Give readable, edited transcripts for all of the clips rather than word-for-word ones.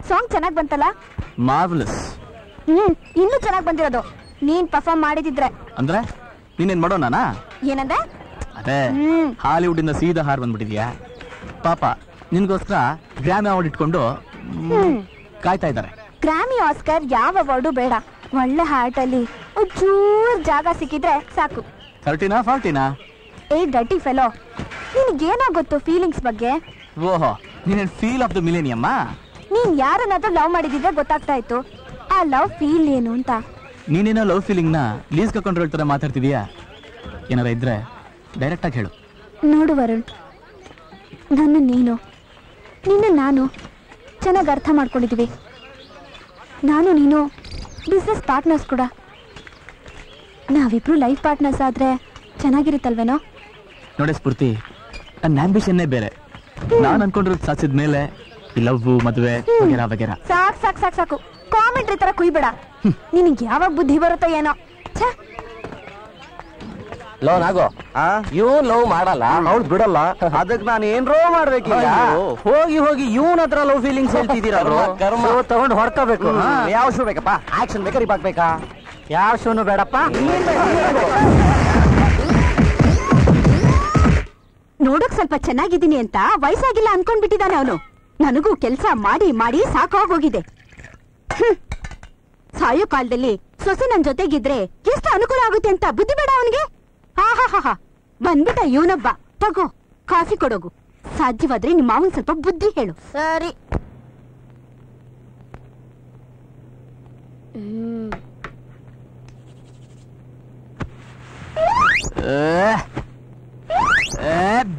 Song ಚೆನ್ನಾಗಿ ಬಂತಲ್ಲ? Marvellous. ಇನ್ನೂ ಚೆನ್ನಾಗಿ ಬಂದಿರೋದು ನೀನ್ ಪರ್ಫಾರ್ಮ್ ಮಾಡಿದಿದ್ರೆ. ಅಂದ್ರೆ ನೀನೇನ್ ಮಾಡೋ ನಾನಾ? ಏನಂದೆ? ಅದೇ ಹಾಲಿವುಡ್ ಇಂದ ಸೀದಾ ಹಾರ್ ಬಂದ್ಬಿಟ್ಟಿದ್ಯಾ. ಪಾಪ ನಿನ್ಗೋಸ್ಕರ ಗ್ರಾಮಿ ಅವಾರ್ಡ್ ಇಟ್ಕೊಂಡು ಕಾಯ್ತಾ ಇದ್ದಾರೆ. ಗ್ರಾಮಿ ಆಸ್ಕರ್ ಯಾವ ಅವಾರ್ಡು ಬೇಡ, ಒಳ್ಳೆ ಹಾರ್ಟ್ ಅಲ್ಲಿ ಒಂಚೂರ್ ಜಾಗ ಸಿಕ್ಕಿದ್ರೆ ಸಾಕು. 30ನಾ 40ನಾ? ಏ ಡರ್ಟಿ ಫೆಲೋ, ನಿನಗೇನೋ ಗೊತ್ತು ಫೀಲಿಂಗ್ಸ್ ಬಗ್ಗೆ? ಓಹೋ, ನೀನೇನ್ ಫೀಲ್ ಆಫ್ ದ ಮಿಲೇನಿಯಮ್ಮ? ನೀನ್ ಯಾರನ್ನಾದ್ರೂ ಲವ್ ಮಾಡಿದಿದ್ರೆ ಗೊತ್ತಾಗ್ತಾ ಇತ್ತು ಆ ಲವ್ ಫೀಲ್ ಏನು ಅಂತ. ನೀನೇನೋ ಲವ್ ಫೀಲಿಂಗ್ ನ ಲೀಸ್ ಕಂಟ್ರೋಲ್ ತರ ಮಾತಾಡ್ತಿದೀಯಾ? ಏನಾರ ಇದ್ರೆ ಡೈರೆಕ್ಟ್ ಆಗಿ ಹೇಳು. ನೋಡು ವರುಣ್, ನನ್ನ ನೀನು ನಿನ್ನ ನಾನು ಚೆನ್ನಾಗಿ ಅರ್ಥ ಮಾಡ್ಕೊಂಡಿದೀವಿ. ನಾನು ನೀನು ಬಿಸ್ನೆಸ್ ಪಾರ್ಟ್ನರ್ಸ್ ಕೂಡ. ನಾವಿಬ್ರು ಲೈಫ್ ಪಾರ್ಟ್ನರ್ಸ್ ಆದ್ರೆ ಚೆನ್ನಾಗಿರುತ್ತಲ್ವೇನೋ? ನೋಡಿ ಸ್ಫೂರ್ತಿ, ನನ್ನ ಆಂಬಿಷನ್ನೇ ಬೇರೆ. ನಾನು ಅನ್ಕೊಂಡಿರೋದು ಸಾಧಿಸಿದ ಮೇಲೆ ಈ ಲವ್ ಮದುವೆ ವಗೇರಾ ವಗೇರಾ. ಸಾಕು ಸಾಕು ಸಾಕು ಸಾಕು, ಕಾಮೆಂಟ್ರಿ ತರ ಕುಯ್ಬೇಡ. ನಿನಗೆ ಯಾವಾಗ ಬುದ್ಧಿ ಬರುತ್ತೋ ಏನೋ. ಲವ್ ನಾಗೋ, ಇವ್ ಲವ್ ಮಾಡಲ್ಲ, ಅವ್ಳು ಬಿಡಲ್ಲ. ಅದಕ್ಕೆ ನಾನು ಏನ್ರೋ ಮಾಡ್ಬೇಕೀಗ? ಹೋಗಿ ಹೋಗಿ ಇವನ್ ಹತ್ರ ಲವ್ ಫೀಲಿಂಗ್ಸ್ ಹೇಳ್ತಿದ್ದೀರ. ತಗೊಂಡು ಹೊಡ್ಕೋಬೇಕು. ಯಾವ ಶೋ ಬೇಕಪ್ಪ? ಆಕ್ಷನ್ ಬೇಕಾ ರಿಪಾಕ್ ಬೇಕಾ? ಯಾವ ಶೋನು ಬೇಡಪ್ಪ. ನೋಡಕ್ ಸ್ವಲ್ಪ ಚೆನ್ನಾಗಿದ್ದೀನಿ ಅಂತ ವಯಸ್ಸಾಗಿಲ್ಲ ಅನ್ಕೊಂಡ್ಬಿಟ್ಟಿದ್ದಾನೆ ಅವನು. ನನಗೂ ಕೆಲ್ಸ ಮಾಡಿ ಮಾಡಿ ಸಾಕಾಗೋಗಿದೆ. ಸಾಯೋ ಕಾಲದಲ್ಲಿ ಸೊಸೆ ನನ್ ಜೊತೆಗಿದ್ರೆ ಎಷ್ಟು ಅನುಕೂಲ ಆಗುತ್ತೆ ಅಂತ ಬುದ್ಧಿ ಬೇಡ ಅವನಿಗೆ? ಹಾ ಬಂದ್ಬಿಟ್ಟ ಇವನೊಬ್ಬ. ತಗೋ ಕಾಫಿ ಕೊಡೋಗು. ಸಾಧ್ಯವಾದ್ರೆ ನಿಮ್ಮ ಮಾವನ್ ಸ್ವಲ್ಪ ಬುದ್ಧಿ ಹೇಳು. ಸರಿ.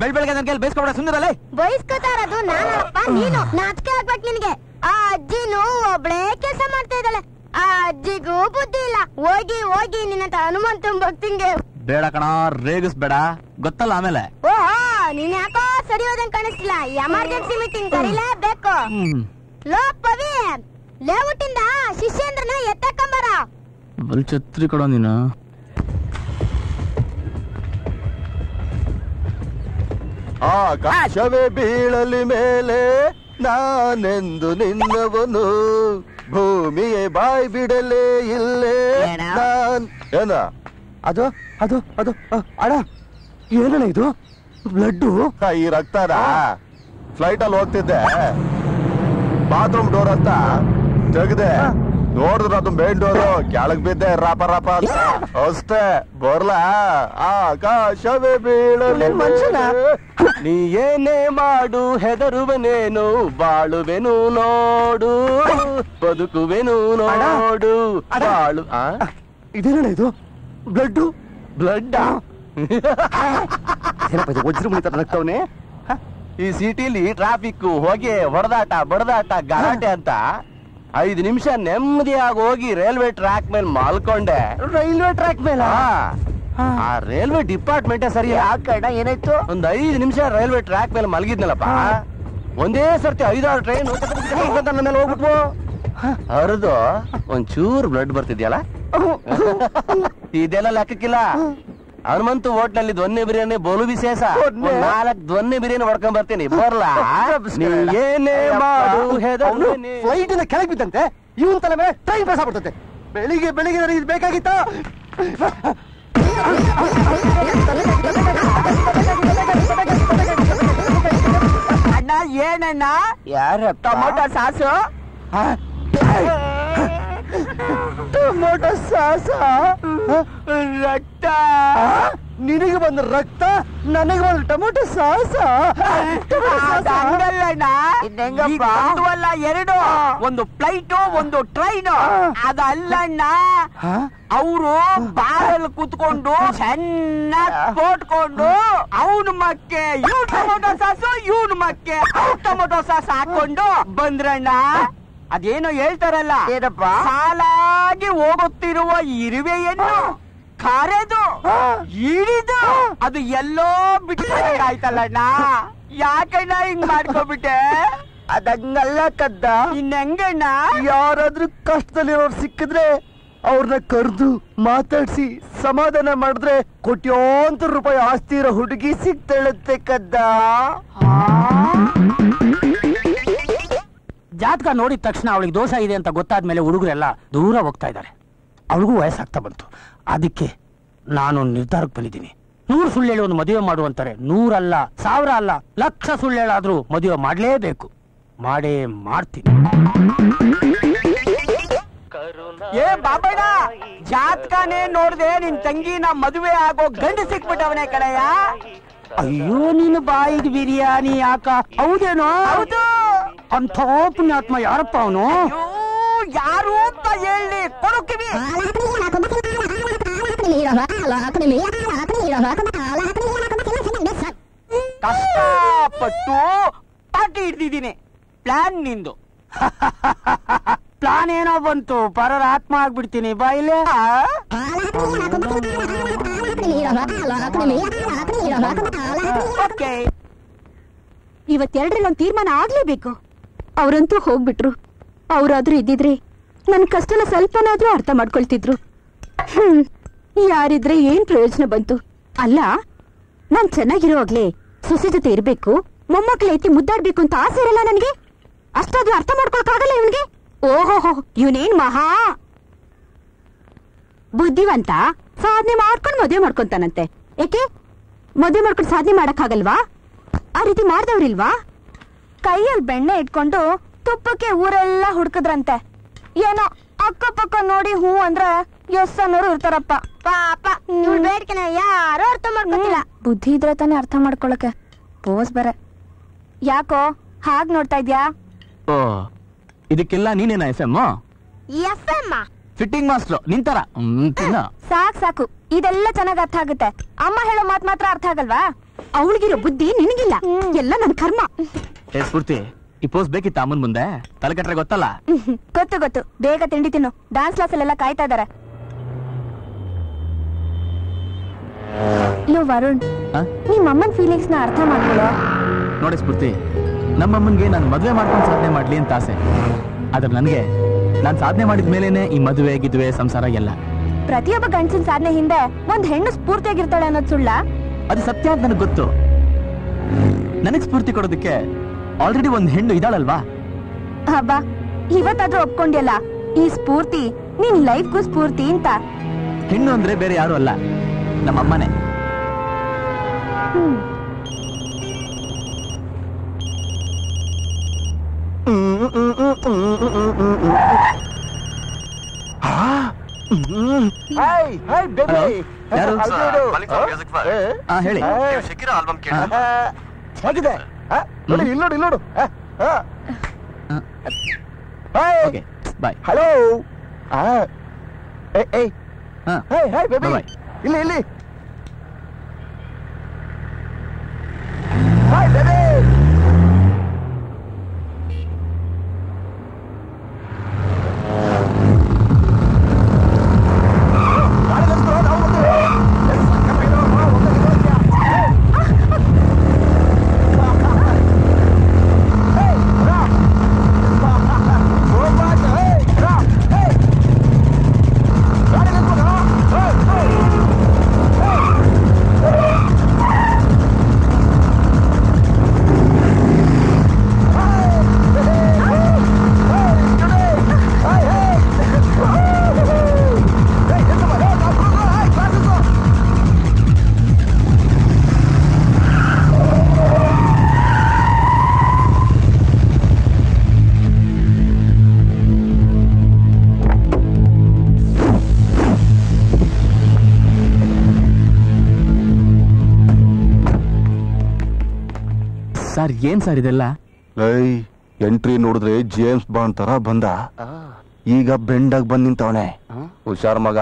ಬೆಳಗ್ಗೆ ನನ್ ಕೈಲಿ ಬೈಸ್ಕೊಬೇಡ ಸುಂದರಲ್ಲೇ. ಬಯಸ್ಕೋತಾ ಇರೋದು ನಾನಪ್ಪ, ನೀನು. ನಾಚಿಕೆ ಆಗ್ಬೇಕು ನಿನ್ಗೆ. ಆ ಅಜ್ಜಿನೂ ಒಬ್ಳೇ ಕೆಲಸ ಮಾಡ್ತಾ ಇದ್ದಾಳೆ. ಆ ಅಜ್ಜಿಗೂ ಬುದ್ಧಿ ಇಲ್ಲ. ಹೋಗಿ ಹೋಗಿ ನಿನ್ನ ಹನುಮಂತ ಭಕ್ತಿಂಗೆ. ಬೇಡ ಕಣ, ರೇಗಿಸ್ಬೇಡ, ಗೊತ್ತಲ್ಲ ಆಮೇಲೆ. ಓಹೋ, ನೀನ್ ಯಾಕೋ ಸರಿ ಹೋದಂಗ್ ಕಾಣಿಸ್ತಿಲ್ಲ. ಎಮರ್ಜೆನ್ಸಿ ಮೀಟಿಂಗ್ ಕರೀಲೇಬೇಕು. ಲೋ ಪವಿ, ಲೇಔಟಿಂದ ಶಿಷ್ಯೇಂದ್ರನ ಎತ್ತಕೊಂಬರ. ಬಲ್ ಛತ್ರಿ ಕೊಡೋ ನೀನು. ಆಕಾಶವೇ ಬೀಳಲಿ ಮೇಲೆ ನಾನೆಂದು ನಿನ್ನವನು, ಭೂಮಿಯೇ ಬಾಯ್ ಬಿಡಲೇ ಇಲ್ಲೇ ನಾನ್. ಏನ ಅದು ಅದು ಅದು ಅಡ ಏನಣ್ಣ ಇದು? ಬ್ಲಡ್ಡು ಈ ರಕ್ತನ. ಫ್ಲೈಟ್ ಅಲ್ಲಿ ಹೋಗ್ತಿದ್ದೆ, ಬಾತ್ರೂಮ್ ಡೋರ್ ಅಂತ ತೆಗ್ದೆ, ನೋಡಿದ್ರ ಅದು ಮೇನ್ ಡೋರು. ಕೆಳಗ್ ಬಿದ್ದೆ, ರಾಪ ರಾಪ ಅಷ್ಟೇ. ಬರ್ಲಾ ಆಕಾಶವೇ ಬೀಳಲಿ. ನೀ ಏನೇ ಮಾಡು ಹೆದರುವೆನೇನು, ಬಾಳುವೆನು ನೋಡು, ಬದುಕುವೆನು ನೋಡು ಬಾಳು. ಇದೇನ ಇದು? ಬ್ಲಡ್ ಬ್ಲಡ್ ವಜ್ರ ಮುನಿತ ನಗ್ತವನೆ. ಈ ಸಿಟಿಲಿ ಟ್ರಾಫಿಕ್, ಹೊಗೆ, ಹೊಡೆದಾಟ, ಬಡದಾಟ, ಗಲಾಟೆ ಅಂತ 5 ನಿಮಿಷ ನೆಮ್ಮದಿಯಾಗಿ ಹೋಗಿ ರೈಲ್ವೆ ಟ್ರ್ಯಾಕ್ ಮೇಲೆ ಮಾಲ್ಕೊಂಡೆ. ರೈಲ್ವೆ ಟ್ರ್ಯಾಕ್ ಮೇಲೆ? ಆ ರೈಲ್ವೆ ಡಿಪಾರ್ಟ್ಮೆಂಟ್ ಸರಿ. ಯಾಕಣ್ಣ ಏನಾಯ್ತು? ಒಂದ್ 5 ನಿಮಿಷ ರೈಲ್ವೆ ಟ್ರ್ಯಾಕ್ ಮೇಲೆ ಮಲಗಿದ್ನಲ್ಲಪ್ಪ, ಒಂದೇ ಸರ್ತಿ 5-6 ಟ್ರೈನ್ ನನ್ನ ಮೇಲೆ ಹೋಗ್ಬಿಟ್ವು. ಹರಿದು ಒಂಚೂರು ಬ್ಲಡ್ ಬರ್ತಿದ್ಯಲ್ಲ. ಇದೆಲ್ಲ ಲೆಕ್ಕಕ್ಕಿಲ್ಲ. ಹನುಮಂತು ಹೋಟ್ಲಲ್ಲಿ ದೊನ್ನೆ ಬಿರಿಯಾನಿ ಬೋಲು ವಿಶೇಷ. 4 ದೊನ್ನೆ ಬಿರಿಯಾನಿ ಹೊಡ್ಕೊಂಡ್ ಬರ್ತೀನಿ. ಬರ್ಲಾ? ಏನೇ ಮಾಡು ಹೆದರು. ಫ್ಲೈಟ್ ಇಂದ ಕೆಳಗೆ ಬಿದ್ದಂತೆ ಇವನ್ ತಲೆ ಮೇಲೆ ಟ್ರೈನ್ ಪಾಸ್ ಆಗ್ಬಿಡ್ತಂತೆ. ಬೆಳಿಗ್ಗೆ ಬೆಳಿಗ್ಗೆ ನನಗೆ ಇದು ಬೇಕಾಗಿತ್ತ. ಅಣ್ಣ ಏನಣ್ಣ? ಯಾರ? Tomato sauce. ಟೊಮೊಟೊ ಸಾಸ? ರಕ್ತ? ನಿನಗೆ ಬಂದ ರಕ್ತ, ನನಗೆ ಬಂದ ಟೊಮೊಟೊ ಸಾಸ? ಹಂಗಲ್ಲಣ್ಣ, ಅಲ್ಲ 2, ಒಂದು ಫ್ಲೈಟು ಒಂದು ಟ್ರೈನು. ಅದಲ್ಲಣ್ಣ, ಅವರು ಬಾರಲ್ಲಿ ಕುತ್ಕೊಂಡು ಚೆನ್ನಾಗಿ ತೋಟ್ಕೊಂಡು ಅವನ ಮಕ್ಕೆ ಇವ್ ಟೊಮೊಟೊ ಸಾಸು, ಇವನ್ ಮಕ್ಕೆ ಟೊಮೊಟೊ ಸಾಸ್ ಹಾಕೊಂಡು ಬಂದ್ರಣ್ಣ. ಅದೇನೋ ಹೇಳ್ತಾರಲ್ಲ, ಏನಪ್ಪ? ಸಾಲಾಗಿ ಹೋಗುತ್ತಿರುವ ಇರುವೆಯನ್ನು ಕರೆದು ಹಿಡಿದು ಅದು ಎಲ್ಲೋ ಬಿಟ್ಟಾಯ್ತಲ್ಲಣ್ಣ. ಯಾಕಣ್ಣ ಹಿಂಗ್ ಮಾಡ್ಕೊಬಿಟ್ಟೆ? ಅದಂಗಲ್ಲ ಕದ್ದ. ಇನ್ನೆಂಗಣ್ಣ? ಯಾರಾದ್ರೂ ಕಷ್ಟದಲ್ಲಿರೋರು ಸಿಕ್ಕಿದ್ರೆ ಅವ್ರನ್ನ ಕರೆದು ಮಾತಾಡ್ಸಿ ಸಮಾಧಾನ ಮಾಡಿದ್ರೆ ಕೋಟ್ಯಾಂತರ ರೂಪಾಯಿ ಆಸ್ತಿ ಇರೋ ಹುಡುಗಿ ಸಿಗ್ತಾಳಂತೆ ಕದ್ದ. ಜಾತಕ ನೋಡಿದ ತಕ್ಷಣ ಅವಳಿಗೆ ದೋಷ ಇದೆ ಅಂತ ಗೊತ್ತಾದ್ಮೇಲೆ ಹುಡುಗರೆಲ್ಲ ದೂರ ಹೋಗ್ತಾ ಇದ್ದಾರೆ. ಅವಳಿಗೂ ವಯಸ್ಸಾಗ್ತಾ ಬಂತು. ಅದಕ್ಕೆ ನಾನು ನಿರ್ಧಾರಕ್ಕೆ ಬಂದಿದ್ದೀನಿ. 100 ಸುಳ್ಳು ಹೇಳಿ ಒಂದು ಮದುವೆ ಮಾಡುವಂತಾರೆ. 100 ಅಲ್ಲ, 1000 ಅಲ್ಲ, 1,00,000 ಸುಳ್ಳು ಹೇಳಾದ್ರೂ ಮದುವೆ ಮಾಡ್ಲೇಬೇಕು. ಮಾಡೇ ಮಾಡ್ತೀನಿ. ಏ ಬಾಬಣ್ಣ, ಜಾತಕನೇ ನೋಡ್ದೆ ನಿನ್ ತಂಗಿನ ಮದುವೆ ಆಗೋ ಗಂಡು ಸಿಕ್ಬಿಟ್ಟವನೇ ಕಡೆಯ. ಅಯ್ಯೋ ನಿನ್ನ ಬಾಯಿಗೆ ಬಿರಿಯಾನಿ ಯಾಕ? ಹೌದೇನೋ? ಹೌದು. ಅಂಥ ಪುಣ್ಯಾತ್ಮ ಯಾರಪ್ಪ ಅವನು? ಯಾರು ಅಂತ ಹೇಳಿ ಕೊಡು ಕಿವಿ. ಕಷ್ಟಪಟ್ಟು ಪಾರ್ಟಿ ಹಿಡ್ದಿದ್ದೀನಿ. ಪ್ಲಾನ್ ನಿಂದು. ಪ್ಲಾನ್ ಏನೋ ಬಂತು. ಪರರ ಆತ್ಮ ಆಗ್ಬಿಡ್ತೀನಿ ಬಾಯಿಲೆ. ಇವತ್ತೆರಡರಲ್ಲಿ ಒಂದು ತೀರ್ಮಾನ ಆಗ್ಲೇಬೇಕು. ಅವರಂತೂ ಹೋಗ್ಬಿಟ್ರು. ಅವ್ರಾದ್ರೂ ಇದ್ದಿದ್ರೆ ನನ್ ಕಷ್ಟನ ಸ್ವಲ್ಪನಾದ್ರೂ ಅರ್ಥ ಮಾಡ್ಕೊಳ್ತಿದ್ರು. ಯಾರಿದ್ರೆ ಏನ್ ಪ್ರಯೋಜನ ಬಂತು? ಅಲ್ಲ, ನಾನ್ ಚೆನ್ನಾಗಿರೋವಾಗ್ಲೇ ಸೊಸೆ ಜೊತೆ ಇರ್ಬೇಕು, ಮೊಮ್ಮಕ್ಳು ಎತ್ತಿ ಮುದ್ದಾಡ್ಬೇಕು ಅಂತ ಆಸೆ ಇರಲ್ಲ ನನಗೆ. ಅಷ್ಟಾದ್ರೂ ಅರ್ಥ ಮಾಡ್ಕೊಳಕ್ಕಾಗಲ್ಲ ಇವನ್ಗೆ. ಓಹೋಹೋ, ಇವನೇನ್ ಮಹಾ ಬುದ್ಧಿವಂತ. ಸಾಧನೆ ಮಾಡ್ಕೊಂಡು ಮದುವೆ ಮಾಡ್ಕೊಂತಾನಂತೆ. ಏಕೆ ಮದುವೆ ಮಾಡ್ಕೊಂಡು ಸಾಧನೆ ಮಾಡಕ್ಕಾಗಲ್ವಾ? ಆ ರೀತಿ ಮಾಡ್ದವ್ರಿಲ್ವಾ? ಕೈಯಲ್ಲಿ ಬೆಣ್ಣೆ ಇಟ್ಕೊಂಡು ತುಪ್ಪಕ್ಕೆ ಊರೆಲ್ಲ ಹುಡ್ಕದ್ರಂತೆ. ಏನೋ ಅಕ್ಕಪಕ್ಕ ನೋಡಿ ಹೂ ಅಂದ್ರೆ ಎಸ್ ಅನ್ನೋರು ಇರ್ತಾರಪ್ಪ. ಪಾಪ ಬೇಡಿಕೆನ ಯಾರು ಅರ್ಥ ಮಾಡ್ಕೊತಿಲ್ಲ. ಬುದ್ಧಿ ಇದ್ರೆ ತಾನೇ ಅರ್ಥ ಮಾಡ್ಕೊಳಕ್ಕೆ. ಪೋಸ್ ಬರ ಯಾಕೋ ಹಾಗ್ ನೋಡ್ತಾ ಇದ್ಯಾ? ಓ, ಇದಕ್ಕೆಲ್ಲ ನೀನೇನ FM? ಫಿಟ್ಟಿಂಗ್ ಮಾಸ್ಟ್ರು ನಿಂತರ. ಸಾಕು ಸಾಕು, ಇದೆಲ್ಲ ಚೆನ್ನಾಗ್ ಅರ್ಥ ಆಗುತ್ತೆ. ಅಮ್ಮ ಹೇಳೋ ಮಾತ್ ಮಾತ್ರ ಅರ್ಥ ಆಗಲ್ವಾ? ಅವಳಿಗಿರೋ ಬುದ್ಧಿ ನಿನಗಿಲ್ಲ. ಎಲ್ಲ ನನ್ ಕರ್ಮ. ಸ್ಫೂರ್ತಿ, ಈ ಪೋಸ್ಟ್ ಬೇಕಿತ್ತ ಅಮ್ಮನ್ ಮುಂದೆ? ತಲೆ ಕಟ್ರೆ ಗೊತ್ತಲ್ಲ. ಗೊತ್ತು ಗೊತ್ತು. ಬೇಗ ತಿಂಡಿ ತಿನ್ನು. ಡಾನ್ಸ್ ಕ್ಲಾಸ್ ಅಲ್ಲೆಲ್ಲ ಕಾಯ್ತಾ ಇದಾರೆ. ಲೋ ವರುಣ್, ನಿಮ್ ಅಮ್ಮನ್ ಫೀಲಿಂಗ್ಸ್ ನ ಅರ್ಥ ಮಾಡ್ಕೊಳ್ಳೋ. ನೋಡಿ ಸ್ಫೂರ್ತಿ, ನಮ್ಮಮ್ಮನ್ಗೆ ನಾನು ಮದುವೆ ಮಾಡ್ಕೊಂಡು ಸಾಧನೆ ಮಾಡ್ಲಿ ಅಂತ ಆಸೆ. ಆದ್ರೆ ನನ್ಗೆ ನಾನ್ ಸಾಧನೆ ಮಾಡಿದ ಮೇಲೇನೆ ಈ ಮದುವೆ ಗಿದುವೆ ಸಂಸಾರ ಎಲ್ಲ. ಪ್ರತಿಯೊಬ್ಬ ಗಂಡಸಿನ ಸಾಧನೆ ಹಿಂದೆ ಒಂದ್ ಹೆಣ್ಣು ಸ್ಫೂರ್ತಿಯಾಗಿರ್ತಾಳೆ ಅನ್ನೋದು ಸುಳ್ಳ? ಅದು ಸತ್ಯ ಅಂತ ನನಗೆ ಗೊತ್ತು. ನನಗ್ ಸ್ಫೂರ್ತಿ ಕೊಡೋದಕ್ಕೆ ಆಲ್ರೆಡಿ ಒಂದ್ ಹೆಣ್ಣು ಇದ್ದಾಳಲ್ವಾ? ಹಬ್ಬಾ, ಇವತ್ತಾದ್ರೂ ಒಪ್ಕೊಂಡ್ಯಲ್ಲ ಈ ಸ್ಫೂರ್ತಿ ನಿನ್ ಲೈಫ್ಗೂ ಸ್ಫೂರ್ತಿ ಅಂತ. ಹೆಣ್ಣು ಅಂದ್ರೆ ಬೇರೆ ಯಾರು ಅಲ್ಲ, ನಮ್ಮಮ್ಮನೇ. ಹೇಳಿ. ನೋಡಿ ನೋಡು. ಬಾಯ್. ಹಲೋ. ಇಲ್ಲಿ ಹಾಯ್ ಬೇಬಿ. ಸರ್, ಏನ್ ಸರ್ ಇದೆಲ್ಲ? ಎಂಟ್ರಿ ನೋಡಿದ್ರೆ ಜೇಮ್ಸ್ ಬಾಂಡ್ ತರ ಬಂದ. ಈಗ ಬೆಂಡಾಗ್ ಬಂದ್ ನಿಂತವನೆ. ಹುಷಾರ್ ಮಗ.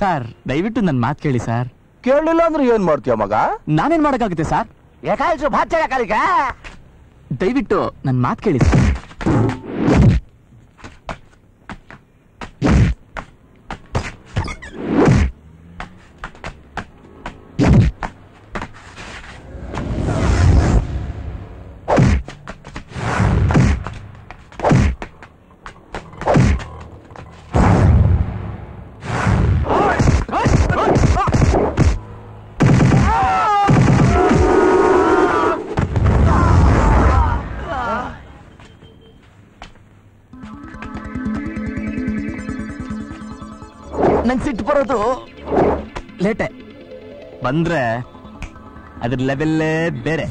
ಸರ್, ದಯವಿಟ್ಟು ನನ್ ಮಾತು ಕೇಳಿ ಸರ್. ಕೇಳಲಿಲ್ಲ ಅಂದ್ರೆ ಏನ್ ಮಾಡ್ತೀಯ ಮಗ? ನಾನೇನ್ ಮಾಡಕ್ಕಾಗುತ್ತೆ ಸರ್? ದಯವಿಟ್ಟು ನನ್ ಮಾತು ಕೇಳಿ ಸರ್. ನಂಗೆ ಸಿಟ್ಟು ಬರೋದು ಲೇಟೆ, ಬಂದ್ರೆ ಅದ್ರ ಲೆವೆಲ್ಲೇ ಬೇರೆ.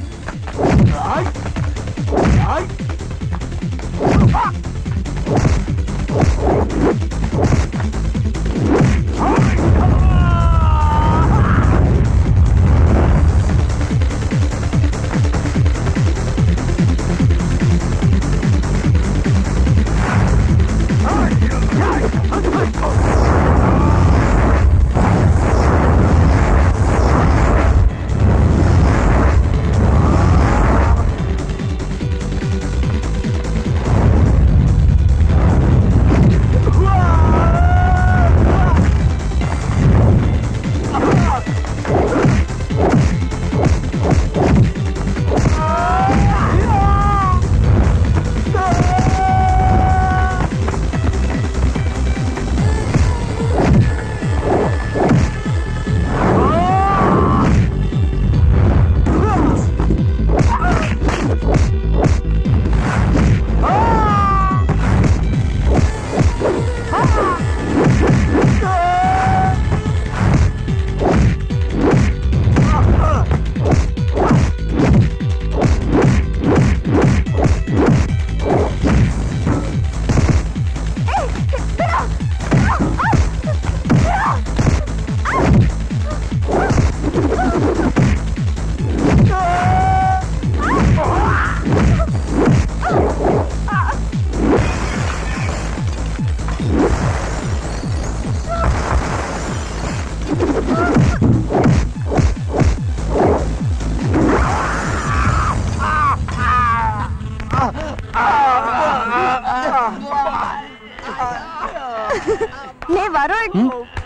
ಲೇ ವರುಣ್,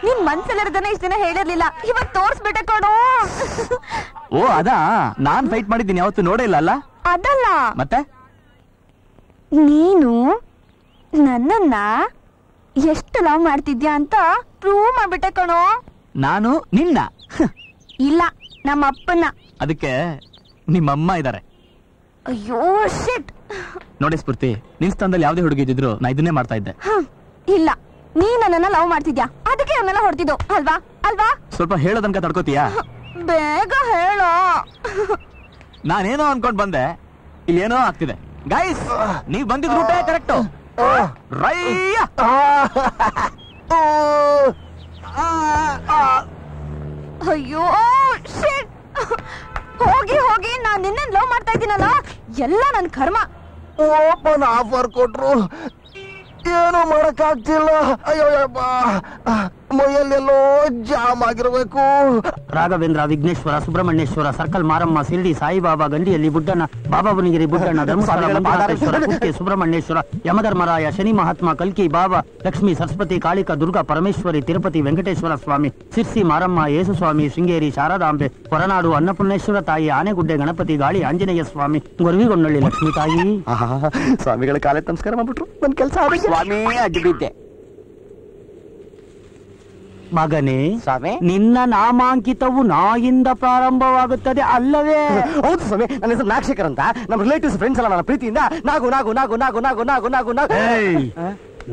ನಿನ್ ಮನ್ಸಲ್ಲಿರೋದನ್ನ ಇಷ್ಟ ದಿನ ಹೇಳಿರ್ಲಿಲ್ಲ, ಇವತ್ ತೋರ್ಸ್ಬಿಟ್ಟೆ ಕೊಡು. ಓ ಅದಾ, ನಾನ್ ಫೈಟ್ ಮಾಡಿದ್ದೀನಿ ಯಾವತ್ತು ನೋಡೇ ಇಲ್ಲ ಅಲ್ಲ? ಅದಲ್ಲ, ಮತ್ತೆ ನೀನು ನನ್ನನ್ನ ಎಷ್ಟು ಲವ್ ಮಾಡ್ತಿದ್ಯಾ ಅಂತ ಪ್ರೂವ್ ಮಾಡ್ಬಿಟ್ಟೆ ಕಣೋ. ನಾನು ನಿನ್ನ ಇಲ್ಲ, ನಮ್ಮ ಅಪ್ಪನ್ನ. ಅದಕ್ಕೆ ನಿಮ್ಮಮ್ಮ ಇದಾರೆ. ಅಯ್ಯೋ ಶಿಟ್. ನೋಡಿ ಸ್ಫೂರ್ತಿ, ನಿನ್ ಸ್ಥಾನದಲ್ಲಿ ಯಾವ್ದೇ ಹುಡುಗಿ ಇದ್ದಿದ್ರು ನಾ ಇದನ್ನೇ ಮಾಡ್ತಾ ಇದ್ದೆ. ಇಲ್ಲ, ನೀ ನನ್ನನ್ನ ಲವ್ ಮಾಡ್ತಿದ್ಯಾ, ಅದಕ್ಕೆ ಅವನ್ನೆಲ್ಲ ಹೊಡ್ತಿದ್ದು ಅಲ್ವಾ? ಅಲ್ವಾ? ಸ್ವಲ್ಪ ಹೇಳೋ ತನಕ ತಡ್ಕೋತೀಯಾ? ಬೇಗ ಹೇಳೋ. ನಾನೇನೋ ಅನ್ಕೊಂಡ್ ಬಂದೆ, ಇಲ್ಲಿ ಏನೋ ಆಗ್ತಿದೆ. ಗೈಸ್, ನೀವ್ ಬಂದಿದ್ ರೂಟೇ ಕರೆಕ್ಟ್. ರೈಯ ಅಯ್ಯೋ ಶಿಟ್. ಹೋಗಿ ಹೋಗಿ ನಾನ್ ನಿನ್ನ ಲವ್ ಮಾಡ್ತಾ ಇದ್ದೀನಲ್ಲ, ಎಲ್ಲ ನನ್ ಕರ್ಮ. ಓಪನ್ ಆಫರ್ ಕೊಟ್ರು, ಏನು ಮಾಡಕ್ಕಾಗ್ತಿಲ್ಲ. ಅಯ್ಯೋ ಮೈಯಲ್ಲೆಲ್ಲೋ ಜಾಮ್ ಆಗಿರ್ಬೇಕು. ರಾಘವೇಂದ್ರ, ವಿಘ್ನೇಶ್ವರ, ಸುಬ್ರಹ್ಮಣ್ಯೇಶ್ವರ, ಸರ್ಕಲ್ ಮಾರಮ್ಮ, ಶಿರ್ಡಿ ಸಾಯಿಬಾಬಾ, ಗಂಡಿಯಲ್ಲಿ ಬುಡ್ಡಣ್ಣ, ಬಾಬಾ ಬುನಿಗಿರಿ ಬುಡ್ಡಣ್ಣ, ಧರ್ಮಸ್ಥಳ ಮಂಜುನಾಥೇಶ್ವರ, ಕುಕ್ಕೆ ಸುಬ್ರಹ್ಮಣ್ಯೇಶ್ವರ, ಯಮಧರ್ಮರಾಯ, ಶನಿ ಮಹಾತ್ಮ, ಕಲ್ಕಿ ಬಾಬಾ, ಲಕ್ಷ್ಮೀ, ಸರಸ್ವತಿ, ಕಾಳಿಕಾ, ದುರ್ಗಾ, ಪರಮೇಶ್ವರಿ, ತಿರುಪತಿ, ವೆಂಕಟೇಶ್ವರ ಸ್ವಾಮಿ, ಸಿರ್ಸಿ ಮಾರಮ್ಮ, ಯೇಸುಸ್ವಾಮಿ, ಶೃಂಗೇರಿ, ಶಾರದಾಂಬೆ, ಹೊರನಾಡು, ಅನ್ನಪೂರ್ಣೇಶ್ವರ ತಾಯಿ, ಆನೆಗುಡ್ಡೆ ಗಣಪತಿ, ಗಾಳಿ ಆಂಜನೇಯ ಸ್ವಾಮಿ, ಗೊರವಿಗೊಂಡಳ್ಳಿ ಲಕ್ಷ್ಮೀ ತಾಯಿ. ಸ್ವಾಮಿಗಳ ಕಾಲೇ ನಮಸ್ಕಾರ ಮಾಡ್ಬಿಟ್ರು, ನನ್ ಕೆಲಸ ಸ್ವಾಮಿ ಅಡ್ಡಿದ್ದೆ. ಮಗನೇ, ಸ್ವಾಮಿ ನಿನ್ನ ನಾಮಾಂಕಿತವು ನಾಯಿಂದ ಪ್ರಾರಂಭವಾಗುತ್ತದೆ ಅಲ್ಲವೇ? ಹೌದು ಸ್ವಾಮಿ, ನನ್ನ ಹೆಸರು ನಾಗಶೇಖರ್ ಅಂತ. ನಮ್ಮ ರಿಲೇಟಿವ್ಸ್ ಫ್ರೆಂಡ್ಸ್ ಎಲ್ಲ ನನ್ನ ಪ್ರೀತಿಯಿಂದ ನಾಗು ನಾಗು ನಾಗು ನಾಗು ನಾಗು ನಾಗು ನಾಗು ನಾಗು.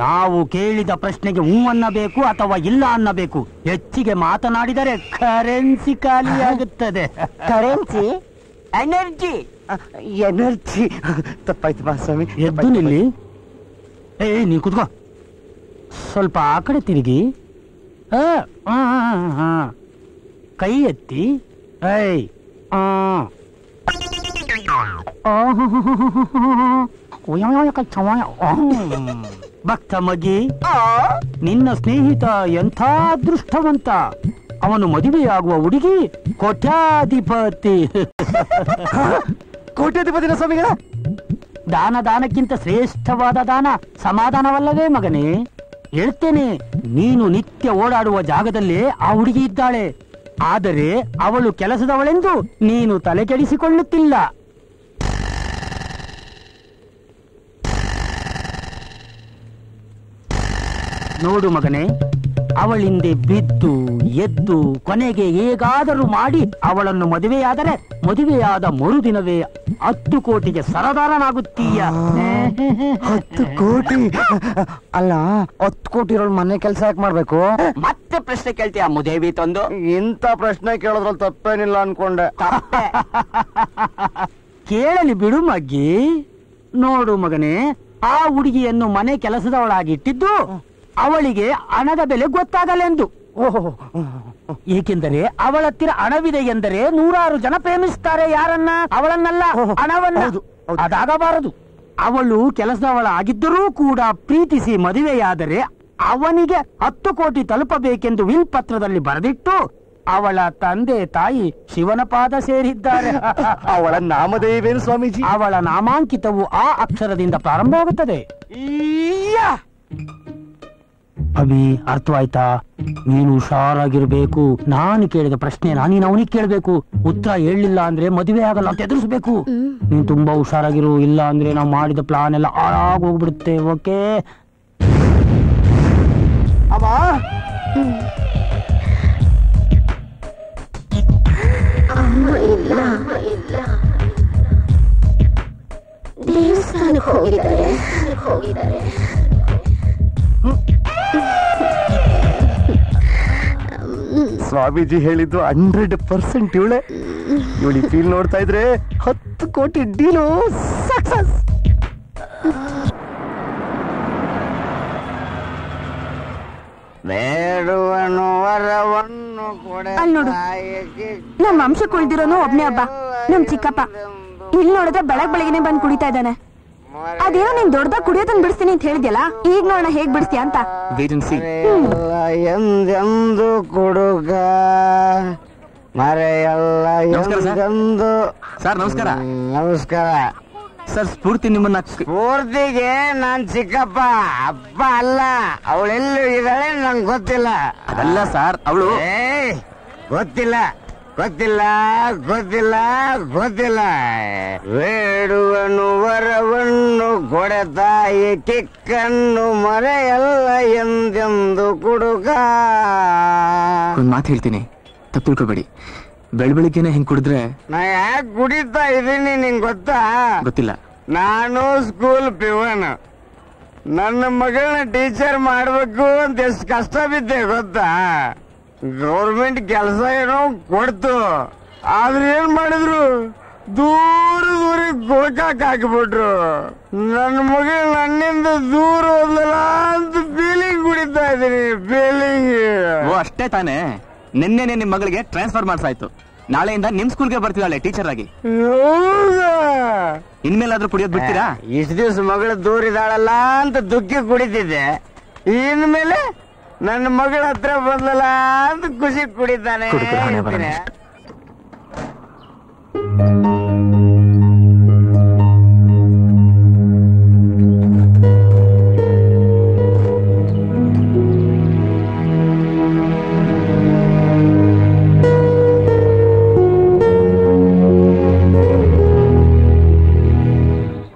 ನಾವು ಕೇಳಿದ ಪ್ರಶ್ನೆಗೆ ಹೂ ಅನ್ನಬೇಕು ಅಥವಾ ಇಲ್ಲ ಅನ್ನಬೇಕು. ಹೆಚ್ಚಿಗೆ ಮಾತನಾಡಿದರೆ ಕರೆನ್ಸಿ ಖಾಲಿಯಾಗುತ್ತದೆ. ಕರೆನ್ಸಿ? ಎನರ್ಜಿ? ಎನರ್ಜಿ ತಪ್ಪಾಯ್ತು ಬಾ ಸ್ವಾಮಿ. ಎದ್ದು ನಿಲ್ಲಿ. ನೀನ್ ಕುತ್ಕೋ. ಸ್ವಲ್ಪ ಆ ಕಡೆ ತಿರುಗಿ. ಕೈ ಎತ್ತಿ. ಭಕ್ತ ಮಗಿ, ನಿನ್ನ ಸ್ನೇಹಿತ ಎಂಥ ಅದೃಷ್ಟವಂತ. ಅವನು ಮದುವೆಯಾಗುವ ಹುಡುಗಿ ಕೋಟ್ಯಾಧಿಪತಿ. ಕೋಟ್ಯಾಧಿಪತಿನ ಸ್ವಾಮಿಗಳ? ದಾನಕ್ಕಿಂತ ಶ್ರೇಷ್ಠವಾದ ದಾನ ಸಮಾಧಾನವಲ್ಲವೇ ಮಗನೇ? ಹೇಳ್ತೇನೆ, ನೀನು ನಿತ್ಯ ಓಡಾಡುವ ಜಾಗದಲ್ಲೇ ಆ ಹುಡುಗಿ ಇದ್ದಾಳೆ. ಆದರೆ ಅವಳು ಕೆಲಸದವಳೆಂದು ನೀನು ತಲೆ ಕೆಡಿಸಿಕೊಳ್ಳುತ್ತಿಲ್ಲ. ನೋಡು ಮಗನೇ, ಅವಳಿಂದೆ ಬಿದ್ದು ಎದ್ದು ಕೊನೆಗೆ ಹೇಗಾದರೂ ಮಾಡಿ ಅವಳನ್ನು ಮದುವೆಯಾದರೆ ಮದುವೆಯಾದ ಮರುದಿನವೇ 10 ಕೋಟಿಗೆ ಸರದಾರನಾಗುತ್ತೀಯ. 10 ಕೋಟಿ ಅಲ್ಲ, 10 ಕೋಟಿ ಇರೋ ಮನೆ ಕೆಲಸ ಯಾಕೆ ಮಾಡ್ಬೇಕು? ಮತ್ತೆ ಪ್ರಶ್ನೆ ಕೇಳ್ತೀಯ ಮುದೇವಿ ತಂದು? ಇಂಥ ಪ್ರಶ್ನೆ ಕೇಳೋದ್ರಲ್ಲಿ ತಪ್ಪೇನಿಲ್ಲ ಅನ್ಕೊಂಡೆ. ಕೇಳಲಿ ಬಿಡು ಮಗ್ಗಿ. ನೋಡು ಮಗನೇ, ಆ ಹುಡುಗಿಯನ್ನು ಮನೆ ಕೆಲಸದವಳಾಗಿಟ್ಟಿದ್ದು ಅವಳಿಗೆ ಹಣದ ಬೆಲೆ ಗೊತ್ತಾಗಲೆಂದು. ಏಕೆಂದರೆ ಅವಳ ಹತ್ತಿರ ಹಣವಿದೆ ಎಂದರೆ 100 ಜನ ಪ್ರೇಮಿಸ್ತಾರೆ. ಯಾರನ್ನ? ಅವಳನ್ನಲ್ಲ, ಹಣವನ್ನ. ಅದಾಗಬಾರದು. ಅವಳು ಕೆಲಸದವಳಾಗಿದ್ದರೂ ಕೂಡ ಪ್ರೀತಿಸಿ ಮದುವೆಯಾದರೆ ಅವನಿಗೆ 10 ಕೋಟಿ ತಲುಪಬೇಕೆಂದು ವಿಲ್ ಪತ್ರದಲ್ಲಿ ಬರೆದಿಟ್ಟು ಅವಳ ತಂದೆ ತಾಯಿ ಶಿವನ ಪಾದ ಸೇರಿದ್ದಾರೆ. ಅವಳ ನಾಮದೇವೇನು ಸ್ವಾಮೀಜಿ? ಅವಳ ನಾಮಾಂಕಿತವು ಆ ಅಕ್ಷರದಿಂದ ಪ್ರಾರಂಭವಾಗುತ್ತದೆ. ಅಭಿ, ಅರ್ಥವಾಯ್ತಾ? ನೀನು ಹುಷಾರಾಗಿರ್ಬೇಕು. ನಾನು ಕೇಳಿದ ಪ್ರಶ್ನೆ ನೀನು ಅವನಿಗೆ ಕೇಳಬೇಕು. ಉತ್ತರ ಹೇಳಲಿಲ್ಲ ಅಂದ್ರೆ ಮದುವೆ ಆಗಲ್ಲ ಅಂತ ಎದುರಿಸ್ಬೇಕು. ನೀನು ತುಂಬಾ ಹುಷಾರಾಗಿರು, ಇಲ್ಲ ಅಂದ್ರೆ ನಾವು ಮಾಡಿದ ಪ್ಲಾನ್ ಎಲ್ಲ ಹಾಳಾಗೋಗ್ಬಿಡುತ್ತೆ. ಓಕೆ? ಅಮ್ಮ, ದೇವಸ್ಥಾನಕ್ಕೆ ಹೋಗಿದ್ದಾರೆ. ಸ್ವಾಮೀಜಿ ಹೇಳಿದ್ದು 100% ಇವಳೆ. ಇವಳಿ ಫೀಲ್ ನೋಡ್ತಾ ಇದ್ರೆ 10 ಕೋಟಿ ಡೀಲು ಸಕ್ಸಸ್. ಬೇಡುವನು ವರವನ್ನು ಅಲ್ಲಿ ನೋಡು, ನಮ್ಮ ವಂಶಕ್ಕೆ ಉಳಿದಿರೋನು ಒಬ್ನೇ ಹಬ್ಬ, ನಮ್ ಚಿಕ್ಕಪ್ಪ. ಇಲ್ಲಿ ನೋಡಿದ್ರೆ ಬೆಳಗ್ಗೆನೆ ಬಂದ್ ಕುಡಿತಾ ಇದ್ದಾನೆ. ಅದೇನೋ ನೀನ್ ದೊಡ್ಡದಾಗ ಕುಡಿಯೋದನ್ನ ಬಿಡಿಸ್ತೀನಿ ಅಂತ ಹೇಳಿದ್ಯಲ್ಲ, ಈಗ ನೋಡೋಣ ಹೇಗ್ ಬಿಡಿಸ್ತೀಯ ಅಂತ. ಎಂದೆಂದು ಕೊಡುಗ ಮರೆಯಲ್ಲ ಎಂದೆಂದು. ಸರ್ ನಮಸ್ಕಾರ. ನಮಸ್ಕಾರ ಸರ್, ಸ್ಫೂರ್ತಿ ನಿಮ್ಮನ್ನ ಪೂರ್ತಿಗೆ ನಾನ್ ಚಿಕ್ಕಪ್ಪ, ಅಪ್ಪ ಅಲ್ಲ. ಅವಳೆಲ್ಲೂ ಇದ್ದಾಳೆ ನಂಗೆ ಗೊತ್ತಿಲ್ಲ. ಅದಲ್ಲ ಸರ್, ಅವಳು ಗೊತ್ತಿಲ್ಲ ಗೊತ್ತಿಲ್ಲ ಗೊತ್ತಿಲ್ಲ ಗೊತ್ತಿಲ್ಲ. ಬೇಡುವನು ವರವನ್ನು ಕೊಡತಾಯಿ ಕಿಕ್ಕನ್ನು ಮರೆಯಲ್ಲ ಎಂದೆಂದು ಕುಡುಕ. ಒಂದ್ ಮಾತು ಹೇಳ್ತೀನಿ, ತಪ್ಪು ತಿಳ್ಕೊಬೇಡಿ. ಬೆಳಬೆಳಿಗ್ಗೆನೆ ಹಿಂಗ್ ಕುಡಿದ್ರೆ. ನಾ ಯಾಕೆ ಕುಡಿತಾ ಇದೀನಿ ನಿಂಗೆ ಗೊತ್ತಾ? ಗೊತ್ತಿಲ್ಲ. ನಾನು ಸ್ಕೂಲ್ ಪಿವನ್. ನನ್ನ ಮಗಳನ್ನ ಟೀಚರ್ ಮಾಡ್ಬೇಕು ಅಂತ ಎಷ್ಟು ಕಷ್ಟ ಬಿದ್ದೆ ಗೊತ್ತಾ? ಗೌರ್ಮೆಂಟ್ ಕೆಲಸ ಏನೋ ಕೊಡ್ತು, ಆದ್ರೆ ಏನ್ ಮಾಡಿದ್ರು, ದೂರದೂರಿಗೆ ಗೋಕಾಕ್ ಹಾಕಿಬಿಟ್ರು. ನನ್ನ ಮಗಳು ನನ್ನಿಂದ ದೂರ ಹೋದ್ಲಲ್ಲ ಅಂತ ಫೀಲಿಂಗ್ ಕುಡಿತಾ ಇದ್ದೀನಿ. ಫೀಲಿಂಗ್. ಓ ಅಷ್ಟೇ ತಾನೇ? ನಿನ್ನೆನೆ ನಿಮ್ ಮಗಳಿಗೆ ಟ್ರಾನ್ಸ್ಫರ್ ಮಾಡ್ಸಾಯ್ತು. ನಾಳೆಯಿಂದ ನಿಮ್ ಸ್ಕೂಲ್ಗೆ ಬರ್ತಿದ್ದಾಳೆ ಟೀಚರ್ ಆಗಿ. ಇನ್ಮೇಲಾದ್ರೂ ಕುಡಿಯೋದ್ ಬಿಡ್ತೀರಾ? ಇಷ್ಟು ದಿವಸ ಮಗಳು ದೂರ ಇದ್ದಾಳಲ್ಲ ಅಂತ ದುಃಖಿ ಕುಡಿತಿದ್ದೆ. ಇನ್ಮೇಲೆ ನನ್ನ ಮಗಳ ಹತ್ರ ಬಂದಲ್ಲ ಅಂತ ಖುಷಿ ಕುಡಿತಾನೆ.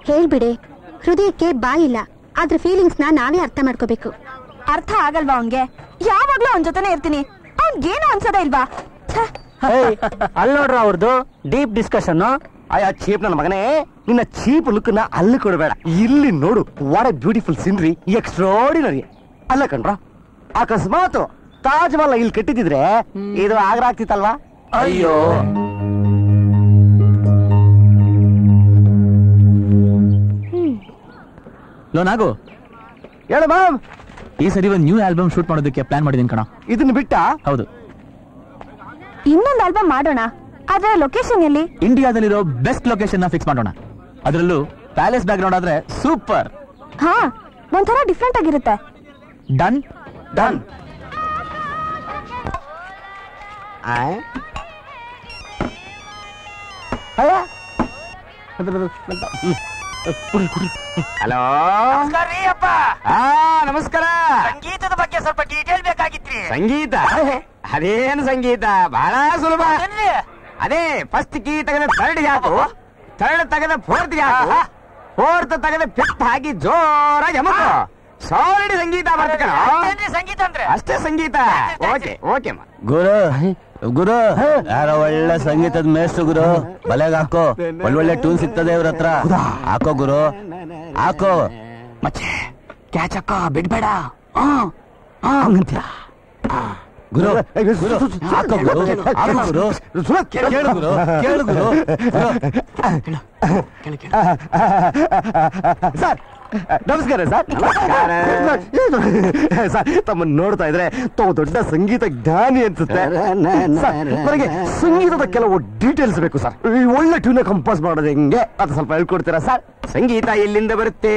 ಹೇಳ್ಬಿಡೆ, ಹೃದಯಕ್ಕೆ ಬಾಯಿಲ್ಲ, ಆದ್ರೆ ಫೀಲಿಂಗ್ಸ್ ನಾವೇ ಅರ್ಥ ಮಾಡ್ಕೋಬೇಕು. ಅರ್ಥ ಆಗಲ್ವಾ ಅವನ್ಗೆ? ಯಾವಾಗ್ಲೂ ಅವನ್ ಜೊತೆನೆ ಇರ್ತೀನಿ, ಅವನ್ಗೇನು ಅನ್ಸೋದೇ ಇಲ್ವಾ? ಅಲ್ಲಿ ನೋಡ್ರ ಅವ್ರದ್ದು ಡೀಪ್ ಡಿಸ್ಕಷನ್. ಅಯ್ಯ ಚೀಪ್ ನನ್ನ ಮಗನೇ, ನಿನ್ನ ಚೀಪ್ ಲುಕ್ ನ ಅಲ್ಲಿ ಕೊಡಬೇಡ, ಇಲ್ಲಿ ನೋಡು. What A beautiful scenery, extraordinary. ಅಲ್ಲ ಕಣ್ರ, ಅಕಸ್ಮಾತ್ ತಾಜ್ ಮಹಲ್ ಇಲ್ಲಿ ಕಟ್ಟಿದ್ರೆ ಇದು ಆಗ್ರಾ ಆಗ್ತಿತ್ತಲ್ವಾ? ಅಯ್ಯೋ, ಲೋನಾಗು ಹೇಳು ಮ್ಯಾಮ್. ಈ ಸರಿ ಒಂದು ನ್ಯೂ ಆಲ್ಬಮ್ ಶೂಟ್ ಮಾಡೋದಕ್ಕೆ ಪ್ಲಾನ್ ಮಾಡಿದೀನಿ ಕಣ. ಇದನ್ನ ಬಿಟ್ಟ? ಹೌದು. ಇನ್ನೊಂದು ಆಲ್ಬಮ್ ಮಾಡೋಣ, ಆದ್ರೆ ಲೊಕೇಶನ್ ಎಲ್ಲಿ? ಇಂಡಿಯಾದಲ್ಲಿರೋ ಬೆಸ್ಟ್ ಲೊಕೇಶನ್ ನ ಫಿಕ್ಸ್ ಮಾಡೋಣ. ಅದರಲ್ಲೂ ಪ್ಯಾಲೇಸ್ ಬ್ಯಾಕ್ ಗ್ರೌಂಡ್ ಆದ್ರೆ ಸೂಪರ್. ಹಾ, ಒಂಥರ ಡಿಫ್ರೆಂಟ್ ಆಗಿರುತ್ತೆ. Done done. ಹಲೋ, ಅಪ್ಪ. ನಮಸ್ಕಾರ. ಸಂಗೀತದ ಬಗ್ಗೆ ಸ್ವಲ್ಪ ಡೀಟೇಲ್ ಬೇಕಾಗಿತ್ರಿ. ಸಂಗೀತ? ಅದೇನು ಸಂಗೀತ, ಬಹಳ ಸುಲಭ. ಅದೇ ಫಸ್ಟ್ ಕೀ ತೆಗೆದ ಥರ್ಡ್ ಹಾಕು, ಥರ್ಡ್ ತೆಗೆದ ಫೋರ್ತ್ ಹಾಕು, ಫೋರ್ತ್ ತೆಗೆದ ಫಿಫ್ತ್ ಹಾಕಿ ಜೋರಾಗಿ ಅಮುಕು. ಸಾಲಿಡ್ ಸಂಗೀತ ಬರ್ತೀರ ಸಂಗೀತ ಅಂದ್ರೆ ಅಷ್ಟೇ ಸಂಗೀತ. ಓಕೆ ಓಕೆ ಗುರು ಗುರು ಯಾರೋ ಒಳ್ಳೆ ಸಂಗೀತದ ಮೇಷ್ಟ್ರು ಗುರು. ಬಲೆಗೆ ಹಾಕೋ, ಒಳ್ಳೊಳ್ಳೆ ಟ್ಯೂನ್ ಸಿಗ್ತದೆ ಇವ್ರ ಹತ್ರ. ಹಾಕೋ ಗುರು, ಹಾಕೋ. ಮಚ್ಚೆ ಕ್ಯಾಚಕ್ಕ ಬಿಡ್ಬೇಡ. ಹಂಗಂತ್ಯ ಗುರು ಗುರು ಹಾಕೋ ಗುರು, ಹಾಕೋ ಗುರು. ಕೇಳು ಗುರು, ಕೇಳು ಗುರು. ಸರ್ ನಮಸ್ಕಾರ ಸರ್. ಸರ್ ತಮ್ಮನ್ನು ನೋಡ್ತಾ ಇದ್ರೆ ತಾವು ದೊಡ್ಡ ಸಂಗೀತ ಜ್ಞಾನಿ ಅನ್ಸುತ್ತೆ. ನನಗೆ ಸಂಗೀತದ ಕೆಲವು ಡೀಟೇಲ್ಸ್ ಬೇಕು ಸರ್. ಒಳ್ಳೆ ಟ್ಯೂನ್ ಕಂಪೋಸ್ ಮಾಡೋದು ಹೆಂಗೆ ಅದು ಸ್ವಲ್ಪ ಹೇಳ್ಕೊಡ್ತೀರಾ ಸರ್? ಸಂಗೀತ ಎಲ್ಲಿಂದ ಬರುತ್ತೆ?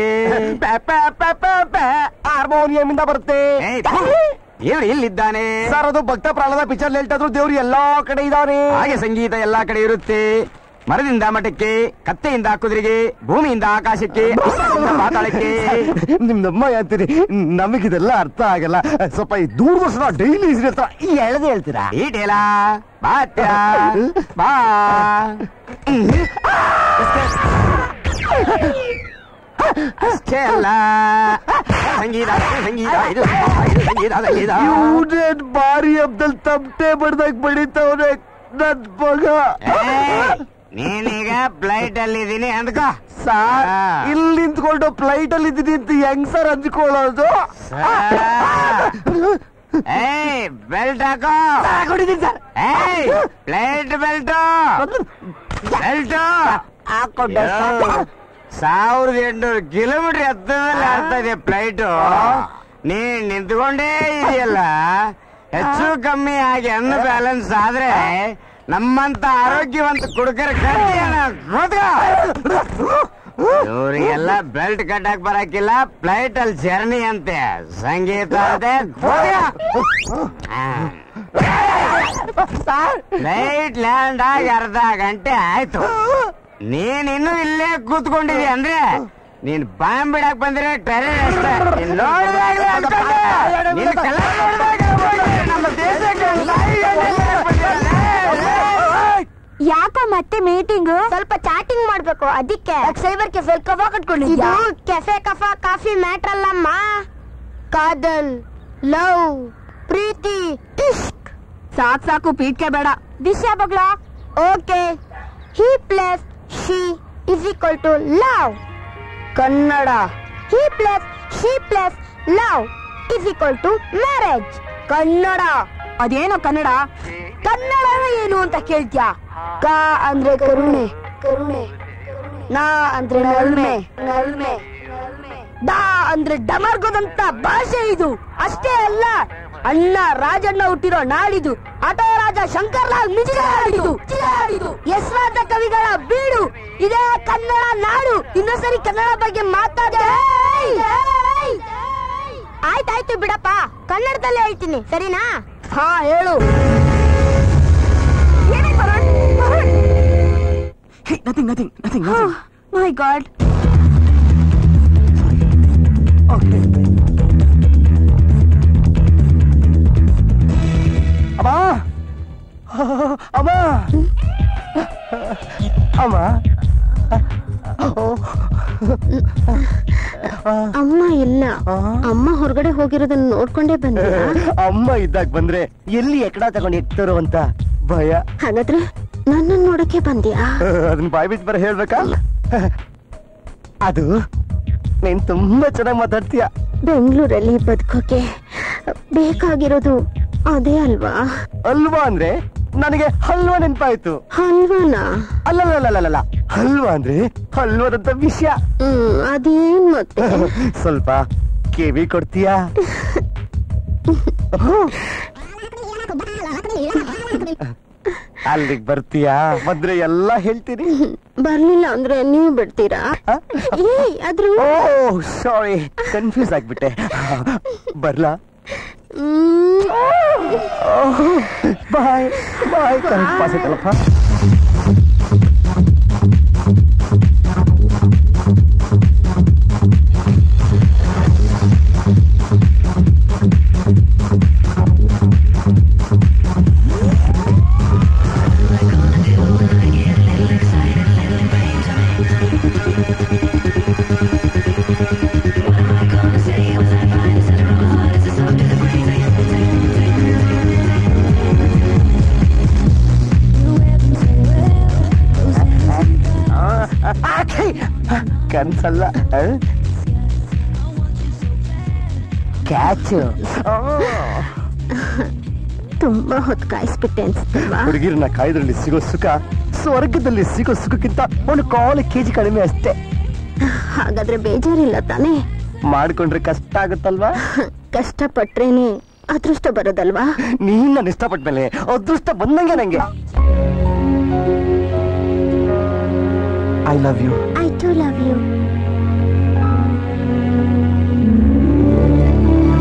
ಹಾರ್ಮೋನಿಯಂ ಇಂದ ಬರುತ್ತೆ. ಏನು ಎಲ್ಲಿದ್ದಾನೆ ಸರ್? ಅದು ಭಕ್ತ ಪ್ರಹ್ಲಾದ ಪಿಕ್ಚರ್ ಹೇಳ್ತಾ ಇದ್ರು, ದೇವ್ರು ಎಲ್ಲಾ ಕಡೆ ಇದ್ದಾನೆ. ಹಾಗೆ ಸಂಗೀತ ಎಲ್ಲಾ ಕಡೆ ಇರುತ್ತೆ. ಮರದಿಂದ ಮಠಕ್ಕೆ, ಕತ್ತೆಯಿಂದ ಕುದುರೆಗೆ, ಭೂಮಿಯಿಂದ ಆಕಾಶಕ್ಕೆ, ಪಾತಾಳಕ್ಕೆ. ನಿಮ್ದಮ್ಮ ಅಂತೀರಿ, ನಮಗಿದೆಲ್ಲ ಅರ್ಥ ಆಗಲ್ಲ. ಸ್ವಲ್ಪ ಈ ದೂರದರ್ಶನ ಡೈಲಿ ಎಳೆದು ಹೇಳ್ತೀರಾ? ಈಟೇಲ ಬಾತ್ಯ ಬಾ. ಅಷ್ಟೇ ಅಲ್ಲ, ಸಂಗೀತ ಸಂಗೀತ ಇದು ಸಂಗೀತ ಸಂಗೀತ. ಬಾರಿ ಅಬ್ದಲ್ ತಮಟೆ ಬಡ್ದಾಗ ಬಡಿತವ್ರೆ ನನ್ ಮಗ. ನೀನೀಗ ಫ್ಲೈಟ್ ಅಲ್ಲಿ ಇದೀನಿ ಅಂದ್ಕೋ. ಸಾರ್ ಇಲ್ಲಿ ನಿಂತ್ಕೊಂಡು ಫ್ಲೈಟ್ ಅಲ್ಲಿ ಇದ್ದೀನಿ ಅಂತ ಹೆಂಗ್ ಸರ್ ಅಂದ್ಕೊಳ್ಳೋದು? ಬೆಲ್ಟ್ ಹಾಕೋ. ಫ್ಲೈಟ್ ಬೆಲ್ಟ್ ಬೆಲ್ಟ್ ಹಾಕೊಂಡು 1800 ಕಿಲೋಮೀಟರ್ ಎತ್ತರದಲ್ಲಿ ಆಗ್ತಾ ಇದೆ ಫ್ಲೈಟು. ನೀನ್ ನಿಂತ್ಕೊಂಡೇ ಇದೆಯಲ್ಲ, ಹೆಚ್ಚು ಕಮ್ಮಿ ಆಗಿ ಅನ್ನ ಬ್ಯಾಲೆನ್ಸ್ ಆದ್ರೆ ನಮ್ಮಂತ ಆರೋಗ್ಯವಂತ ಕುಡುಕರ ಇವರಿಗೆಲ್ಲ ಬೆಲ್ಟ್ ಕಟ್ಟಕ್ ಬರಕಿಲ್ಲ. ಫ್ಲೈಟ್ ಅಲ್ಲಿ ಜರ್ನಿ ಅಂತೆ, ಸಂಗೀತ ಅಂತೆ. ಫ್ಲೈಟ್ ಲ್ಯಾಂಡ್ ಆಗಿ ಅರ್ಧ ಗಂಟೆ ಆಯ್ತು. ನೀನ್ ಇನ್ನು ಇಲ್ಲೇ ಕೂತ್ಕೊಂಡಿದ್ಯ ಅಂದ್ರೆ ನೀನ್ ಬಾಂಬ್ ಬಿಡಕ್ ಬಂದ್ರೆ ಟೆರರಿಸ್ಟ್. ನಮ್ಮ ದೇಶಕ್ಕೆ ಯಾಕೋ ಮತ್ತೆ ಮೀಟಿಂಗ್? ಸ್ವಲ್ಪ ಚಾಟಿಂಗ್ ಮಾಡ್ಬೇಕು, ಅದಕ್ಕೆ ಸೈಬರ್ ಕೆಫೆ ಕಫಾ ಕಟ್ಕೊಂಡಿದ್ಯಾ? ಕೆಫೆ ಕಫಾ ಕಾಫಿ ಮ್ಯಾಟರ್ ಅಲ್ಲಮ್ಮ. ಕಾದಲ್, ಲವ್, ಪ್ರೀತಿ, ಇಷ್ಕ್. ಸಾಕು ಪೀಟ್ಕೆ ಬೇಡ, ವಿಷಯ ಬಗ್ಲ. Okay, he plus she is equal to love. Kannada, he plus she plus love is equal to marriage. Kannada. ಅದೇನೋ ಕನ್ನಡ? ಕನ್ನಡ ಏನು ಅಂತ ಕೇಳ್ತ್ಯಾ? ಕ ಅಂದ್ರೆ ಕರುಣೆ, ಕರುಣೆ. ನಾ ಅಂದ್ರೆ ನಲ್ಮೆ, ನಲ್ಮೆ. ದ ಅಂದ್ರೆ ಡಮರ್ಗೋದಂತ ಭಾಷೆ ಇದು. ಅಷ್ಟೇ ಅಲ್ಲ, ಅಣ್ಣ ರಾಜಣ್ಣ ಹುಟ್ಟಿರೋ ನಾಡಿದು. ಆಟೋ ರಾಜ ಶಂಕರ್ಲಾಲ್ ಮಿಜಿಲಾಡಿದು. ಹೆಸರಾದ ಕವಿಗಳ ಬೀಡು ಇದೇ ಕನ್ನಡ ನಾಡು. ಇನ್ನೊಂದ್ಸರಿ ಕನ್ನಡ ಬಗ್ಗೆ ಮಾತಾಡ. ಆಯ್ತಾಯ್ತು ಬಿಡಪ್ಪ, ಕನ್ನಡದಲ್ಲೇ ಹೇಳ್ತೀನಿ, ಸರಿನಾ? ಹಾ ಹೇಳು. ನಥಿಂಗ್. ಮೈ ಗಾಡ್. ಅಮ್ಮ ಅಮ್ಮ ಅಮ್ಮ ಇಲ್ಲ, ಅಮ್ಮ ಹೊರಗಡೆ ಹೋಗಿರೋದನ್ನ ನೋಡ್ಕೊಂಡೇ ಬಂದೆ. ಅಮ್ಮ ಇದ್ದಾಗ ಬಂದ್ರೆ ಎಲ್ಲಿ ಎಕಡ ತಗೊಂಡು ಇಟ್ಟರು ಅಂತ ಭಯ. ಹಾಗಾದ್ರೆ ನನ್ನ ನೋಡಕ್ಕೆ ಬಂದ್ಯಾ? ಅದನ್ನ ಬಾಯ್ ಬಿಟ್ಟು ಬರ ಹೇಳ್ಬೇಕಾ? ಅದು ನೀನ್ ತುಂಬಾ ಚೆನ್ನಾಗಿ ಮಾತಾಡ್ತೀಯ. ಬೆಂಗಳೂರಲ್ಲಿ ಬದುಕೋಕೆ ಬೇಕಾಗಿರೋದು ಅದೇ ಅಲ್ವಾ? ಅಲ್ವಾ ಅಂದ್ರೆ ನನಗೆ ಹಲ್ವಾ ನೆನಪಾಯ್ತು. ಹಲ್ವಾನಾ? ಅಲ್ಲಲ್ಲ, ಹಲ್ವಾ ಅಂದ್ರೆ ಹಲ್ವಾದಂತ ವಿಷಯ. ಅದೇನ್ ಮತ್ತೆ? ಸ್ವಲ್ಪ ಕಿವಿ ಕೊಡ್ತೀಯಾ? ಅಲ್ಲಿಗೆ ಬರ್ತೀಯಾ? ಬಂದ್ರೆ ಎಲ್ಲಾ ಹೇಳ್ತೀನಿ. ಬರ್ಲಿಲ್ಲ ಅಂದ್ರೆ ನೀವು ಬಿಡ್ತೀರಾ? ಆದ್ರೂ ಸಾರಿ, ಕನ್ಫ್ಯೂಸ್ ಆಗ್ಬಿಟ್ಟೆ. ಬರ್ಲಾ? Bye bye. ಕರೆಕ್ಟ್ ಪಾಸ್ ಆಯ್ತಲ್ಲಪ್ಪ. Say ಕನ್ಸಲ್ಲ ಕ್ಯಾಚ್. ತುಂಬಾ ಹೊತ್ತು ಕಾಯಿಸ್ಬಿಟ್ಟೆ ಅನ್ಸುತ್ತಲ್ವಾ? ಹುಡುಗಿರನ್ನ ಕಾಯ್ದ್ರಲ್ಲಿ ಸಿಗೋ ಸುಖ ಸ್ವರ್ಗದಲ್ಲಿ ಸಿಗೋ ಸುಖಕ್ಕಿಂತ 1 ಕಾಲು ಕೆಜಿ ಕಡಿಮೆ ಅಷ್ಟೇ. ಹಾಗಾದ್ರೆ ಬೇಜಾರಿಲ್ಲ ತಾನೇ? ಮಾಡ್ಕೊಂಡ್ರೆ ಕಷ್ಟ ಆಗುತ್ತಲ್ವಾ? ಕಷ್ಟಪಟ್ರೇನೆ ಅದೃಷ್ಟ ಬರೋದಲ್ವಾ? ನೀನ್ ನಾನು ಇಷ್ಟಪಟ್ಮೇಲೆ ಅದೃಷ್ಟ ಬಂದಂಗೆ ನಂಗೆ. I love you. I too love you.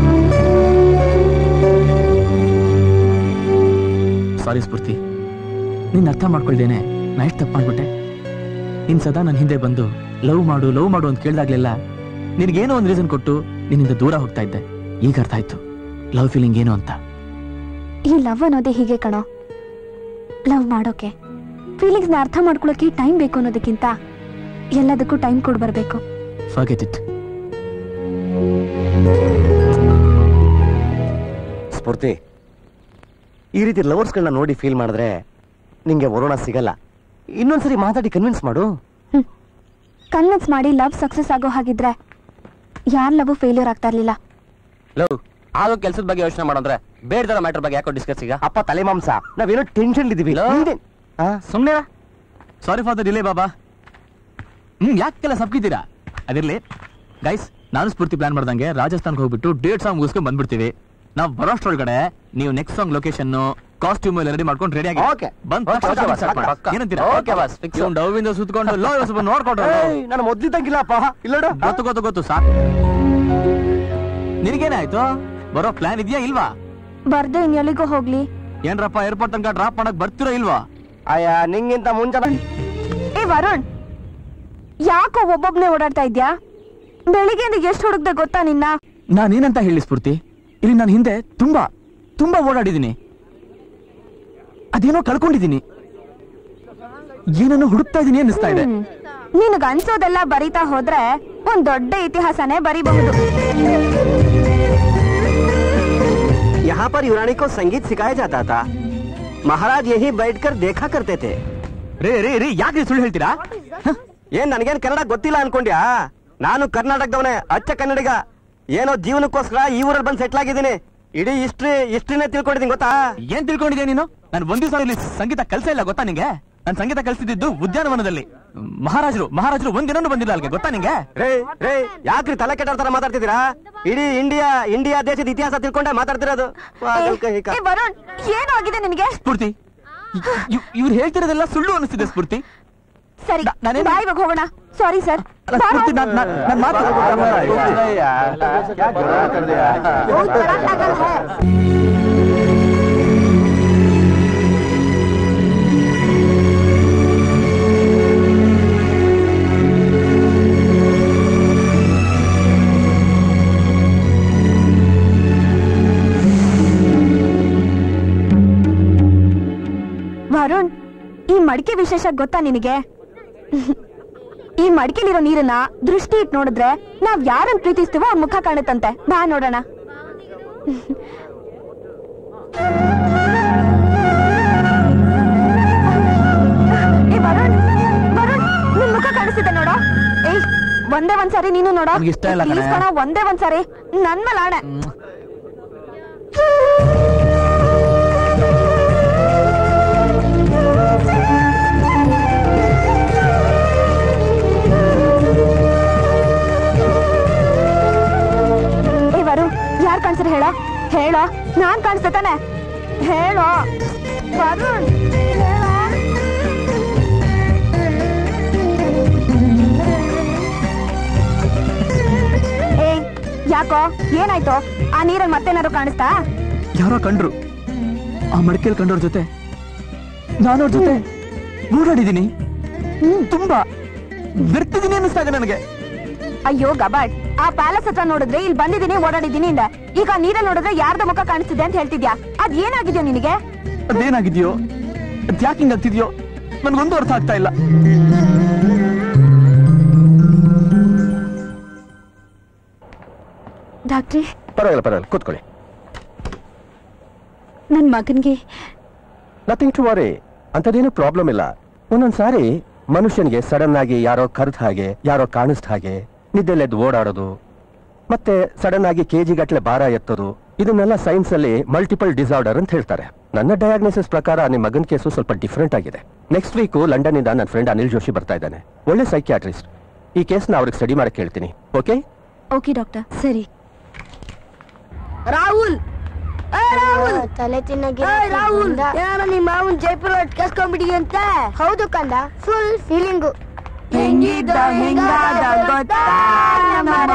Sorry Spoorthi, ನಿನ್ನ ಅರ್ಥ ಮಾಡ್ಕೊಳ್ದೇನೆ ನಾ ಎಷ್ಟು ತಪ್ಪು ಮಾಡ್ಬಿಟ್ಟೆ. ನೀನ್ ಸದಾ ನನ್ನ ಹಿಂದೆ ಬಂದು ಲವ್ ಮಾಡು ಅಂತ ಕೇಳ್ದಾಗ್ಲೆಲ್ಲ ನಿನಗೇನೋ ಒಂದು ರೀಸನ್ ಕೊಟ್ಟು ನಿನ್ನಿಂದ ದೂರ ಹೋಗ್ತಾ ಇದ್ದೆ. ಈಗ ಅರ್ಥ ಆಯ್ತು ಲವ್ ಫೀಲಿಂಗ್ ಏನು ಅಂತ. ಈ ಲವ್ ಅನ್ನೋದೇ ಹೀಗೆ ಕಣೋ. ಲವ್ ಮಾಡೋಕೆ, ಫೀಲಿಂಗ್ಸ್ನ ಅರ್ಥ ಮಾಡ್ಕೊಳಕ್ಕೆ ಟೈಮ್ ಬೇಕು ಅನ್ನೋದಕ್ಕಿಂತ ಎಲ್ಲದಕ್ಕೂ ಟೈಮ್ ಕೊಡ್ ಬರ್ಬೇಕು. Forget it. ಸ್ಫೂರ್ತಿ, ಈ ರೀತಿ ಲವರ್ಸ್ಗಳನ್ನ ನೋಡಿ ಫೀಲ್ ಮಾಡಿದ್ರೆ ನಿಂಗೆ ವರುಣ ಸಿಗಲ್ಲ. ಇನ್ನೊಂದ್ಸರಿ ಮಾತಾಡಿ ಕನ್ವಿನ್ಸ್ ಮಾಡು. ಕನ್ವಿನ್ಸ್ ಮಾಡಿ ಲವ್ ಸಕ್ಸಸ್ ಆಗೋ ಹಾಗಿದ್ರೆ ಯಾರ್ ಲವ್ ಫೇಲ್ಯೂರ್ ಆಗ್ತಾ ಇರ್ಲಿಲ್ಲ. ಲವ್ ಆಗೋ ಕೆಲ್ಸದ ಬಗ್ಗೆ ಯೋಚನೆ ಮಾಡೋದ್ರೆ ಬೇಡದರ ಮ್ಯಾಟರ್ ಬಗ್ಗೆ ಯಾಕೋ ಡಿಸ್ಕಸ್ ಈಗ? ಅಪ್ಪ ತಲೆ ಮಾಂಸ, ನಾವೇನೋ ಟೆನ್ಷನ್ ಇದ್ದೀವಿ. ಸುಮ್ನೆ ಸಾರಿ ಫಾರ್ ದ ಡಿಲೇ ಬಾಬಾ. ಯಾಕೆಲ್ಲ ಸಪ್ಕಿದ್ದೀರಾ? ಅದಿರ್ಲಿ ಗೈಸ್, ನಾನು ಸ್ಫೂರ್ತಿ ಪ್ಲಾನ್ ಮಾಡ್ದಂಗೆ ರಾಜಸ್ಥಾನ್ಗೆ ಹೋಗ್ಬಿಟ್ಟು ಡೇಟ್ ಸಾಂಗ್ ಮುಗಿಸ್ಕೊಂಡು ಬಂದ್ಬಿಡ್ತೀವಿ. ನಾವು ಬರೋಷ್ಟ್ರೊಳಗಡೆ ನೀವು ನೆಕ್ಸ್ಟ್ ಸಾಂಗ್ ಲೊಕೇಶನ್ ಕಾಸ್ಟ್ಯೂಮ್ ಎಲ್ಲ ರೆಡಿ ಮಾಡ್ಕೊಂಡು ರೆಡಿ ಆಗಿ ಏನಂತೀರಾ? ಡೌವಿಂದ ಸುತ್ಕೊಂಡು ನೋಡ್ಕೊಂಡ್ರೆ ನಾನು ಮೊದ್ಲಿದ್ದಂಗಿಲ್ಲಪ್ಪ. ಇಲ್ಲ ಗೊತ್ತು ಸಾಕು. ನಿನಗೇನಾಯ್ತು? ಬರೋ ಪ್ಲಾನ್ ಇದೆಯಾ ಇಲ್ವಾ? ಬರ್ದೆ ಇನ್ ಎಲ್ಲಿಗೋ ಹೋಗ್ಲಿ. ಏನ್ರಪ್ಪ ಏರ್ಪೋರ್ಟ್ ತನಕ ಡ್ರಾಪ್ ಮಾಡಕ್ ಬರ್ತೀರಾ ಇಲ್ವಾ? ಅಯ್ಯ, ನಿಂಗಿಂತ ಮುಂಚೆ. ಏ ವರುಣ್, ಯಾಕೋ ಒಬ್ಬೊಬ್ನೇ ಓಡಾಡ್ತಾ ಇದ್ಯಾ? ಬೆಳಿಗ್ಗೆಯಿಂದ ಎಷ್ಟು ಹುಡುಕ್ದೆ ಗೊತ್ತಾ ನಿನ್ನ? ನಾನೇನಂತ ಹೇಳಿ ಸ್ಫೂರ್ತಿ, ಇಲ್ಲಿ ನಾನು ಹಿಂದೆ ತುಂಬಾ ತುಂಬಾ ಓಡಾಡಿದ್ದೀನಿ. ಅದೇನೋ ಕಳ್ಕೊಂಡಿದ್ದೀನಿ, ಏನನ್ನು ಹುಡುಕ್ತಾ ಇದೀನಿ ಅನ್ನಿಸ್ತಾ ಇದೆ. ನಿನಗ ಅನ್ಸೋದೆಲ್ಲ ಬರಿತಾ ಹೋದ್ರೆ ಒಂದ್ ದೊಡ್ಡ ಇತಿಹಾಸನೇ ಬರಿಬಹುದು. यहाँ पर युरानी को संगीत सिखाया जाता था. महाराज यही बैठकर देखा करते थे. ರೇ ಯಾಕೆ ಸುಳ್ಳು ಹೇಳ್ತೀರಾ? ಏನ್ ನನಗೇನ್ ಕನ್ನಡ ಗೊತ್ತಿಲ್ಲ ಅನ್ಕೊಂಡ್ಯಾ? ನಾನು ಕರ್ನಾಟಕದವನೇ, ಅಚ್ಚ ಕನ್ನಡಿಗ. ಏನೋ ಜೀವನಕ್ಕೋಸ್ಕರ ಈ ಊರಲ್ಲಿ ಬಂದು ಸೆಟ್ಲ್ ಆಗಿದ್ದೀನಿ. ಇಡೀ ಹಿಸ್ಟ್ರಿನೇ ತಿಳ್ಕೊಂಡಿದ್ದೀನಿ ಗೊತ್ತಾ? ಏನ್ ತಿಳ್ಕೊಂಡಿದ್ಯಾ ನೀನು? ನಾನು ಒಂದ್ ದಿವಸ ಇಲ್ಲಿ ಸಂಗೀತ ಕಲ್ಸ ಇಲ್ಲ ಗೊತ್ತಾ ನಿಂಗೆ? ನಾನು ಸಂಗೀತ ಕಲ್ಸಿದ್ದು ಉದ್ಯಾನವನದಲ್ಲಿ. ಮಹಾರಾಜರು ಒಂದಿನೂ ಬಂದಿಲ್ಲ ಅಲ್ಲಿಗೆ ಗೊತ್ತಾ ನಿಂಗೆ? ರೇ ಯಾಕ್ರಿ ತಲೆ ಕೆಟ್ಟ ಮಾತಾಡ್ತಿದ್ದೀರಾ? ಇಡೀ ಇಂಡಿಯಾ ದೇಶದ ಇತಿಹಾಸ ತಿಳ್ಕೊಂಡೆ ಮಾತಾಡ್ತಿರೋದು. ವರುಣ್, ಏನು ಆಗಿದೆ ನಿನಗೆ? ಸ್ಫೂರ್ತಿ, ಇವ್ರು ಹೇಳ್ತಿರೋದೆಲ್ಲ ಸುಳ್ಳು ಅನಿಸ್ತಿದೆ ಸ್ಫೂರ್ತಿ. ಸರಿ, ಇವಾಗ ಹೋಗೋಣ. Sorry sir. ಸ್ಫೂರ್ತಿ, ನನ್ನ ಮಾತು ವರುಣ್, ಈ ಮಡಿಕೆ ವಿಶೇಷ ಗೊತ್ತಾ ನಿನಗೆ? ಈ ಮಡಿಕೆಲಿರೋ ನೀರನ್ನ ದೃಷ್ಟಿ ಇಟ್ಟು ನೋಡಿದ್ರೆ ನಾವ್ ಯಾರನ್ನ ಪ್ರೀತಿಸ್ತೀವೋ ಅವ್ರ ಮುಖ ಕಾಣುತ್ತಂತೆ. ಬಾ ನೋಡೋಣ. ವರುಣ್, ನಿನ್ ಮುಖ ಕಾಣಿಸ್ತಿದೆ ನೋಡೋ. ಏಯ್, ಒಂದೇ ಒಂದ್ಸಾರಿ ನೀನು ನೋಡೋ. ಒಂದೇ ಒಂದ್ಸಾರಿ ನನ್ ಮೇಲೆ ಆಣೆ. ಯಾರ್ ಕಾಣಿಸ್ರಿ ಹೇಳೋ? ನಾನ್ ಕಾಣಿಸ್ತೆ ತಾನೆ? ಹೇಳೋ ವರುಣ್. ಏಯ್, ಯಾಕೋ ಏನಾಯ್ತು? ಆ ನೀರಲ್ಲಿ ಮತ್ತೇನಾದ್ರು ಕಾಣಿಸ್ತಾ? ಯಾರೋ ಕಂಡ್ರು. ಆ ಮಡಿಕೆಲ್ ಕಂಡೋರ್ ಜೊತೆ ನಾನವ್ರ ಜೊತೆ ಓಡಾಡಿದ್ದೀನಿ. ತುಂಬಾ ಬೆರ್ತಿದ್ದೀನಿ ಅನ್ನಿಸ್ತಾ ಇದೆ ನನಗೆ. ಅಯ್ಯೋ ಗಬಾಡ್, ಆ ಪ್ಯಾಲೇಸ್ ಹತ್ರ ನೋಡಿದ್ರೆ ಇಲ್ಲಿ ಬಂದಿದ್ದೀನಿ ಓಡಾಡಿದ್ದೀನಿ ಇಂದ. ಈಗ ನೀರಲ್ಲಿ ನೋಡಿದ್ರೆ ಯಾರ್ದ ಮುಖ ಕಾಣಿಸ್ತಿದೆ ಅಂತ ಹೇಳ್ತಿದ್ಯಾ? ಅದ್ ಏನಾಗಿದ್ಯೋ ನಿನಗೆ? ಅದೇನಾಗಿದ್ಯೋ, ಅದ್ಯಾಕಿಂಗ್ ಆಗ್ತಿದ್ಯೋ ನನ್ಗೊಂದು ಅರ್ಥ ಆಗ್ತಾ ಇಲ್ಲ. ಡಾಕ್ಟ್ರೇ, ಪರವಾಗಿಲ್ಲ ಕೂತ್ಕೊಳ್ಳಿ. ನನ್ ಮಗನ್ಗೆ ನಥಿಂಗ್ ಟು ವರಿ, ಅಂತದೇನು ಪ್ರಾಬ್ಲಮ್ ಇಲ್ಲ. ಒಂದೊಂದ್ಸಾರಿ ಮನುಷ್ಯನಿಗೆ ಸಡನ್ ಆಗಿ ಯಾರೋ ಕರೆದ ಹಾಗೆ, ಯಾರೋ ಕಾಣಿಸ್ದ ಹಾಗೆ ನಿದ್ದೆಲೆದ್ದು ಓಡಾಡೋದು, ಮತ್ತೆ ಸಡನ್ ಆಗಿ ಕೆಜಿ ಗಟ್ಟಲೆ ಭಾರ ಎತ್ತೋದು, ಇದನ್ನೆಲ್ಲ ಸೈನ್ಸ್ ಅಲ್ಲಿ ಮಲ್ಟಿಪಲ್ ಡಿಸಾರ್ಡರ್ ಅಂತ ಹೇಳ್ತಾರೆ. ನನ್ನ ಡಯಾಗ್ನೋಸಿಸ್ ಪ್ರಕಾರ ನಿಮ್ಮ ಮಗನ ಕೇಸು ಸ್ವಲ್ಪ ಡಿಫ್ರೆಂಟ್ ಆಗಿದೆ. ನೆಕ್ಸ್ಟ್ ವೀಕ್ ಲಂಡನ್ ಇಂದ ನನ್ನ ಫ್ರೆಂಡ್ ಅನಿಲ್ ಜೋಶಿ ಬರ್ತಾ ಇದ್ದಾನೆ, ಒಳ್ಳೆ ಸೈಕ್ಯಾಟ್ರಿಸ್ಟ್. ಈ ಕೇಸ್ನ ಅವ್ರಿಗೆ ಸ್ಟಡಿ ಮಾಡಕ್ಕೆ ಹೇಳ್ತೀನಿ. Okay okay doctor. ಸರಿ. ರಾಹುಲ್ ತಲೆ ರಾಹುಲ್ ಏನೋ ನಿಮ್ಮ ಮಾವನ್ ಜೈಪುರ ಕಸ್ಕೊಂಡ್ಬಿಡಿ ಅಂತ. ಹೌದು ಕಂದ, ಫುಲ್ ಫೀಲಿಂಗು.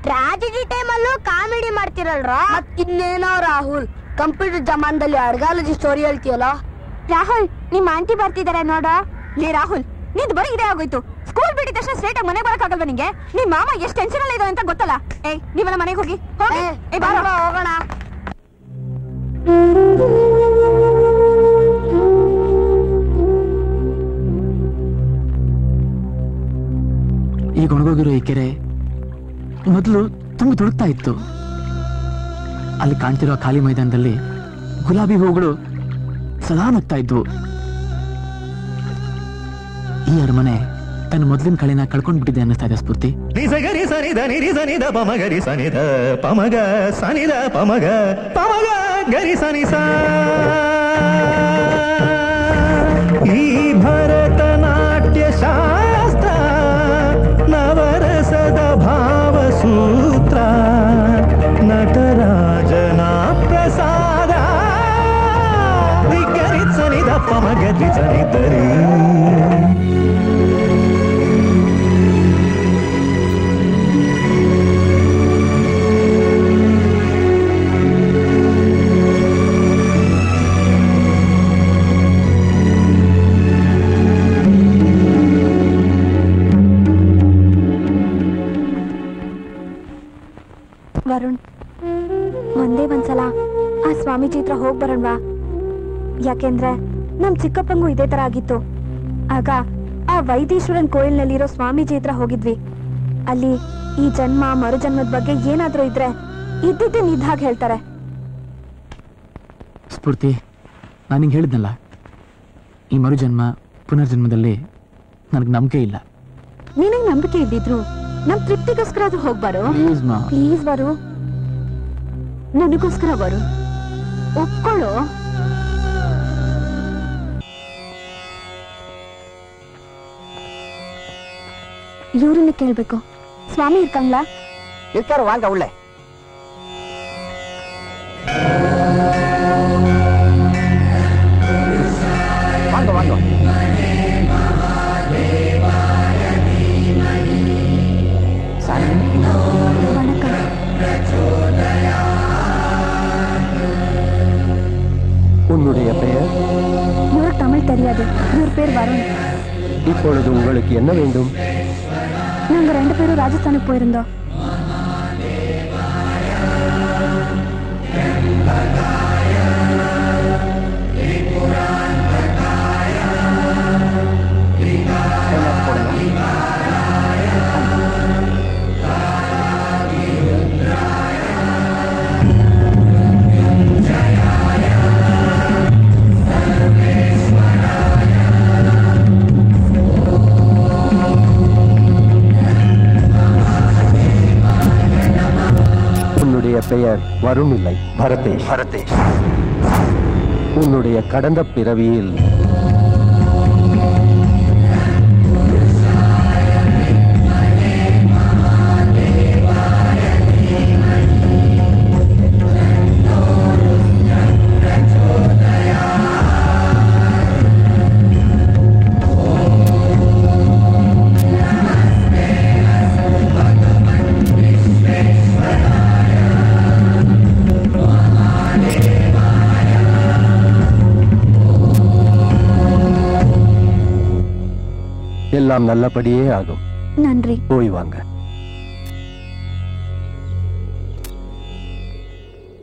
ಟ್ರಾಜಿಡಿ ಟೈಮಲ್ಲೂ ಕಾಮಿಡಿ ಮಾಡ್ತಿರಲ್ರ. ಇನ್ನೇನೋ ರಾಹುಲ್, ಕಂಪ್ಯೂಟರ್ ಜಮಾನದಲ್ಲಿ ಅಡ್ಗಾಲಜಿ ಸ್ಟೋರಿ ಹೇಳ್ತೀಯಲ್ಲ. ರಾಹುಲ್, ನಿಮ್ ಆಂಟಿ ಬರ್ತಿದಾರೆ ನೋಡ. ಲೇ ರಾಹುಲ್, ನಿಂದು ಬರೀ ಇದೇ ಆಗೋಯ್ತು. ಸ್ಕೂಲ್ ಬಿಟ್ಟಿದ ತಕ್ಷಣ ಸ್ಟ್ರೇಟ್ ಆಗಿ ಮನೆಗೆ ಬರಕ್ಕಾಗಲ್ವಾ ನಿಂಗೆ? ನಿಮ್ ಮಾಮ ಎಷ್ಟು ಟೆನ್ಷನ್ ಅಲ್ಲಿ ಇದಾವೆ ಅಂತ ಗೊತ್ತಲ್ಲ. ನೀವೆಲ್ಲ ಮನೆಗೆ ಹೋಗಿ ಹೋಗೋಣ. ಈಗ ಒಣಗೋಗಿರೋ ಈ ಕೆರೆ ಮೊದಲು ತುಂಬಾ ತುಡುಕ್ತಾ ಇತ್ತು. ಅಲ್ಲಿ ಕಾಣ್ತಿರೋ ಖಾಲಿ ಮೈದಾನದಲ್ಲಿ ಗುಲಾಬಿ ಹೂಗಳು ಸದಾ ನಗ್ತಾ ಇದ್ವು. ಈ ಅರಮನೆ ತನ್ನ ಮೊದಲಿನ ಕಳೆನ ಕಳ್ಕೊಂಡ್ಬಿಟ್ಟಿದೆ ಅನ್ನಿಸ್ತಾ ಇದೆ ಸ್ಫೂರ್ತಿ. ನಿಸಗರಿ ಸನಿದ ನಿರಿ ಸನಿದ ಪಮಗರಿ ಸನಿದ ಪಮಗ ಸನಿದ ಪಮಗ ಪಮಗ ಗರಿ ಸನಿಸ. ಈ ಭರತನಾಟ್ಯ ಶಾಸ್ತ್ರ ನವರಸದ ಭಾವಸೂತ್ರ ನಟರಾಜನ ಪ್ರಸಾದ. ವಿಗರಿ ಸನಿದ ಪಮಗರಿ ಸನಿದರಿ. ವರುಣ್, ಒಂದೇ ಒಂದ್ಸಲ ಆ ಸ್ವಾಮೀಜಿ ಹತ್ರ ಹೋಗ್ ಬರೋಣವಾ? ಯಾಕೆಂದ್ರೆ ನಮ್ ಚಿಕ್ಕಪ್ಪಂಗೂ ಇದೇ ತರ ಆಗಿತ್ತು. ಆಗ ಆ ವೈದೀಶ್ವರನ್ ಕೋಯಿಲ್ನಲ್ಲಿರೋ ಸ್ವಾಮೀಜಿ ಹತ್ರ ಹೋಗಿದ್ವಿ. ಅಲ್ಲಿ ಈ ಜನ್ಮ ಮರುಜನ್ಮದ ಬಗ್ಗೆ ಏನಾದ್ರೂ ಇದ್ರೆ ಇದ್ದಿದ್ದೇ ನಿಧಾಗ ಹೇಳ್ತಾರೆ. ಸ್ಫೂರ್ತಿ, ನಾನು ಹಿಂಗೆ ಹೇಳಿದ್ನಲ್ಲ, ಈ ಮರುಜನ್ಮ ಪುನರ್ಜನ್ಮದಲ್ಲಿ ನನಗೆ ನಂಬಿಕೆ ಇಲ್ಲ. ನಿನಗೆ ನಂಬಿಕೆ ಇದ್ದಿದ್ರು ನಮ್ ತೃಪ್ತಿಗೋಸ್ಕರ ಅದು ಹೋಗ್ಬಾರು. ಪ್ಲೀಸ್ ಬರು, ನನಗೋಸ್ಕರ ಬರು, ಒಪ್ಕೊಳ್ಳೋ. ಇವ್ರನ್ನ ಕೇಳ್ಬೇಕು. ಸ್ವಾಮಿ ಇರ್ಕಂಗ್ಲಾ? ಇರ್ತಾರ, ವಾಂಗ ಒಳ್ಳೆ. ವಾಂಗ ವಾಂಗ. உன்னுடைய பெயர்? இவர் தமிழ் தெரியாது. இவர் பேர் வருண். இப்பொழுது உங்களுக்கு என்ன வேண்டும்? நாங்க 2 பேரும் ராஜஸ்தானுக்கு போயிருந்தோம். பெயர் வருண் இல்லை, பரதேஷ். பரதேஷ், உன்னுடைய கடந்த பிறவியில் எல்லாம் நல்லபடியே ஆகும். நன்றி. போய் வாங்க.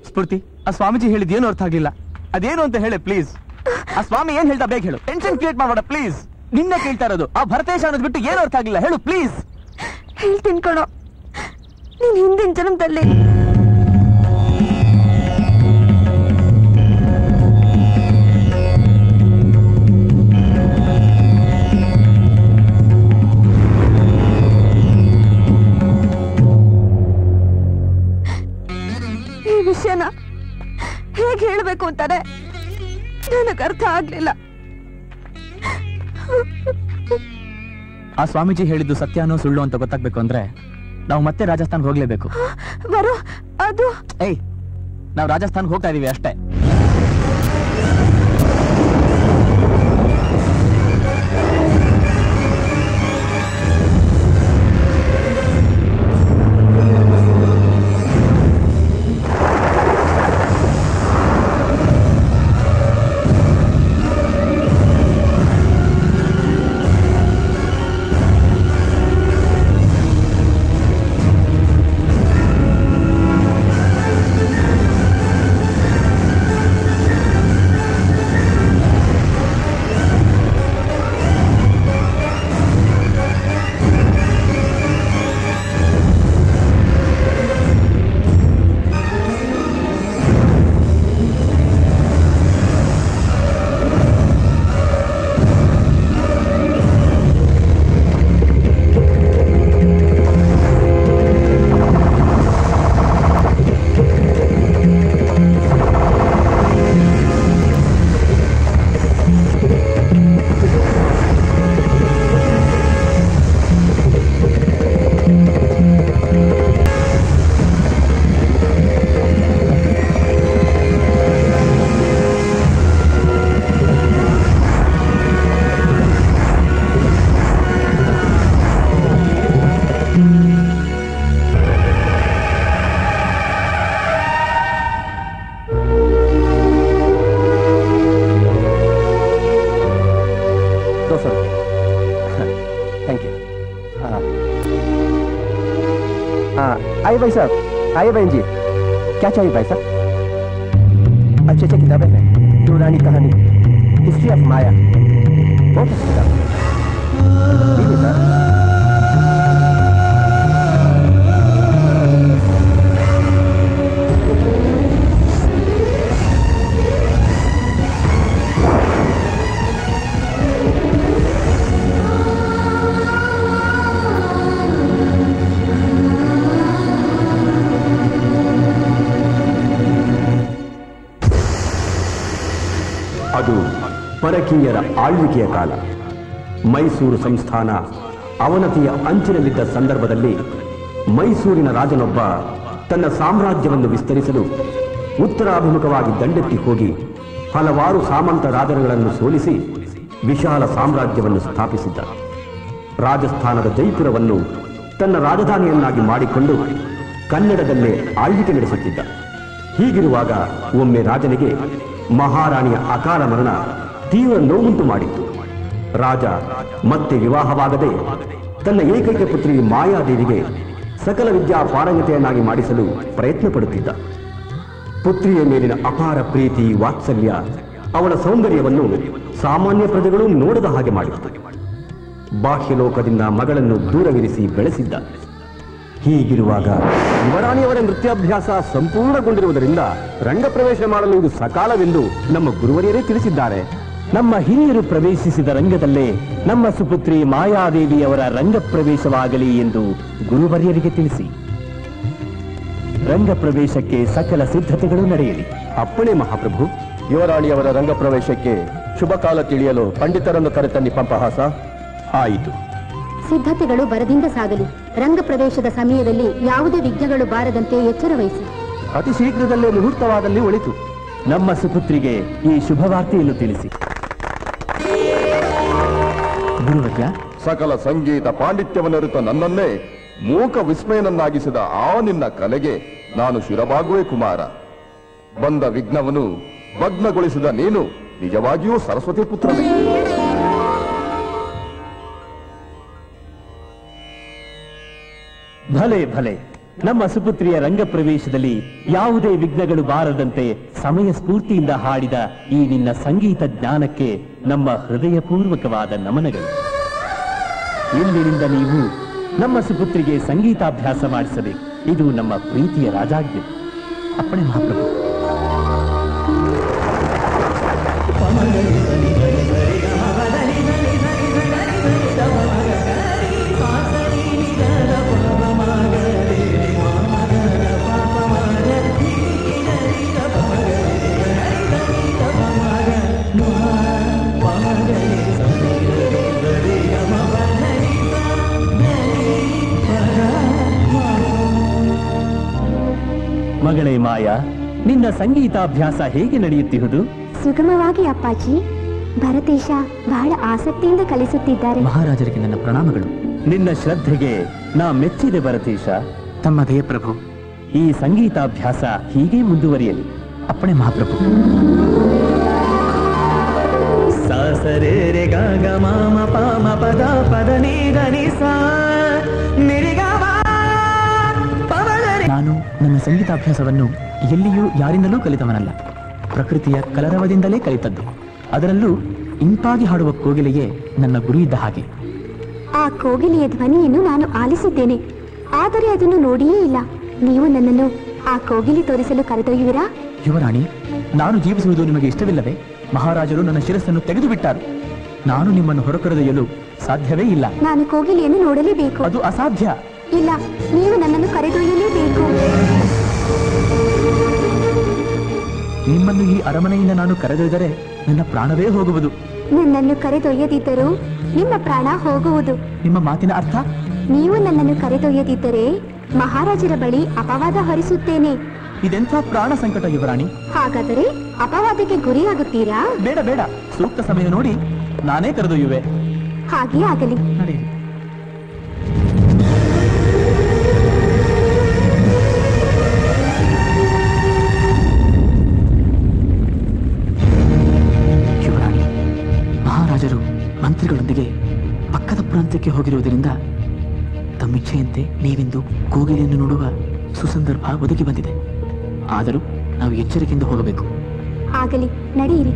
ಸ್ಫೂರ್ತಿ, ಆ ಸ್ವಾಮೀಜಿ ಹೇಳಿದ ಏನು ಅರ್ಥ ಆಗ್ಲಿಲ್ಲ. ಅದೇನು ಅಂತ ಹೇಳಿ ಪ್ಲೀಸ್. ಆ ಸ್ವಾಮಿ ಏನ್ ಹೇಳ್ತಾ ಬೇಗ ಹೇಳು. ಟೆನ್ಷನ್ ಕ್ರಿಯೇಟ್ ಮಾಡಬೇಡ ಪ್ಲೀಸ್. ನಿನ್ನೆ ಕೇಳ್ತಾ ಇರೋದು. ಆ ಭರತೇಶ ಅನ್ನೋದು ಬಿಟ್ಟು ಏನು ಅರ್ಥ ಆಗ್ಲಿಲ್ಲ, ಹೇಳು ಪ್ಲೀಸ್. ಹೇಳ್ತೀನಿ ಕಣೋ, ನೀನ್ ಹಿಂದಿನ ಜನ್ಮದಲ್ಲಿ ಮಾಡ್ಬೇಕು ಅಂತಾನೆ ನನಗೆ ಅರ್ಥ ಆಗ್ಲಿಲ್ಲ. ಆ ಸ್ವಾಮೀಜಿ ಹೇಳಿದ್ದು ಸತ್ಯನೋ ಸುಳ್ಳು ಅಂತ ಗೊತ್ತಾಗ್ಬೇಕು ಅಂದ್ರೆ ನಾವು ಮತ್ತೆ ರಾಜಸ್ಥಾನ್ ಹೋಗ್ಲೇಬೇಕು. ಅದು ನಾವು ರಾಜಸ್ಥಾನ್ ಹೋಗ್ತಾ ಇದೀವಿ ಅಷ್ಟೇ. आइए भाई साहब, आइए बहन जी, क्या चाहिए भाई साहब? अच्छी अच्छी किताबें हैं, पुरानी कहानी, हिस्ट्री ऑफ माया, बहुत अच्छी किताब सर। ಅದು ಪರಕೀಯರ ಆಳ್ವಿಕೆಯ ಕಾಲ. ಮೈಸೂರು ಸಂಸ್ಥಾನ ಅವನತಿಯ ಅಂಚಿನಲ್ಲಿದ್ದ ಸಂದರ್ಭದಲ್ಲಿ ಮೈಸೂರಿನ ರಾಜನೊಬ್ಬ ತನ್ನ ಸಾಮ್ರಾಜ್ಯವನ್ನು ವಿಸ್ತರಿಸಲು ಉತ್ತರಾಭಿಮುಖವಾಗಿ ದಂಡೆತ್ತಿ ಹೋಗಿ ಹಲವಾರು ಸಾಮಂತ ರಾಜರುಗಳನ್ನು ಸೋಲಿಸಿ ವಿಶಾಲ ಸಾಮ್ರಾಜ್ಯವನ್ನು ಸ್ಥಾಪಿಸಿದ್ದ. ರಾಜಸ್ಥಾನದ ಜೈಪುರವನ್ನು ತನ್ನ ರಾಜಧಾನಿಯನ್ನಾಗಿ ಮಾಡಿಕೊಂಡು ಕನ್ನಡದಲ್ಲೇ ಆಳ್ವಿಕೆ ನಡೆಸುತ್ತಿದ್ದ. ಹೀಗಿರುವಾಗ ಒಮ್ಮೆ ರಾಜನಿಗೆ ಮಹಾರಾಣಿಯ ಅಕಾಲ ಮರಣ ತೀವ್ರ ನೋವುಂಟು ಮಾಡಿತ್ತು. ರಾಜ ಮತ್ತೆ ವಿವಾಹವಾಗದೆ ತನ್ನ ಏಕೈಕ ಪುತ್ರಿ ಮಾಯಾದೇವಿಗೆ ಸಕಲ ವಿದ್ಯಾ ಪಾರಂಗತೆಯನ್ನಾಗಿ ಮಾಡಿಸಲು ಪ್ರಯತ್ನ ಪಡುತ್ತಿದ್ದ. ಪುತ್ರಿಯ ಮೇಲಿನ ಅಪಾರ ಪ್ರೀತಿ ವಾತ್ಸಲ್ಯ ಅವಳ ಸೌಂದರ್ಯವನ್ನು ಸಾಮಾನ್ಯ ಪ್ರಜೆಗಳು ನೋಡದ ಹಾಗೆ ಮಾಡಿತ್ತು. ಬಾಹ್ಯಲೋಕದಿಂದ ಮಗಳನ್ನು ದೂರವಿರಿಸಿ ಬೆಳೆಸಿದ್ದ. ಹೀಗಿರುವಾಗ ಯುವರಾಣಿಯವರ ನೃತ್ಯಾಭ್ಯಾಸ ಸಂಪೂರ್ಣಗೊಂಡಿರುವುದರಿಂದ ರಂಗಪ್ರವೇಶ ಮಾಡಲು ಇದು ಸಕಾಲವೆಂದು ನಮ್ಮ ಗುರುವರಿಯರೇ ತಿಳಿಸಿದ್ದಾರೆ. ನಮ್ಮ ಹಿರಿಯರು ಪ್ರವೇಶಿಸಿದ ರಂಗದಲ್ಲೇ ನಮ್ಮ ಸುಪುತ್ರಿ ಮಾಯಾದೇವಿಯವರ ರಂಗಪ್ರವೇಶವಾಗಲಿ ಎಂದು ಗುರುವರಿಯರಿಗೆ ತಿಳಿಸಿ ರಂಗಪ್ರವೇಶಕ್ಕೆ ಸಕಲ ಸಿದ್ಧತೆಗಳು ನಡೆಯಲಿ. ಅಪ್ಪಣೆ ಮಹಾಪ್ರಭು. ಯುವರಾಣಿಯವರ ರಂಗಪ್ರವೇಶಕ್ಕೆ ಶುಭ ಕಾಲ ತಿಳಿಯಲು ಪಂಡಿತರನ್ನು ಕರೆತನ್ನಿ ಪಂಪಹಾಸ. ಆಯಿತು. ಸಿದ್ಧತೆಗಳು ಬರದಿಂದ ಸಾಗಲಿ. ರಂಗಪ್ರವೇಶದ ಸಮಯದಲ್ಲಿ ಯಾವುದೇ ವಿಘ್ನಗಳು ಬಾರದಂತೆ ಎಚ್ಚರ ವಹಿಸಿ. ಅತಿ ಶೀಘ್ರದಲ್ಲೇ ಮುಹೂರ್ತವಾದಲ್ಲಿ ಒಳಿತು. ನಮ್ಮ ಸುಪುತ್ರಿಗೆ ಈ ಶುಭವಾರ್ತೆಯನ್ನು ತಿಳಿಸಿ. ಗುರುವರ್ಯ, ಸಕಲ ಸಂಗೀತ ಪಾಂಡಿತ್ಯವನ್ನರಿತ ನನ್ನನ್ನೇ ಮೂಕ ವಿಸ್ಮಯನನ್ನಾಗಿಸಿದ ಆ ನಿನ್ನ ಕಲೆಗೆ ನಾನು ಶಿರಬಾಗುವೆ ಕುಮಾರ. ಬಂದ ವಿಘ್ನವನ್ನು ಭಗ್ನಗೊಳಿಸಿದ ನೀನು ನಿಜವಾಗಿಯೂ ಸರಸ್ವತಿ ಪುತ್ರನೇ. ಭಲೆ ಭಲೆ. ನಮ್ಮ ಸುಪುತ್ರಿಯ ರಂಗಪ್ರವೇಶದಲ್ಲಿ ಯಾವುದೇ ವಿಘ್ನಗಳು ಬಾರದಂತೆ ಸಮಯ ಸ್ಫೂರ್ತಿಯಿಂದ ಹಾಡಿದ ಈ ನಿನ್ನ ಸಂಗೀತ ಜ್ಞಾನಕ್ಕೆ ನಮ್ಮ ಹೃದಯಪೂರ್ವಕವಾದ ನಮನಗಳು. ಇಂದಿನಿಂದ ನೀವು ನಮ್ಮ ಸುಪುತ್ರಿಗೆ ಸಂಗೀತಾಭ್ಯಾಸ ಮಾಡಿಸಬೇಕು. ಇದು ನಮ್ಮ ಪ್ರೀತಿಯ ರಾಜಾಜ್ಞೆ. ಅಪ್ಪಣೆ ಮಹಾಪ್ರಭು. ಮಗಳೇ ಮಾಯಾ, ನಿನ್ನ ಸಂಗೀತಾಭ್ಯಾಸ ಹೇಗೆ ನಡೆಯುತ್ತಿರುವುದು? ಸುಗಮವಾಗಿ ಅಪ್ಪಾಜಿ. ಭರತೇಶ ಬಹಳ ಆಸಕ್ತಿಯಿಂದ ಕಲಿಸುತ್ತಿದ್ದಾರೆ. ಮಹಾರಾಜರಿಗೆ ನನ್ನ ಪ್ರಣಾಮಗಳು. ನಿನ್ನ ಶ್ರದ್ಧೆಗೆ ನಾ ಮೆಚ್ಚಿದೆ ಭರತೇಶ. ತಮ್ಮ ದಯ ಪ್ರಭು. ಈ ಸಂಗೀತಾಭ್ಯಾಸ ಹೀಗೆ ಮುಂದುವರಿಯಲಿ. ಅಪ್ಪಣೆ ಮಹಾಪ್ರಭು. ಸರೆ ರೆ ಗ ಗ ಮ ಮ ಪ ಮ ಪ ದ ಪದ ನಿ ಗ ನಿ ಸ ನಿ ರಿ ಗ ಮ ಪ ಮ ಗ ರಿ. ನಾನು ನನ್ನ ಸಂಗೀತಾಭ್ಯಾಸವನ್ನು ಎಲ್ಲಿಯೂ ಯಾರಿಂದಲೂ ಕಲಿತವನಲ್ಲ. ಪ್ರಕೃತಿಯ ಕಲರವದಿಂದಲೇ ಕಲಿತದ್ದು. ಅದರಲ್ಲೂ ಇಂಪಾಗಿ ಹಾಡುವ ಕೋಗಿಲೆಗೆ ನನ್ನ ಗುರಿ ಇದ್ದ ಹಾಗೆ. ಆ ಕೋಗಿಲೆಯ ಧ್ವನಿಯನ್ನು ನಾನು ಆಲಿಸಿದ್ದೇನೆ, ಆದರೆ ಅದನ್ನು ನೋಡಿಯೇ ಇಲ್ಲ. ನೀವು ನನ್ನನ್ನು ಆ ಕೋಗಿಲೆ ತೋರಿಸಲು ಕರೆದೊಯ್ಯುವಿರಾ? ಯುವರಾಣಿ, ನಾನು ಜೀವಿಸುವುದು ನಿಮಗೆ ಇಷ್ಟವಿಲ್ಲವೇ? ಮಹಾರಾಜರು ನನ್ನ ಶಿರಸ್ಸನ್ನು ತೆಗೆದು ಬಿಟ್ಟಾರು. ನಾನು ನಿಮ್ಮನ್ನು ಹೊರಕರೆದೊಯ್ಯಲು ಸಾಧ್ಯವೇ ಇಲ್ಲ. ನಾನು ಕೋಗಿಲೆಯನ್ನು ನೋಡಲೇಬೇಕು. ಅದು ಅಸಾಧ್ಯ. ಇಲ್ಲ, ನೀವು ನನ್ನನ್ನು ಕರೆದೊಯ್ಯಲೇಬೇಕು. ನಿಮ್ಮನ್ನು ಈ ಅರಮನೆಯಿಂದ ನಾನು ಕರೆದೊಯ್ದರೆ ನನ್ನ ಪ್ರಾಣವೇ ಹೋಗುವುದು. ನನ್ನನ್ನು ಕರೆದೊಯ್ಯದಿದ್ದರೂ ನಿಮ್ಮ ಪ್ರಾಣ ಹೋಗುವುದು. ನಿಮ್ಮ ಮಾತಿನ ಅರ್ಥ? ನೀವು ನನ್ನನ್ನು ಕರೆದೊಯ್ಯದಿದ್ದರೆ ಮಹಾರಾಜರ ಬಳಿ ಅಪವಾದ ಹೊರಿಸುತ್ತೇನೆ. ಇದೆಂಥ ಪ್ರಾಣ ಸಂಕಟ ಯುವರಾಣಿ. ಹಾಗಾದರೆ ಅಪವಾದಕ್ಕೆ ಗುರಿಯಾಗುತ್ತೀರಾ? ಬೇಡ ಬೇಡ, ಸೂಕ್ತ ಸಮಯ ನೋಡಿ ನಾನೇ ಕರೆದೊಯ್ಯುವೆ. ಹಾಗೆ ಆಗಲಿ. ನಡೆಯಿರಿ. ಯುವರಾಣಿ, ಮಹಾರಾಜರು ಮಂತ್ರಿಗಳೊಂದಿಗೆ ಪಕ್ಕದ ಪ್ರಾಂತ್ಯಕ್ಕೆ ಹೋಗಿರುವುದರಿಂದ ತಮ್ಮಿಚ್ಛೆಯಂತೆ ನೀವಿಂದು ಕೋಗಿಲೆಯನ್ನು ನೋಡುವ ಸುಸಂದರ್ಭ ಒದಗಿ ಬಂದಿದೆ. ಆದರೂ ನಾವು ಎಚ್ಚರಿಕೆಯಿಂದ ಹೋಗಬೇಕು. ಆಗಲಿ, ನಡೆಯಿರಿ.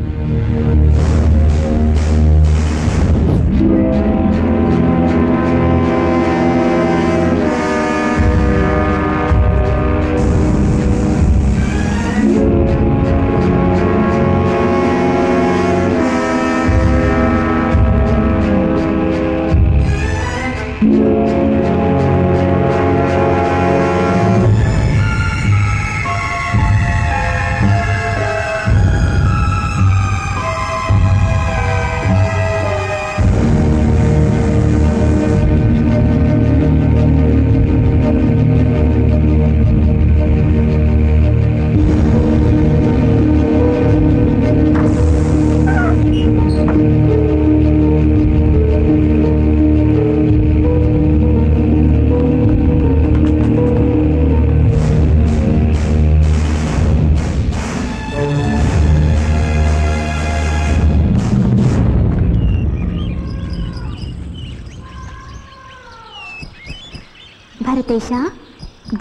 ಭರತೇಶ,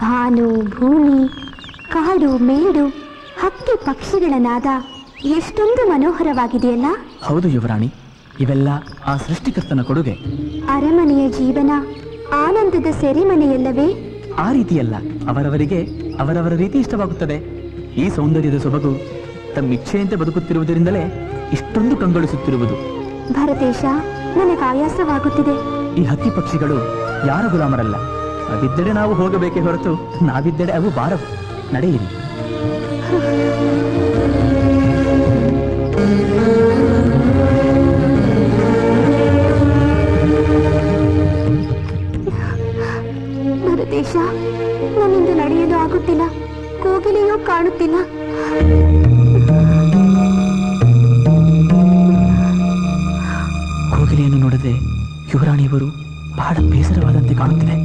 ಭಾನು, ಭೂಮಿ, ಕಾಡು, ಮೇಡು, ಹಕ್ಕಿ ಪಕ್ಷಿಗಳ ನಾದ ಎಷ್ಟೊಂದು ಮನೋಹರವಾಗಿದೆಯಲ್ಲ? ಹೌದು ಯುವರಾಣಿ, ಇವೆಲ್ಲ ಆ ಸೃಷ್ಟಿಕರ್ತನ ಕೊಡುಗೆ. ಅರಮನೆಯ ಜೀವನ ಆನಂದದ ಸೆರೆಮನೆಯಲ್ಲವೇ? ಆ ರೀತಿಯಲ್ಲ, ಅವರವರಿಗೆ ಅವರವರ ರೀತಿ ಇಷ್ಟವಾಗುತ್ತದೆ. ಈ ಸೌಂದರ್ಯದ ಸೊಬಗು ತಮ್ಮಿಚ್ಛೆಯಂತೆ ಬದುಕುತ್ತಿರುವುದರಿಂದಲೇ ಇಷ್ಟೊಂದು ಕಂಗೊಳಿಸುತ್ತಿರುವುದು. ಭರತೇಶ, ನನಗೆ ಆಯಾಸವಾಗುತ್ತಿದೆ. ಈ ಹಕ್ಕಿ ಪಕ್ಷಿಗಳು ಯಾರ ಗುಲಾಮರಲ್ಲ. ಅವಿದ್ದೆಡೆ ನಾವು ಹೋಗಬೇಕೇ ಹೊರತು ನಾವಿದ್ದೆಡೆ ಅವು ಬಾರವು. ನಡೆಯಿರಿ. ಭರತೇಶ, ನನ್ನಿಂದ ನಡೆಯಲು ಆಗುತ್ತಿಲ್ಲ. ಕೋಗಿಲೆಯೂ ಕಾಣುತ್ತಿಲ್ಲ. ಕೋಗಿಲೆಯನ್ನು ನೋಡದೆ ಯುವರಾಣಿಯವರು ಬಹಳ ಬೇಸರವಾದಂತೆ ಕಾಣುತ್ತಿದೆ.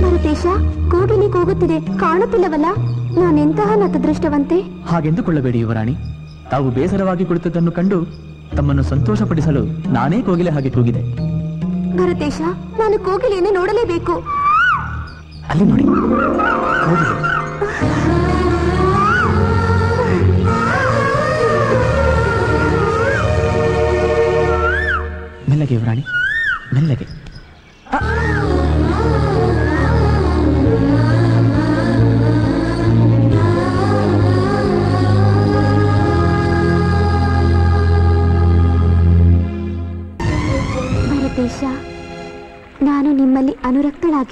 ಭರತೇಶ, ಕೋಗಿಲೆ ಕೂಗುತ್ತಿದೆ, ಕಾಣುತ್ತಿಲ್ಲವಲ್ಲ? ನಾನೆಂತಹ ನತದೃಷ್ಟವಂತೆ? ಹಾಗೆಂದುಕೊಳ್ಳಬೇಡಿ ಯುವರಾಣಿ. ತಾವು ಬೇಸರವಾಗಿ ಕುಳಿತದ್ದನ್ನು ಕಂಡು ತಮ್ಮನ್ನು ಸಂತೋಷಪಡಿಸಲು ನಾನೇ ಕೋಗಿಲೆ ಹಾಗೆ ಕೂಗಿದೆ. ಭರತೇಶ, ನಾನು ಕೋಗಿಲೆಯನ್ನು ನೋಡಲೇಬೇಕು. ಅಲ್ಲಿ ನೋಡಿ, ಕೋಗಿಲೆ. ಮೆಲ್ಲಗೆ ಯುವರಾಣಿ, ಮೆಲ್ಲಗೆ.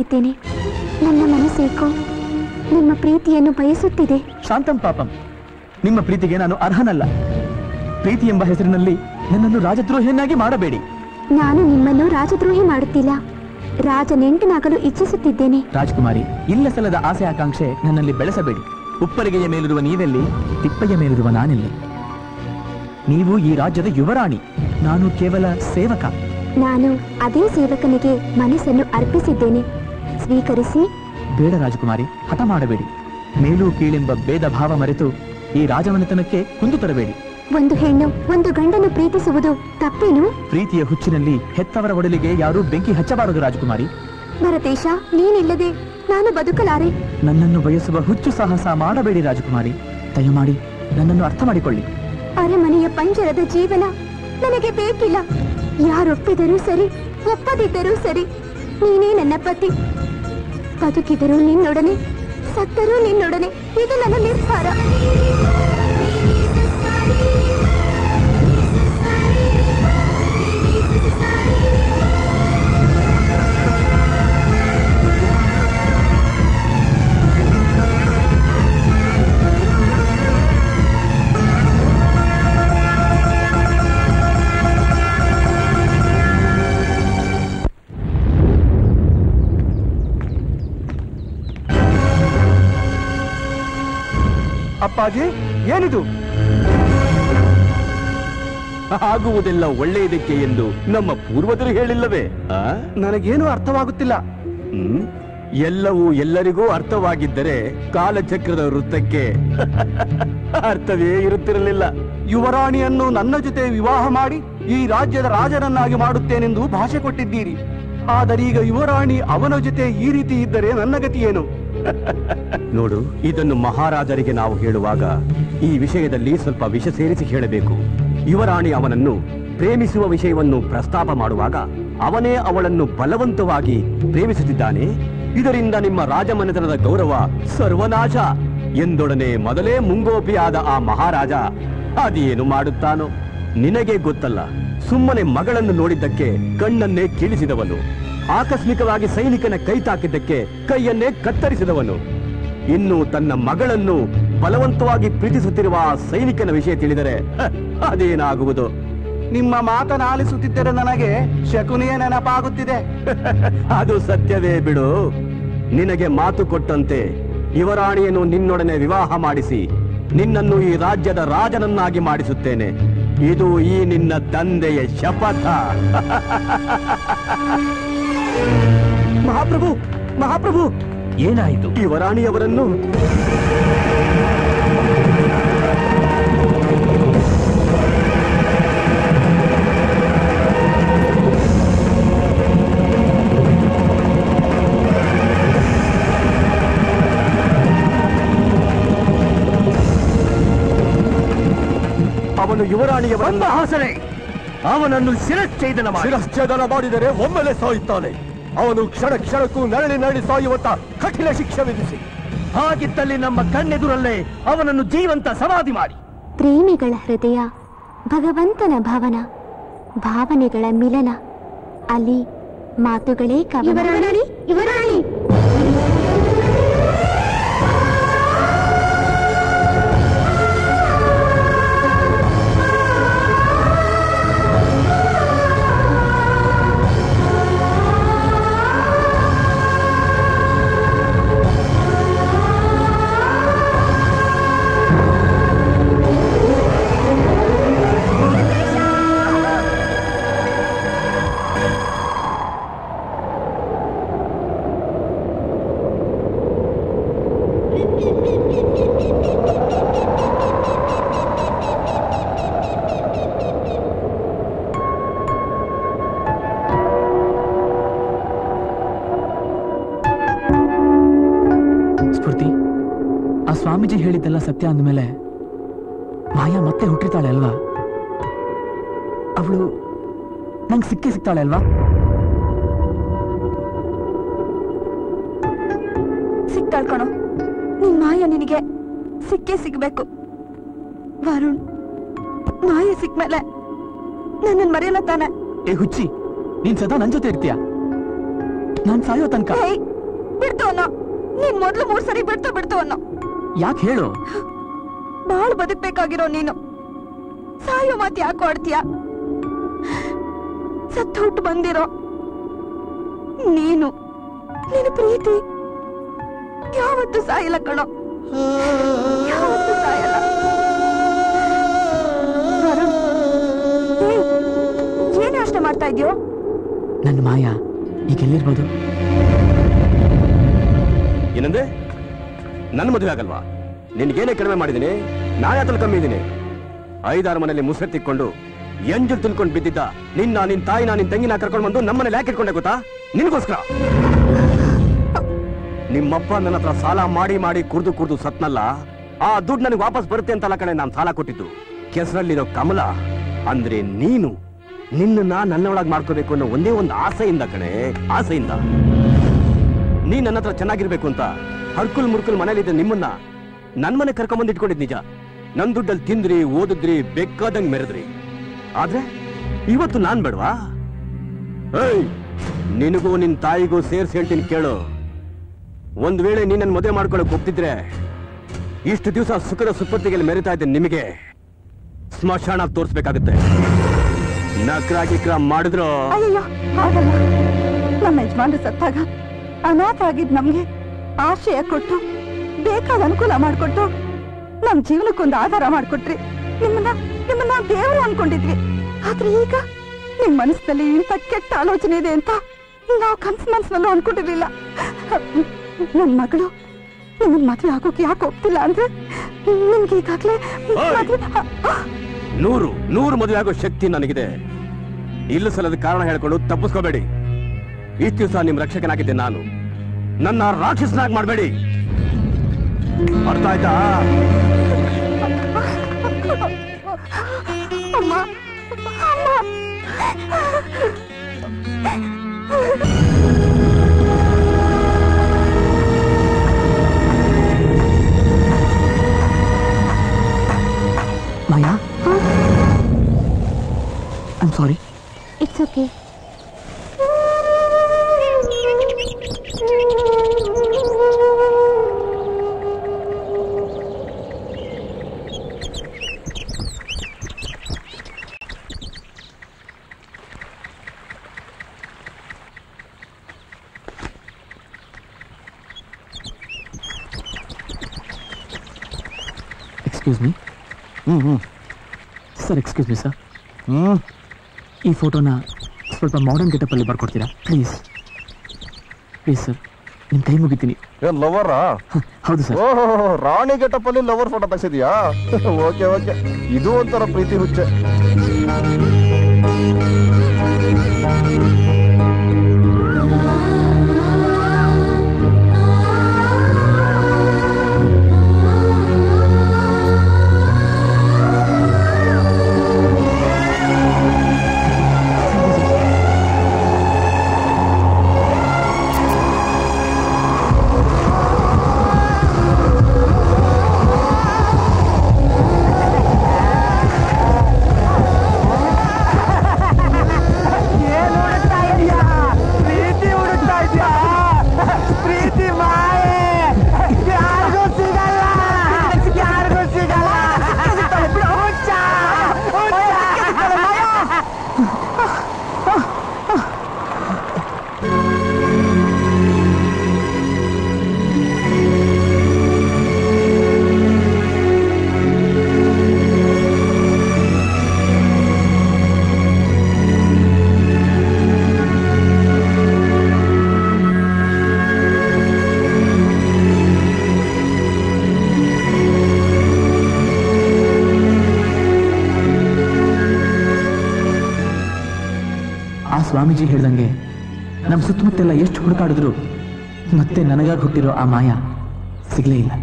ಇದ್ದೇನೆ. ನನ್ನ ಮನಸ್ಸೇಕೋ ನಿಮ್ಮ ಪ್ರೀತಿಯನ್ನು ಬಯಸುತ್ತಿದೆ. ಶಾಂತಂ ಪಾಪಂ, ನಿಮ್ಮ ಪ್ರೀತಿಗೆ ನಾನು ಅರ್ಹನಲ್ಲ. ಪ್ರೀತಿ ಎಂಬ ಹೆಸರಿನಲ್ಲಿ ನನ್ನನ್ನು ರಾಜದ್ರೋಹಿಯನ್ನಾಗಿ ಮಾಡಬೇಡಿ. ನಾನು ನಿಮ್ಮನ್ನು ರಾಜದ್ರೋಹಿ ಮಾಡುತ್ತಿಲ್ಲ, ರಾಜನೆಂಟನಾಗಲು ಇಚ್ಛಿಸುತ್ತಿದ್ದೇನೆ. ರಾಜ್ಕುಮಾರಿ, ಇಲ್ಲ ಸಲ್ಲದ ಆಸೆ ಆಕಾಂಕ್ಷೆ ನನ್ನಲ್ಲಿ ಬೆಳೆಸಬೇಡಿ. ಉಪ್ಪರಿಗೆಯ ಮೇಲಿರುವ ನೀವೆಲ್ಲಿ, ತಿಪ್ಪೆಯ ಮೇಲಿರುವ ನಾನೆಲ್ಲಿ? ನೀವು ಈ ರಾಜ್ಯದ ಯುವರಾಣಿ, ನಾನು ಕೇವಲ ಸೇವಕ. ನಾನು ಅದೇ ಸೇವಕನಿಗೆ ಮನಸ್ಸನ್ನು ಅರ್ಪಿಸಿದ್ದೇನೆ, ಸ್ವೀಕರಿಸಿ. ಬೇಡ ರಾಜಕುಮಾರಿ, ಹಠ ಮಾಡಬೇಡಿ. ಮೇಲು ಕೀಳೆಂಬ ಭೇದ ಭಾವ ಮರೆತು ಈ ರಾಜಮನೆತನಕ್ಕೆ ಕುಂದು ತರಬೇಡಿ. ಒಂದು ಹೆಣ್ಣು ಒಂದು ಗಂಡನ್ನು ಪ್ರೀತಿಸುವುದು ತಪ್ಪೇನು? ಪ್ರೀತಿಯ ಹುಚ್ಚಿನಲ್ಲಿ ಹೆತ್ತವರ ಒಡಲಿಗೆ ಯಾರೂ ಬೆಂಕಿ ಹಚ್ಚಬಾರದು ರಾಜಕುಮಾರಿ. ಭರತೇಶ, ನೀನಿಲ್ಲದೆ ನಾನು ಬದುಕಲಾರೆ. ನನ್ನನ್ನು ಬಯಸುವ ಹುಚ್ಚು ಸಾಹಸ ಮಾಡಬೇಡಿ ರಾಜಕುಮಾರಿ. ದಯಮಾಡಿ ನನ್ನನ್ನು ಅರ್ಥ ಮಾಡಿಕೊಳ್ಳಿ. ಅರಮನೆಯ ಪಂಜರದ ಜೀವನ ನನಗೆ ಬೇಕಿಲ್ಲ. ಯಾರೊಪ್ಪಿದರೂ ಸರಿ, ಒಪ್ಪದಿದ್ದರೂ ಸರಿ, ನೀನೇ ನನ್ನ ಪತಿ. ಬದುಕಿದರೂ ನಿನ್ನೊಡನೆ, ಸತ್ತರೂ ನಿನ್ನೊಡನೆ. ಇದು ನನ್ನ ನಿರ್ಧಾರ. ಅಪ್ಪಾಜಿ, ಏನಿದು? ಆಗುವುದೆಲ್ಲ ಒಳ್ಳೆಯದಕ್ಕೆ ಎಂದು ನಮ್ಮ ಪೂರ್ವಜರು ಹೇಳಿಲ್ಲವೇ? ನನಗೇನು ಅರ್ಥವಾಗುತ್ತಿಲ್ಲ. ಎಲ್ಲವೂ ಎಲ್ಲರಿಗೂ ಅರ್ಥವಾಗಿದ್ದರೆ ಕಾಲಚಕ್ರದ ವೃತ್ತಕ್ಕೆ ಅರ್ಥವೇ ಇರುತ್ತಿರಲಿಲ್ಲ. ಯುವರಾಣಿಯನ್ನು ನನ್ನ ಜೊತೆ ವಿವಾಹ ಮಾಡಿ ಈ ರಾಜ್ಯದ ರಾಜನನ್ನಾಗಿ ಮಾಡುತ್ತೇನೆಂದು ಭಾಷೆ ಕೊಟ್ಟಿದ್ದೀರಿ. ಆದರೀಗ ಯುವರಾಣಿ ಅವನ ಜೊತೆ ಈ ರೀತಿ ಇದ್ದರೆ ನನ್ನ ಗತಿ ಏನು? ನೋಡು, ಇದನ್ನು ಮಹಾರಾಜರಿಗೆ ನಾವು ಹೇಳುವಾಗ ಈ ವಿಷಯದಲ್ಲಿ ಸ್ವಲ್ಪ ವಿಷ ಸೇರಿಸಿ ಹೇಳಬೇಕು. ಯುವರಾಣಿ ಅವನನ್ನು ಪ್ರೇಮಿಸುವ ವಿಷಯವನ್ನು ಪ್ರಸ್ತಾಪ ಮಾಡುವಾಗ ಅವನೇ ಅವಳನ್ನು ಬಲವಂತವಾಗಿ ಪ್ರೇಮಿಸುತ್ತಿದ್ದಾನೆ. ಇದರಿಂದ ನಿಮ್ಮ ರಾಜಮನೆತನದ ಗೌರವ ಸರ್ವನಾಶ ಎಂದೊಡನೆ ಮೊದಲೇ ಮುಂಗೋಪಿಯಾದ ಆ ಮಹಾರಾಜ ಅದೇನು ಮಾಡುತ್ತಾನೋ ನಿನಗೆ ಗೊತ್ತಲ್ಲ. ಸುಮ್ಮನೆ ಮಗಳನ್ನು ನೋಡಿದ್ದಕ್ಕೆ ಕಣ್ಣನ್ನೇ ಕೀಳಿಸಿದವನು, ಆಕಸ್ಮಿಕವಾಗಿ ಸೈನಿಕನ ಕೈ ತಾಕಿದ್ದಕ್ಕೆ ಕೈಯನ್ನೇ ಕತ್ತರಿಸಿದವನು. ಇನ್ನು ತನ್ನ ಮಗಳನ್ನು ಬಲವಂತವಾಗಿ ಪ್ರೀತಿಸುತ್ತಿರುವ ಆ ಸೈನಿಕನ ವಿಷಯ ತಿಳಿದರೆ ಅದೇನಾಗುವುದು? ನಿಮ್ಮ ಮಾತನಾಲಿಸುತ್ತಿದ್ದರೆ ನನಗೆ ಶಕುನಿಯ ನೆನಪಾಗುತ್ತಿದೆ. ಅದು ಸತ್ಯವೇ ಬಿಡು. ನಿನಗೆ ಮಾತು ಕೊಟ್ಟಂತೆ ಯುವರಾಣಿಯನ್ನು ನಿನ್ನೊಡನೆ ವಿವಾಹ ಮಾಡಿಸಿ ನಿನ್ನನ್ನು ಈ ರಾಜ್ಯದ ರಾಜನನ್ನಾಗಿ ಮಾಡಿಸುತ್ತೇನೆ. ಇದು ಈ ನಿನ್ನ ತಂದೆಯ ಶಪಥ. ಮಹಾಪ್ರಭು, ಮಹಾಪ್ರಭು, ಏನಾಯಿತು? ಯುವರಾಣಿಯವರನ್ನು ಅವನು ಯುವರಾಣಿಯವರನ್ನು ಹಾಸನೆ ಅವನನ್ನು ಶಿರಚ್ಛೇದನ ಮಾಡಿದರೆ ಒಮ್ಮೆಲೆ ಸಾಯುತ್ತಾನೆ. ಅವನು ಕ್ಷಣ ಕ್ಷಣಕ್ಕೂ ನರಳಿ ಸಾಯುವಂತ ಕಠಿಣ ಶಿಕ್ಷೆ ವಿಧಿಸಿ, ಹಾಗಿದ್ದಲ್ಲಿ ನಮ್ಮ ಕಣ್ಣೆದುರಲ್ಲೇ ಅವನನ್ನು ಜೀವಂತ ಸಮಾಧಿ ಮಾಡಿ. ಪ್ರೇಮಿಗಳ ಹೃದಯ ಭಗವಂತನ ಭವನ, ಭಾವನೆಗಳ ಮಿಲನ, ಅಲ್ಲಿ ಮಾತುಗಳೇ ಯುವರಾಣಿ, ಯುವರಾಣಿ. ಸ್ವಾಮೀಜಿ ಹೇಳಿದ್ದೆಲ್ಲ ಸತ್ಯ ಅಂದಮೇಲೆ ಮಾಯಾ ಮತ್ತೆ ಹುಟ್ಟಿರ್ತಾಳೆ ಅಲ್ವಾ? ಅವಳು ನಂಗೆ ಸಿಗ್ತಾಳೆ ಅಲ್ವಾ? ಸಿಗ್ತಾಳ್ಕಣೋ, ನಿನ್ ಮಾಯ ನಿನಗೆ ಸಿಗ್ಬೇಕು. ವರುಣ್, ಮಾಯ ಸಿಕ್ಮೇಲೆ ನನ್ನನ್ ಮರೆಯಲ್ಲ ತಾನೆ? ಏ ಹುಚ್ಚಿ, ನೀನ್ ಸದಾ ನನ್ ಜೊತೆ ಇರ್ತೀಯ. ನಾನ್ ಸಾಯೋ ತನಕ. ಬಿಡ್ತು ಅನ್ನೋ. ನೀನ್ ಮೊದ್ಲು 3 ಸರಿ ಬಿಡ್ತು ಅನ್ನೋ. ಯಾಕೆ ಹೇಳು? ಬಾಳ್ ಬದುಕ್ಬೇಕಾಗಿರೋ ನೀನು ಸಾಯೋ ಮಾತು ಯಾಕೆ ಆಡ್ತೀಯ? ಸತ್ತು ಹುಟ್ಟು ಬಂದಿರೋ ನೀನು, ನಿನ್ನ ಪ್ರೀತಿ ಯಾವತ್ತೂ ಸಾಯಲ್ಲ ಕಣೋ, ಯಾವತ್ತೂ ಸಾಯಲ್ಲ. ಏನು ಯೋಚನೆ ಮಾಡ್ತಾ ಇದ್ಯೋ? ನನ್ನ ಮಾಯಾ ಈಗ ಎಲ್ಲಿರ್ಬೋದು? ಏನಂದ್ರೆ ನನ್ನ ಮದುವೆ ಆಗಲ್ವಾ? ನಿನ್ಗೇನೇ ಕಡಿಮೆ ಮಾಡಿದ್ದೀನಿ? ನಾಯಾತಲ್ಲಿ ಕಮ್ಮಿ ಇದ್ದೀನಿ? 5-6 ಮನೇಲಿ ಮುಸ್ರೆ ತಿಕ್ಕೊಂಡು ಎಂಜಲ್ ತಿನ್ಕೊಂಡು ಬಿದ್ದಿದ್ದ ನಿನ್ನ ತಾಯಿನ ನಿನ್ ತಂಗಿನ ಕರ್ಕೊಂಡು ಬಂದು ನಮ್ಮನೇಲಿ ಯಾಕೆ ಇಟ್ಕೊಂಡೆ ಗೊತ್ತಾ? ನಿನ್ಗೋಸ್ಕರ. ನಿಮ್ಮಪ್ಪ ನನ್ನ ಹತ್ರ ಸಾಲ ಮಾಡಿ ಕುರ್ದು ಸತ್ನಲ್ಲ, ಆ ದುಡ್ಡು ನನಗೆ ವಾಪಸ್ ಬರುತ್ತೆ ಅಂತಲ್ಲ ಕಣೆ ನಾನು ಸಾಲ ಕೊಟ್ಟಿದ್ದು. ಕೆಸರಲ್ಲಿರೋ ಕಮಲ ಅಂದ್ರೆ ನೀನು, ನಿನ್ನ ನನ್ನೊಳಗೆ ಮಾಡ್ಕೋಬೇಕು ಅನ್ನೋ ಒಂದೇ ಒಂದು ಆಸೆಯಿಂದ ಕಣೆ, ಆಸೆಯಿಂದ. ನೀ ನನ್ನ ಹತ್ರ ಚೆನ್ನಾಗಿರ್ಬೇಕು ಅಂತ ಹರ್ಕುಲ್ ಮುರ್ಕುಲ್ ಮನೇಲಿದ್ದ ನಿಮ್ಮನ್ನ ನನ್ ಮನೆ ಕರ್ಕೊಂಬಂದು ಇಟ್ಕೊಂಡಿದ್ ನಿಜ. ನನ್ ದುಡ್ಡಲ್ಲಿ ತಿಂದ್ರಿ, ಓದಿದ್ರಿ, ಬೇಕಾದಂಗ್ ಮೆರೆದ್ರಿ. ಆದ್ರೆ ಇವತ್ತು ನಾನ್ ಬೇಡವಾ? ಏಯ್, ನಿನಗೂ ನಿನ್ ತಾಯಿಗೂ ಸೇರ್ಸಿ ಹೇಳ್ತೀನಿ ಕೇಳು. ಒಂದ್ ವೇಳೆ ನೀನ್ ನನ್ ಮದುವೆ ಮಾಡ್ಕೊಳಕ್ ಒಪ್ತಿದ್ರೆ ಇಷ್ಟು ದಿವಸ ಸುಖದ ಸುಪ್ಪತ್ತಿಗೆ ಮೆರಿತಾ ಇದ್ದೆ ನಿಮಗೆ ಸ್ಮಶಾನ ತೋರಿಸ್ಬೇಕಾಗುತ್ತೆ. ನಕ್ರ ಮಾಡಿದ್ರು ಅಯ್ಯೋ ಹಾಗಲ್ಲ. ನಮ್ಮ ಯಜಮಾನ್ರು ಸತ್ತಾಗ ಅನಾಥ ಆಗಿದ್ ನಮ್ಗೆ ಆಶ್ರಯ ಕೊಟ್ಟು ಬೇಕಾದ ಅನುಕೂಲ ಮಾಡ್ಕೊಟ್ಟು ನಮ್ ಜೀವನಕ್ಕೊಂದು ಆಧಾರ ಮಾಡ್ಕೊಟ್ರಿ. ನಿಮ್ಮನ್ನ ದೇವರು ಅನ್ಕೊಂಡಿದ್ವಿ. ಆದ್ರೆ ಈಗ ನಿಮ್ ಮನಸ್ಸಲ್ಲಿ ಇಂಥ ಕೆಟ್ಟ ಆಲೋಚನೆ ಇದೆ ಅಂತ ನಾವು ಮನಸ್ಸಲ್ಲೂ ಅನ್ಕೊಂಡಿರ್ಲಿಲ್ಲ. ನನ್ ಮಗಳು ನಿಮ್ಮನ್ ಮದ್ವೆ ಆಗೋಕೆ ಯಾಕೆ ಹೋಗ್ತಿಲ್ಲ ಅಂದ್ರೆ ನಿಮ್ಗೆ ಈಗಾಗ್ಲೇ ನೂರು ಮದುವೆ ಆಗೋ ಶಕ್ತಿ ನನಗಿದೆ. ಇಲ್ಲ ಸಲದ ಕಾರಣ ಹೇಳ್ಕೊಂಡು ತಪ್ಪಿಸ್ಕೋಬೇಡಿ. ಇಷ್ಟು ದಿವಸ ನಿಮ್ ರಕ್ಷಕನಾಗಿದ್ದೆ ನಾನು, ನನ್ನ ರಾಕ್ಷಸನಾಗಿ ಮಾಡಬೇಡಿ. ಅರ್ಥ ಆಯ್ತಾ? ಮಾಯಾ, I'm sorry. It's okay. Excuse me. Sir, excuse me sir. ಈ ಫೋಟೋನ ಸ್ವಲ್ಪ ಮಾಡರ್ನ್ ಗೆಟಪ್ ಅಲ್ಲಿ ಬರ್ಕೊಡ್ತೀರಾ ಪ್ಲೀಸ್? ಪ್ಲೀಸ್ ಸರ್, ನಿಮ್ ಕೈ ಮುಗಿತೀನಿ. ಏನ್ ಲವರಾ? ಹೌದು ಸರ್. ಓಹೋ, ರಾಣಿ ಗೆಟಪ್ ಅಲ್ಲಿ ಲವರ್ ಫೋಟೋ ತೆಗ್ಸಿದ್ಯಾ? ಓಕೆ, ಇದು ಒಂಥರ ಪ್ರೀತಿ ಹುಚ್ಚೆ. ಸ್ವಾಮೀಜಿ ಹೇಳ್ದಂಗೆ ನಮ್ಮ ಸುತ್ತಮುತ್ತೆಲ್ಲ ಎಷ್ಟು ಹುಡುಕಾಡಿದ್ರು ಮತ್ತೆ ನನಗಾಗಿ ಹುಟ್ಟಿರೋ ಆ ಮಾಯಾ ಸಿಗಲೇ ಇಲ್ಲ.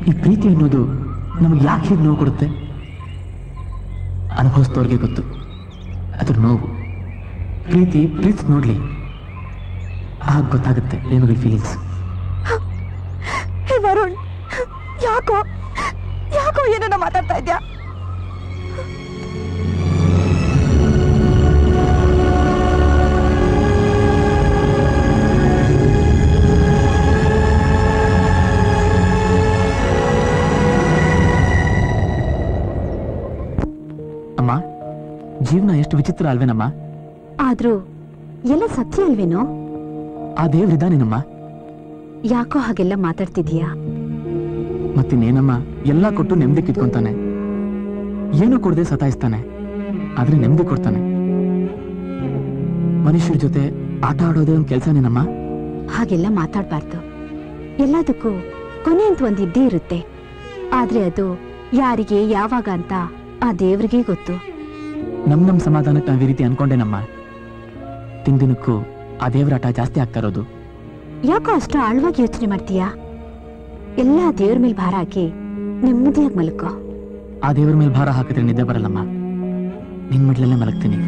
ಈ ಪ್ರೀತಿ ಅನ್ನೋದು ನಮಗೆ ಯಾಕೆ ಹೀಗೆ ನೋವು ಕೊಡುತ್ತೆ? ಅನುಭವಿಸ್ತವ್ರಿಗೆ ಗೊತ್ತು ಅದ್ರ ನೋವು. ಪ್ರೀತಿ ನೋಡ್ಲಿ, ಆಗ ಗೊತ್ತಾಗುತ್ತೆ ಪ್ರೇಮಿಗಳ ಫೀಲಿಂಗ್ಸ್. ವರುಣ್, ಯಾಕೋ ಏನನ್ನ ಮಾತಾಡ್ತಾ ಇದ್ಯಾ? ಜೀವನ ಎಷ್ಟು ವಿಚಿತ್ರ ಅಲ್ವೇನಮ್ಮ? ಆದ್ರೂ ಎಲ್ಲ ಸತ್ಯ ಅಲ್ವೇನೋ? ಆ ದೇವ್ರಿದಾನೇನಮ್ಮ? ಯಾಕೋ ಹಾಗೆಲ್ಲ ಮಾತಾಡ್ತಿದೀಯಾ? ಮತ್ತಿನ್ನೇನಮ್ಮ, ಎಲ್ಲ ಕೊಟ್ಟು ನೆಮ್ಮದಿ ಕಿತ್ಕೊಂತಾನೆ, ಏನು ಕೊಡದೆ ಸತಾಯಿಸ್ತಾನೆ, ಆದ್ರೆ ನೆಮ್ಮದಿ ಕೊಡ್ತಾನೆ. ಮನುಷ್ಯರ ಜೊತೆ ಆಟ ಆಡೋದೇ ಒಂದು ಕೆಲ್ಸನೇನಮ್ಮ? ಹಾಗೆಲ್ಲ ಮಾತಾಡ್ಬಾರ್ದು. ಎಲ್ಲದಕ್ಕೂ ಕೊನೆ ಅಂತ ಒಂದಿದ್ದೇ ಇರುತ್ತೆ. ಆದ್ರೆ ಅದು ಯಾರಿಗೆ ಯಾವಾಗ ಅಂತ ಆ ದೇವ್ರಿಗೆ ಗೊತ್ತು. ನಮ್ ಸಮಾಧಾನಕ್ಕೆ ನಾವ್ ಈ ರೀತಿ ಅನ್ಕೊಂಡೇನಮ್ಮ. ದಿನಕ್ಕೂ ಆ ದೇವರಾಟ ಜಾಸ್ತಿ ಆಗ್ತಾ ಇರೋದು. ಯಾಕೋ ಅಷ್ಟು ಆಳವಾಗಿ ಯೋಚನೆ ಮಾಡ್ತೀಯಾ? ಎಲ್ಲ ದೇವ್ರ ಮೇಲೆ ಭಾರ ಹಾಕಿ ನೆಮ್ಮದಿಯಾಗಿ ಮಲ್ಕೋ. ಆ ದೇವ್ರ ಮೇಲೆ ಭಾರ ಹಾಕಿದ್ರೆ ನಿದ್ದೆ ಬರಲ್ಲಮ್ಮ. ನಿನ್ ಮಡ್ಲಲ್ಲೇ ಮಲಗ್ತೀನಿ.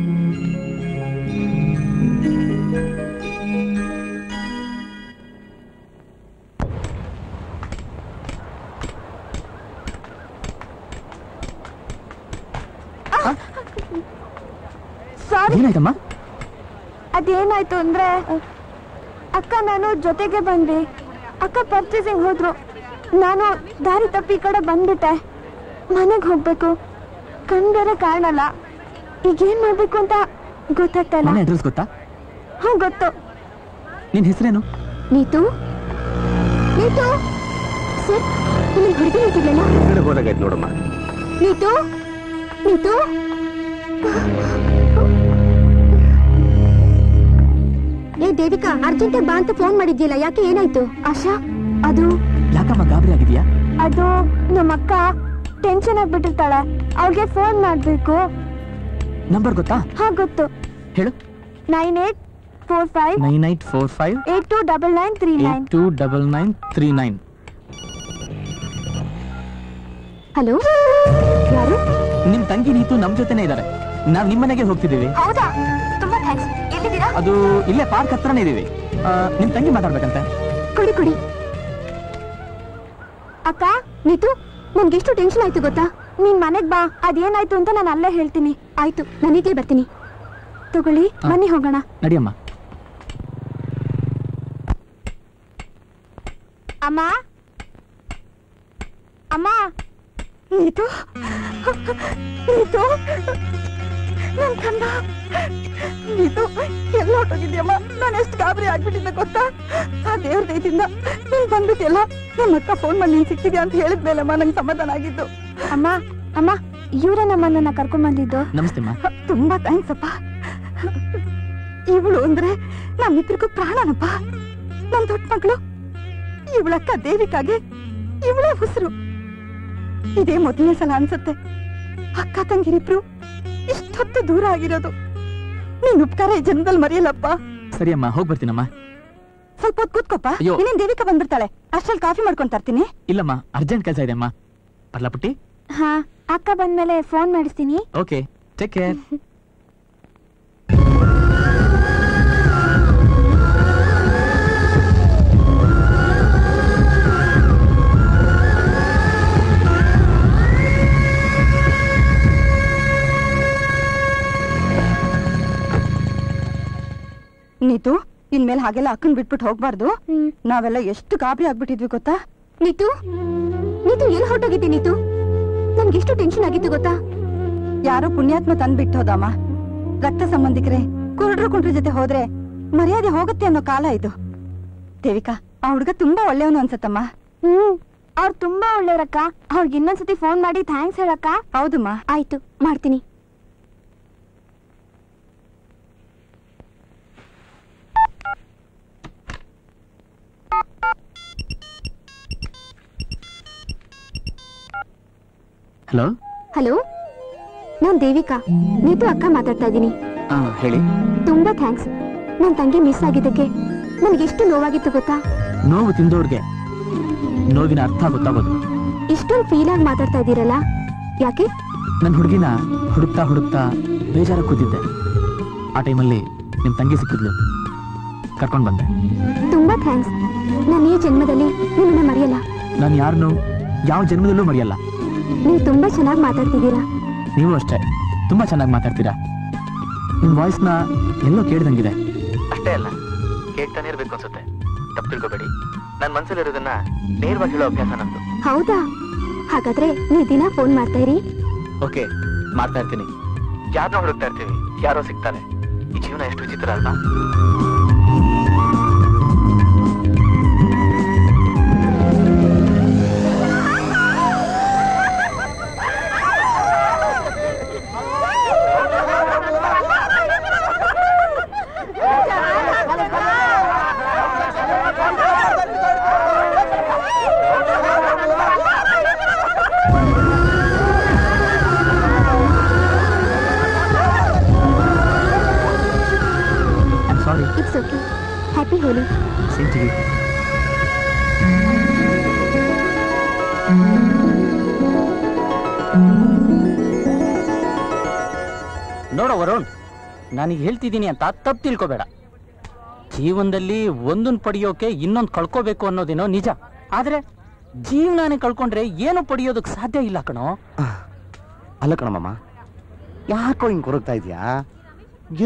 ಏನಾಯ್ತಮ್ಮ? ಅದೇನಾಯ್ತು ಅಂದ್ರೆ ಅಕ್ಕ ನಾನು ಜೊತೆಗೆ ಬಂದ್ವಿ. ಅಕ್ಕ ಪರ್ಚೇಸಿಂಗ್ ಹೋದ್ರು. ನಾನು ದಾರಿ ತಪ್ಪಿ ಈ ಕಡೆ ಬಂದ್ಬಿಟ್ಟೆ. ಮನೆಗೆ ಹೋಗ್ಬೇಕು, ಕಣ್ ಬೇರೆ ಕಾಣಲ್ಲ. ಈಗೇನ್ ಮಾಡ್ಬೇಕು ಅಂತ ಗೊತ್ತಾಗ್ತಾ ಇಲ್ಲ. ಅಡ್ರೆಸ್ ಗೊತ್ತಾ? ಹ್ಞೂ ಗೊತ್ತು. ನಿನ್ ಹೆಸರೇನು? ನೀತು ನೀತು ಸರ್, ನಿಮಗೆ ಹುಡುಗಿ ನಿಂತಿದ್ಲಲ್ಲ? ಹೋದಾಗಾಯ್ತು ನೋಡಮ್ಮ. ನೀತು ನೀತು ಏ ದೇವಿಕಾ, ಅರ್ಜೆಂಟಾಗಿ ಬಾ ಅಂತ ಫೋನ್ ಮಾಡಿದ್ಯಲ್ಲ, ಯಾಕೆ ಏನಾಯ್ತು? ಆಶಾ, ಅದು ಯಾಕಮ್ಮ ಗಾಬರಿ ಆಗಿದ್ಯಾ? ಅದು ನಮ್ಮಕ್ಕ ಟೆನ್ಷನ್ ಆಗ್ಬಿಟ್ಟಿರ್ತಾಳೆ. ಅವ್ಳಿಗೆ ಫೋನ್ ಮಾಡ್ಬೇಕು. ನಂಬರ್ ಗೊತ್ತಾ? ಹಾ ಗೊತ್ತು. ಹೇಳು. 9845 9845 829939. 829939. ಹಲೋ, ಯಾರು? ನಿಮ್ ತಂಗಿ ನೀತು ನಮ್ ಜೊತೆನೇ ಇದಾರೆ. ನಾವ್ ನಿಮ್ಮನೆಗೆ ಹೋಗ್ತಿದೀವಿ. ಹೌದಾ? ತುಂಬಾ ಥ್ಯಾಂಕ್ಸ್. ಎಲ್ಲಿದ್ದೀರಾ? ಅದು ಇಲ್ಲೇ ಪಾರ್ಕ್ ಹತ್ರನೇ ಇದೀವಿ. ನಿಮ್ ತಂಗಿ ಮಾತಾಡ್ಬೇಕಂತೆ. ಕೊಡಿ ಕೊಡಿ. ಅಕ್ಕ, ನೀತು, ನನ್ಗೆಷ್ಟು ಟೆನ್ಷನ್ ಆಯ್ತು ಗೊತ್ತಾ? ನೀನ್ ಮನೆಗ್ ಬಾ, ಅದೇನಾಯ್ತು ಅಂತ ನಾನು ಅಲ್ಲೇ ಹೇಳ್ತೀನಿ. ಆಯ್ತು, ನಾನೀಗ್ಲೇ ಬರ್ತೀನಿ. ತಗೊಳ್ಳಿ, ಬನ್ನಿ ಹೋಗೋಣ. ನಡಿಯಮ್ಮ. ಅಮ್ಮ ಅಮ್ಮ, ನೀತು ನೀತು ನನ್ ಕಂದ. ನೀತು ಎಲ್ಲ ಹೊಟ್ಟೋಗಿದ್ಯಮ್ಮ. ನಾನು ಎಷ್ಟು ಗಾಬರಿ ಆಗ್ಬಿಟ್ಟಿದ್ದೆ ಗೊತ್ತಾ? ಆ ದೇವ್ರ ದಯದಿಂದ ನೀನ್ ಬಂದ್ಬಿಟ್ಟಿಯಲ್ಲ. ನಮ್ಮ ಅಕ್ಕ ಫೋನ್ ಮಾಡಿ ನೀನ್ ಸಿಕ್ತಿದ್ಯಾ ಅಂತ ಹೇಳಿದ್ಮೇಲಮ್ಮ ನಂಗೆ ಸಮಾಧಾನ ಆಗಿದ್ದು. ಅಮ್ಮ ಅಮ್ಮ, ಇವರೇ ನಮ್ಮನ್ನ ಕರ್ಕೊಂಡ್ ಬಂದಿದ್ದು. ನಮಸ್ತೆ ಅಮ್ಮ. ತುಂಬಾ ಥ್ಯಾಂಕ್ಸ್ ಅಪ್ಪ. ಇವಳು ಅಂದ್ರೆ ನಮ್ಮಿಬ್ರಿಗೂ ಪ್ರಾಣನಪ್ಪ. ನಮ್ ದೊಡ್ಡ ಮಗಳು ಇವಳಕ್ಕ ದೇವಿಕಾಗೆ ಇವಳೇ ಉಸಿರು. ಇದೇ ಮೊದಲನೇ ಸಲ ಅನ್ಸುತ್ತೆ ಅಕ್ಕ ತಂಗಿರಿಬ್ರು ಇಷ್ಟೊತ್ತು ದೂರ ಆಗಿರೋದು. ನೀನ್ ಉಪಕಾರ ಈ ಜನ್ಮದಲ್ಲಿ ಮರೆಯಲ್ಲಪ್ಪ. ಸರಿ ಅಮ್ಮ, ಹೋಗ್ ಬರ್ತೀನಮ್ಮ. ಸ್ವಲ್ಪ ಹೊತ್ತು ಕೂತ್ಕೋಪ್ಪ. ಅಯ್ಯೋ. ಇನ್ನೇನ್ ದೇವಿಕಾ ಬಂದ್ಬಿಡ್ತಾಳೆ. ಅಷ್ಟ್ರಲ್ಲಿ ಕಾಫಿ ಮಾಡ್ಕೊಂಡ್ ತರ್ತೀನಿ. ಇಲ್ಲಮ್ಮ, ಅರ್ಜೆಂಟ್ ಕೆಲಸ ಇದೆ ಅಮ್ಮ. ಬರ್ಲಾ ಪುಟ್ಟಿ? ಹಾ, ಅಕ್ಕ ಬಂದ್ಮೇಲೆ ಫೋನ್ ಮಾಡಿಸ್ತೀನಿ. Okay, take care. ನೀತು, ಇನ್ಮೇಲೆ ಹಾಗೆಲ್ಲ ಅಕ್ಕನ್ ಬಿಟ್ಬಿಟ್ಟು ಹೋಗ್ಬಾರ್ದು. ನಾವೆಲ್ಲ ಎಷ್ಟು ಗಾಬರಿ ಆಗ್ಬಿಟ್ಟಿದ್ವಿ ಗೊತ್ತಾ? ನೀತು ನೀತು, ಎಲ್ಲಿ ಹೊರಟೋಗಿದ್ದೆ ನೀತು? ನನ್ಗೆಷ್ಟು ಟೆನ್ಷನ್ ಆಗಿತ್ತು ಗೊತ್ತಾ? ಯಾರೋ ಪುಣ್ಯಾತ್ಮ ತಂದ್ಬಿಟ್ಟು ಹೋದಮ್ಮ. ರಕ್ತ ಸಂಬಂಧಿಕರೇ ಕುರುಡ್ರು ಕುಂಡ್ರ ಜೊತೆ ಹೋದ್ರೆ ಮರ್ಯಾದೆ ಹೋಗುತ್ತೆ ಅನ್ನೋ ಕಾಲ ಇದು. ದೇವಿಕಾ, ಆ ಹುಡುಗ ತುಂಬಾ ಒಳ್ಳೆಯವನು ಅನ್ಸತ್ತಮ್ಮ. ಅವ್ರು ತುಂಬಾ ಒಳ್ಳೆಯವ್ರಕ್ಕ. ಅವ್ರಿಗೆ ಇನ್ನೊಂದ್ಸತಿ ಫೋನ್ ಮಾಡಿ ಥ್ಯಾಂಕ್ಸ್ ಹೇಳಕ್ಕ. ಹೌದಮ್ಮ. ಆಯ್ತು, ಮಾಡ್ತೀನಿ. ಹಲೋ ಹಲೋ, ನಾನ್ ದೇವಿಕಾ. ನೀತು ಅಕ್ಕ ಮಾತಾಡ್ತಾ ಇದ್ದೀನಿ. ಹೇಳಿ. ತುಂಬಾ ಥ್ಯಾಂಕ್ಸ್. ನನ್ ತಂಗಿ ಮಿಸ್ ಆಗಿದ್ದಕ್ಕೆ ನನಗೆಷ್ಟು ನೋವಾಗಿತ್ತು ಗೊತ್ತಾ? ನೋವು ತಿಂದವ್ರಿಗೆ ನೋವಿನ ಅರ್ಥ ಗೊತ್ತಾಗೋದು. ಇಷ್ಟೊಂದು ಫೀಲ್ ಆಗಿ ಮಾತಾಡ್ತಾ ಇದ್ದೀರಲ್ಲ, ಯಾಕೆ? ನನ್ನ ಹುಡುಗಿನ ಹುಡುಕ್ತಾ ಹುಡುಕ್ತಾ ಬೇಜಾರ ಕೂತಿದ್ದೆ. ಆ ಟೈಮಲ್ಲಿ ನಿಮ್ ತಂಗಿ ಸಿಕ್ಕಿದ್ಲು, ಕರ್ಕೊಂಡ್ ಬಂದೆ. ತುಂಬಾ ಥ್ಯಾಂಕ್ಸ್. ನಾನು ಈ ಜನ್ಮದಲ್ಲಿ ನಿಮ್ಮನ್ನ ಮರೆಯಲ್ಲ. ನಾನು ಯಾರನ್ನೂ ಯಾವ ಜನ್ಮದಲ್ಲೂ ಮರೆಯಲ್ಲ. ನೀವು ತುಂಬಾ ಚೆನ್ನಾಗಿ ಮಾತಾಡ್ತಿದ್ದೀರಾ. ನೀವು ಅಷ್ಟೇ ತುಂಬಾ ಚೆನ್ನಾಗಿ ಮಾತಾಡ್ತೀರಾ. ನಿಮ್ ವಾಯ್ಸ್ನ ಎಲ್ಲೋ ಕೇಳ್ದಂಗಿದೆ. ಅಷ್ಟೇ ಅಲ್ಲ, ಕೇಳ್ತಾನೆ ಇರ್ಬೇಕು ಅನ್ಸುತ್ತೆ. ತಪ್ಪು ತಿಳ್ಕೊಬೇಡಿ, ನನ್ನ ಮನ್ಸಲ್ಲಿರೋದನ್ನ ನೇರವಾಗಿ ಹೇಳೋ ಅಭ್ಯಾಸ ನಂದು. ಹೌದಾ? ಹಾಗಾದ್ರೆ ನೀವು ದಿನ ಫೋನ್ ಮಾಡ್ತಾ ಇರಿ. ಓಕೆ, ಮಾಡ್ತಾ ಇರ್ತೀನಿ. ಯಾರನ್ನ ಹುಡುಕ್ತಾ ಇರ್ತೀವಿ, ಯಾರೋ ಸಿಗ್ತಾರೆ. ಈ ಜೀವನ ಎಷ್ಟು ವಿಚಿತ್ರ ಅಲ್ವಾ? It's okay. Happy Holi. Same to you. ನೋಡೋ ವರುಣ್, ನಾನೀಗ ಹೇಳ್ತಿದ್ದೀನಿ ಅಂತ ತಪ್ಪು ತಿಳ್ಕೊಬೇಡ. ಜೀವನದಲ್ಲಿ ಒಂದನ್ನು ಪಡೆಯೋಕೆ ಇನ್ನೊಂದು ಕಳ್ಕೋಬೇಕು ಅನ್ನೋದೇನೋ ನಿಜ. ಆದ್ರೆ ಜೀವನಾನೇ ಕಳ್ಕೊಂಡ್ರೆ ಏನು ಪಡೆಯೋದಕ್ಕೆ ಸಾಧ್ಯ ಇಲ್ಲ ಕಣೋ. ಅಲ್ಲ ಕಣಮ್ಮ, ಯಾಕೋ ಹಿಂಗ್ ಕೊರಗ್ತಾ ಇದೀಯಾ?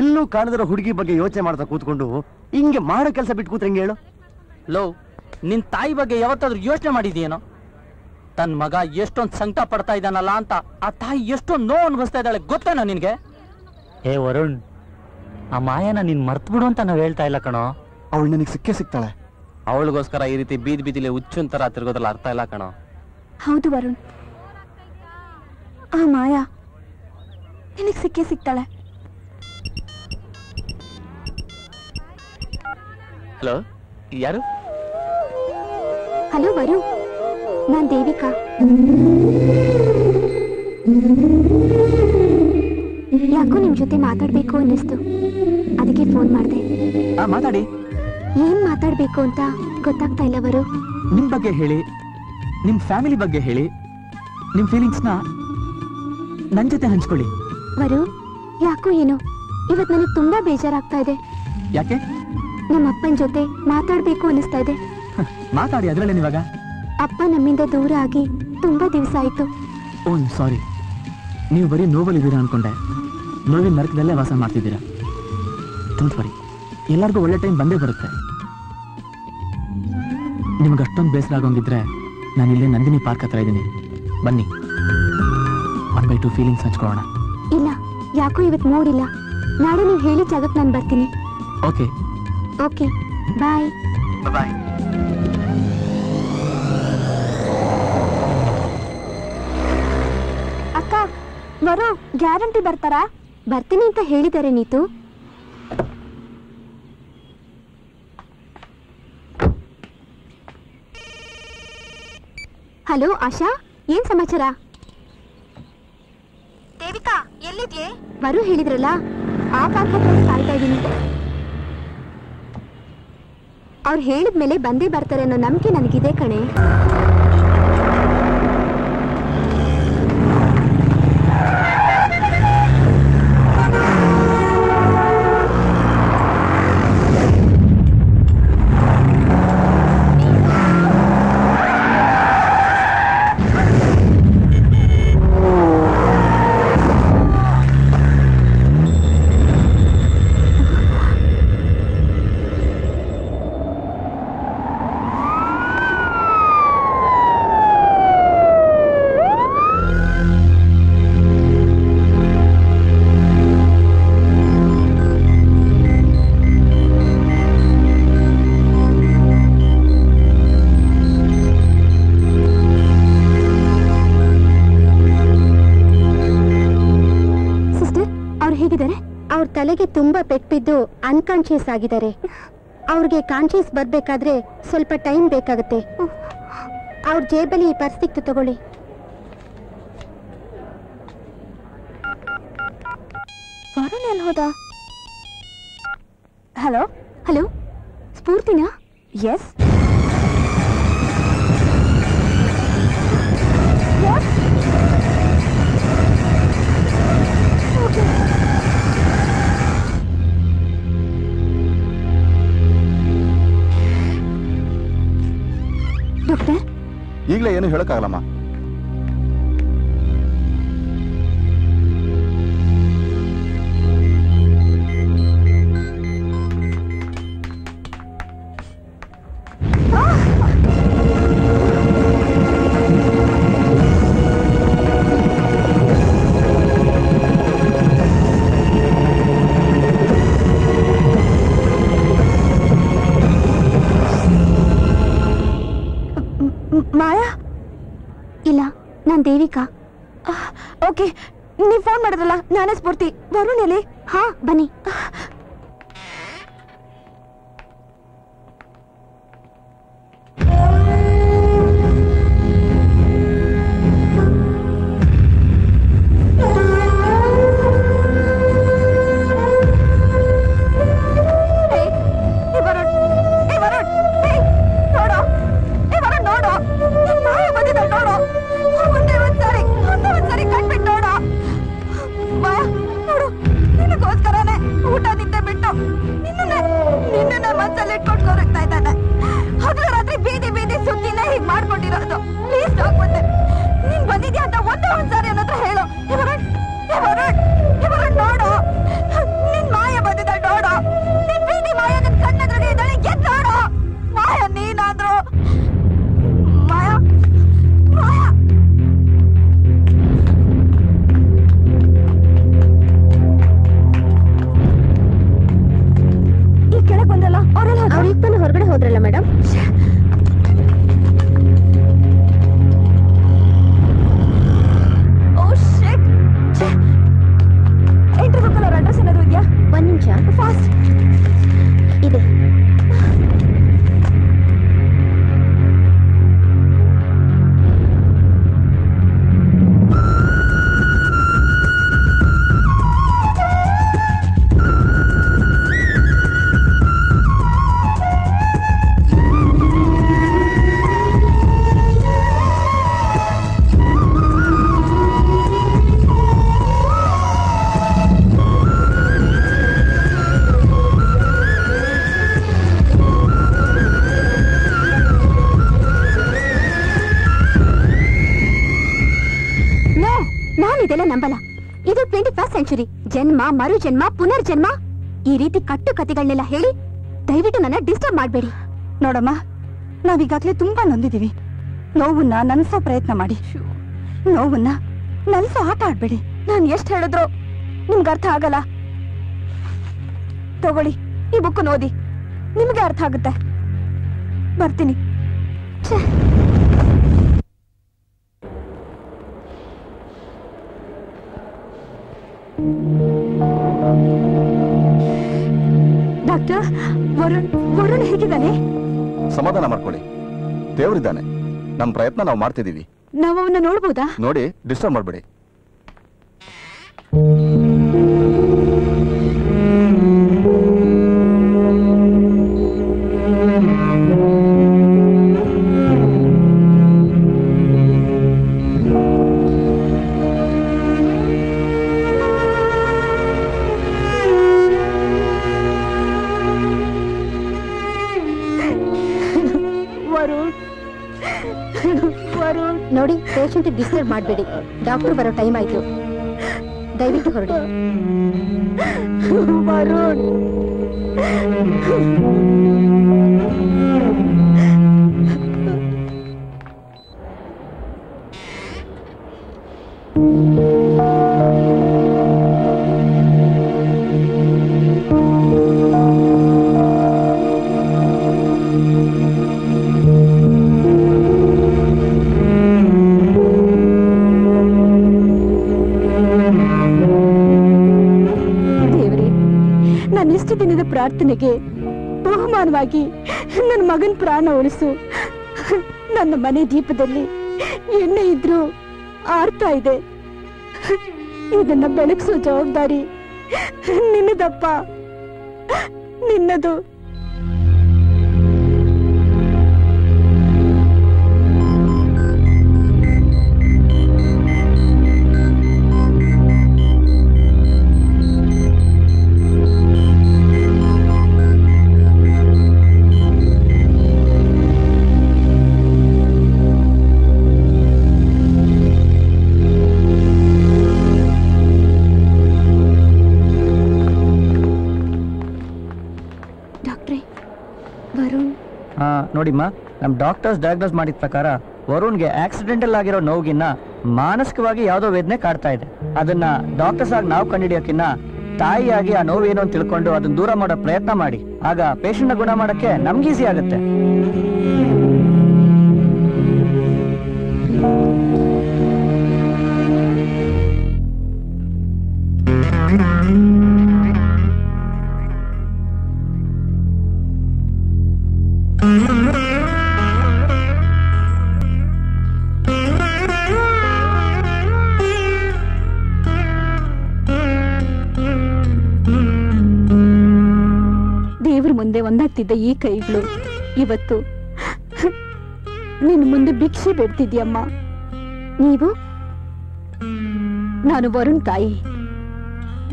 ಎಲ್ಲೂ ಕಾಣದಿರೋ ಹುಡುಗಿ ಬಗ್ಗೆ ಯೋಚನೆ ಮಾಡ್ತಾ ಕೂತ್ಕೊಂಡು ಹಿಂಗೆ ಮಾಡೋ ಕೆಲಸ ಬಿಟ್ಟು ಕೂತ್ರೆ ಹೆಂಗೆ ಹೇಳು? ಲೋ, ನಿನ್ ತಾಯಿ ಬಗ್ಗೆ ಯಾವತ್ತಾದ್ರೂ ಯೋಚನೆ ಮಾಡಿದೀಯೇನೋ? ತನ್ನ ಮಗ ಎಷ್ಟೊಂದು ಸಂಕಟ ಪಡ್ತಾ ಇದ್ದಾನಲ್ಲ ಅಂತ ಆ ತಾಯಿ ಎಷ್ಟೊಂದು ನೋವು ಅನ್ಭವಿಸ್ತಾ ಇದ್ದಾಳೆ ಗೊತ್ತೇನೋ ನಿನ್ಗೆ? ಹೇ ವರುಣ್, ಆ ಮಾಯನ ನೀನ್ ಮರ್ತು ಬಿಡು ಅಂತ ನಾವ್ ಹೇಳ್ತಾ ಇಲ್ಲ ಕಣೋ. ಅವಳು ನನಗೆ ಸಿಕ್ಕೇ ಸಿಗ್ತಾಳೆ. ಅವಳಿಗೋಸ್ಕರ ಈ ರೀತಿ ಬೀದಿ ಬೀದಿಲಿ ಹುಚ್ಚುನ್ ತರ ತಿರ್ಗೋದ್ರಲ್ಲಿ ಅರ್ಥ ಇಲ್ಲ ಕಣೋ. ಹೌದು ವರುಣ್, ಆ ಮಾಯಾ ನಿನಗೆ ಸಿಕ್ಕೇ ಸಿಗ್ತಾಳೆ. ಹಲೋ, ಯಾರು? ಹಲೋ ವರು, ನಾನ್ ದೇವಿಕಾ. ಯಾಕೋ ನಿಮ್ ಜೊತೆ ಮಾತಾಡ್ಬೇಕು ಅನ್ನಿಸ್ತು, ಅದಕ್ಕೆ ಫೋನ್ ಮಾಡಿದೆ. ಮಾತಾಡಿ. ಏನ್ ಮಾತಾಡ್ಬೇಕು ಅಂತ ಗೊತ್ತಾಗ್ತಾ ಇಲ್ಲ ವರು. ನಿಮ್ ಬಗ್ಗೆ ಹೇಳಿ, ನಿಮ್ ಫ್ಯಾಮಿಲಿ ಬಗ್ಗೆ ಹೇಳಿ, ನಿಮ್ ಫೀಲಿಂಗ್ಸ್ನ ನನ್ ಜೊತೆ ಹಂಚ್ಕೊಳ್ಳಿ. ವರು, ಯಾಕೋ ಏನೋ ಇವತ್ ನನಗೆ ತುಂಬಾ ಬೇಜಾರಾಗ್ತಾ ಇದೆ. ಯಾಕೆ? ನಮ್ಮ ಅಪ್ಪನ ಜೊತೆ ಮಾತಾಡ್ಬೇಕು ಅನಿಸ್ತಾ ಇದೆ. ಮಾತಾಡಿ, ಅದ್ರಲ್ಲೇನು ಇವಾಗ? ಅಪ್ಪ ನಮ್ಮಿಂದ ದೂರ ಆಗಿ ತುಂಬಾ ದಿವಸ ಆಯ್ತು. ಓ ಸಾರಿ, ನೀವು ಬರೀ ನೋವಲ್ಲಿದ್ದೀರಾ ಅನ್ಕೊಂಡೆ. ನೋವಿನ ನರಕದಲ್ಲೇ ವಾಸ ಮಾಡ್ತಿದ್ದೀರಾ. ಡೋಂಟ್ ವರಿ, ಎಲ್ಲರಿಗೂ ಒಳ್ಳೆ ಟೈಮ್ ಬಂದೇ ಬರುತ್ತೆ. ನಿಮ್ಗೆ ಅಷ್ಟೊಂದು ಬೇಸರ ಆಗೋಂಗಿದ್ರೆ ನಾನು ಇಲ್ಲೇ ನಂದಿನಿ ಪಾರ್ಕ್ ಹತ್ರ ಇದ್ದೀನಿ, ಬನ್ನಿ 1/2 ಫೀಲಿಂಗ್ಸ್ ಹಂಚ್ಕೊಳ್ಳೋಣ. ಇಲ್ಲ, ಯಾಕೋ ಇವತ್ತು ಮೂಡಿಲ್ಲ. ನಾಳೆ ನೀವು ಹೇಳಿ ಜಾಗಕ್ಕೆ ನಾನು ಬರ್ತೀನಿ. ಓಕೆ ಓಕೆ, ಬಾಯ್ ಬಾಯ್. ಅಕ್ಕ, ಬರೋ ಗ್ಯಾರಂಟಿ ಬರ್ತಾರಾ? ಬರ್ತೀನಿ ಅಂತ ಹೇಳಿದ್ದಾರೆ ನೀತು. ಹಲೋ ಆಶಾ, ಏನ್ ಸಮಾಚಾರ? ದೇವಿಕಾ, ಎಲ್ಲಿದ್ಯೆ? ವರು ಹೇಳಿದ್ರಲ್ಲ, ಆ ಪಾರ್ಕ್ ಹತ್ರ ಕಾಯ್ತಾ ಇದ್ದೀನಿ. ಅವ್ರು ಹೇಳಿದ್ಮೇಲೆ ಬಂದೇ ಬರ್ತಾರೆ ಅನ್ನೋ ನಂಬಿಕೆ ನನಗಿದೆ ಕಣೆ. ಅವ್ರ ತಲೆಗೆ ತುಂಬಾ ಪೆಟ್ಟು ಬಿದ್ದು ಅನ್ಕಾನ್ಶಿಯಸ್ ಆಗಿದ್ದಾರೆ. ಅವ್ರಿಗೆ ಕಾನ್ಶಿಯಸ್ ಬರ್ಬೇಕಾದ್ರೆ ಸ್ವಲ್ಪ ಟೈಮ್ ಬೇಕಾಗುತ್ತೆ. ಅವ್ರ ಜೇಬಲ್ಲಿ ಈ ಪರ್ಸ್ ಸಿಕ್ತು, ತಗೊಳ್ಳಿ. ವರುಣ್ ಎಲ್ಲಿ ಹೋದ? ಹಲೋ ಹಲೋ, ಸ್ಫೂರ್ತಿನಾ? ಎಸ್. ಡಾಕ್ಟರ್, ಈಗಲೇ ಏನು ಹೇಳಕ್ಕಾಗಲ್ಲಮ್ಮ. ಇಲ್ಲ, ನಾನ್ ದೇವಿಕಾ. ಓಕೆ, ನೀವ್ ಫೋನ್ ಮಾಡಿದ್ರಲ್ಲ, ನಾನೇ ಸ್ಫೂರ್ತಿ. ವರುಣ್ ಎಲ್ಲಿ? ಹಾ, ಬನ್ನಿ. ನಂಬಲ್ಲ. ಇದು 21st ಸೆಂಚುರಿ. ಜನ್ಮ, ಮರು ಜನ್ಮ, ಪುನರ್ಜನ್ಮ, ಈ ರೀತಿ ಕಟ್ಟು ಕಥೆಗಳನ್ನೆಲ್ಲ ಹೇಳಿ ದಯವಿಟ್ಟು ನನ್ನ ಡಿಸ್ಟರ್ಬ್ ಮಾಡಬೇಡಿ. ನೋಡಮ್ಮ, ನಾವೀಗಾಗ್ಲೇ ತುಂಬಾ ನೊಂದಿದೀವಿ. ನೋವನ್ನ ನನ್ಸೋ ಪ್ರಯತ್ನ ಮಾಡಿ. ನೋವನ್ನ ನನ್ಸೋ ಆಟ ಆಡ್ಬೇಡಿ. ನಾನು ಎಷ್ಟು ಹೇಳಿದ್ರು ನಿಮ್ಗೆ ಅರ್ಥ ಆಗಲ್ಲ. ತಗೊಳ್ಳಿ, ಈ ಬುಕ್ ಓದಿ, ನಿಮ್ಗೆ ಅರ್ಥ ಆಗುತ್ತೆ. ಬರ್ತೀನಿ. ಡಾಕ್ಟರ್, ವರುಣ್ ಹೇಗಿದ್ದಾನೆ? ಸಮಾಧಾನ ಮಾಡ್ಕೊಳ್ಳಿ, ದೇವರಿದ್ದಾನೆ. ನಮ್ಮ ಪ್ರಯತ್ನ ನಾವು ಮಾಡ್ತಿದೀವಿ. ನಾವು ಅವನ್ನ ನೋಡ್ಬೋದಾ? ನೋಡಿ, ಡಿಸ್ಟರ್ಬ್ ಮಾಡಬೇಡಿ. ನೋಡಿ, ಪೇಷಂಟ್ ಡಿಸ್ಟರ್ಬ್ ಮಾಡಬೇಡಿ. ಡಾಕ್ಟರ್ ಬರೋ ಟೈಮ್ ಆಯ್ತು, ದಯವಿಟ್ಟು ಹೊರಡಿ. ವರುಣ್, ಇಷ್ಟು ದಿನದ ಪ್ರಾರ್ಥನೆಗೆ ಬಹುಮಾನವಾಗಿ ನನ್ನ ಮಗನ ಪ್ರಾಣ ಉಳಿಸು. ನನ್ನ ಮನೆ ದೀಪದಲ್ಲಿ ಎಣ್ಣೆ ಇದ್ರೂ ಆರ್ತಾ ಇದೆ. ಇದನ್ನ ಬೆಳಗಿಸೋ ಜವಾಬ್ದಾರಿ ನಿನ್ನದಪ್ಪ, ನಿನ್ನದು. ನೋಡಿಮ್ಮ, ನಮ್ ಡಾಕ್ಟರ್ಸ್ ಡಯಾಗ್ನೋಸ್ ಮಾಡಿದ ಪ್ರಕಾರ ವರುಣ್ಗೆ ಆಕ್ಸಿಡೆಂಟಲ್ ಆಗಿರೋ ನೋವಿಗಿನ್ನ ಮಾನಸಿಕವಾಗಿ ಯಾವ್ದೋ ವೇದನೆ ಕಾಡ್ತಾ ಇದೆ. ಅದನ್ನ ಡಾಕ್ಟರ್ಸ್ ಆಗಿ ನಾವು ಕಂಡುಹಿಡಿಯೋಕಿನ್ನ ತಾಯಿಯಾಗಿ ಆ ನೋವು ಏನು ಅಂತ ತಿಳ್ಕೊಂಡು ಅದನ್ನ ದೂರ ಮಾಡೋ ಪ್ರಯತ್ನ ಮಾಡಿ. ಆಗ ಪೇಷಂಟ್ ನ ಗುಣ ಮಾಡಕ್ಕೆ ನಮ್ಗೆ ಈಸಿ ಆಗುತ್ತೆ. ಒಂದಾಗ್ತಿದ್ದ ಈ ಕೈಗಳು ಇವತ್ತು ನಿನ್ ಮುಂದೆ ಭಿಕ್ಷೆ ಬೇಡ್ತಿದ್ಯಮ್ಮ. ನೀವು? ನಾನು ವರುಣ್ ತಾಯಿ.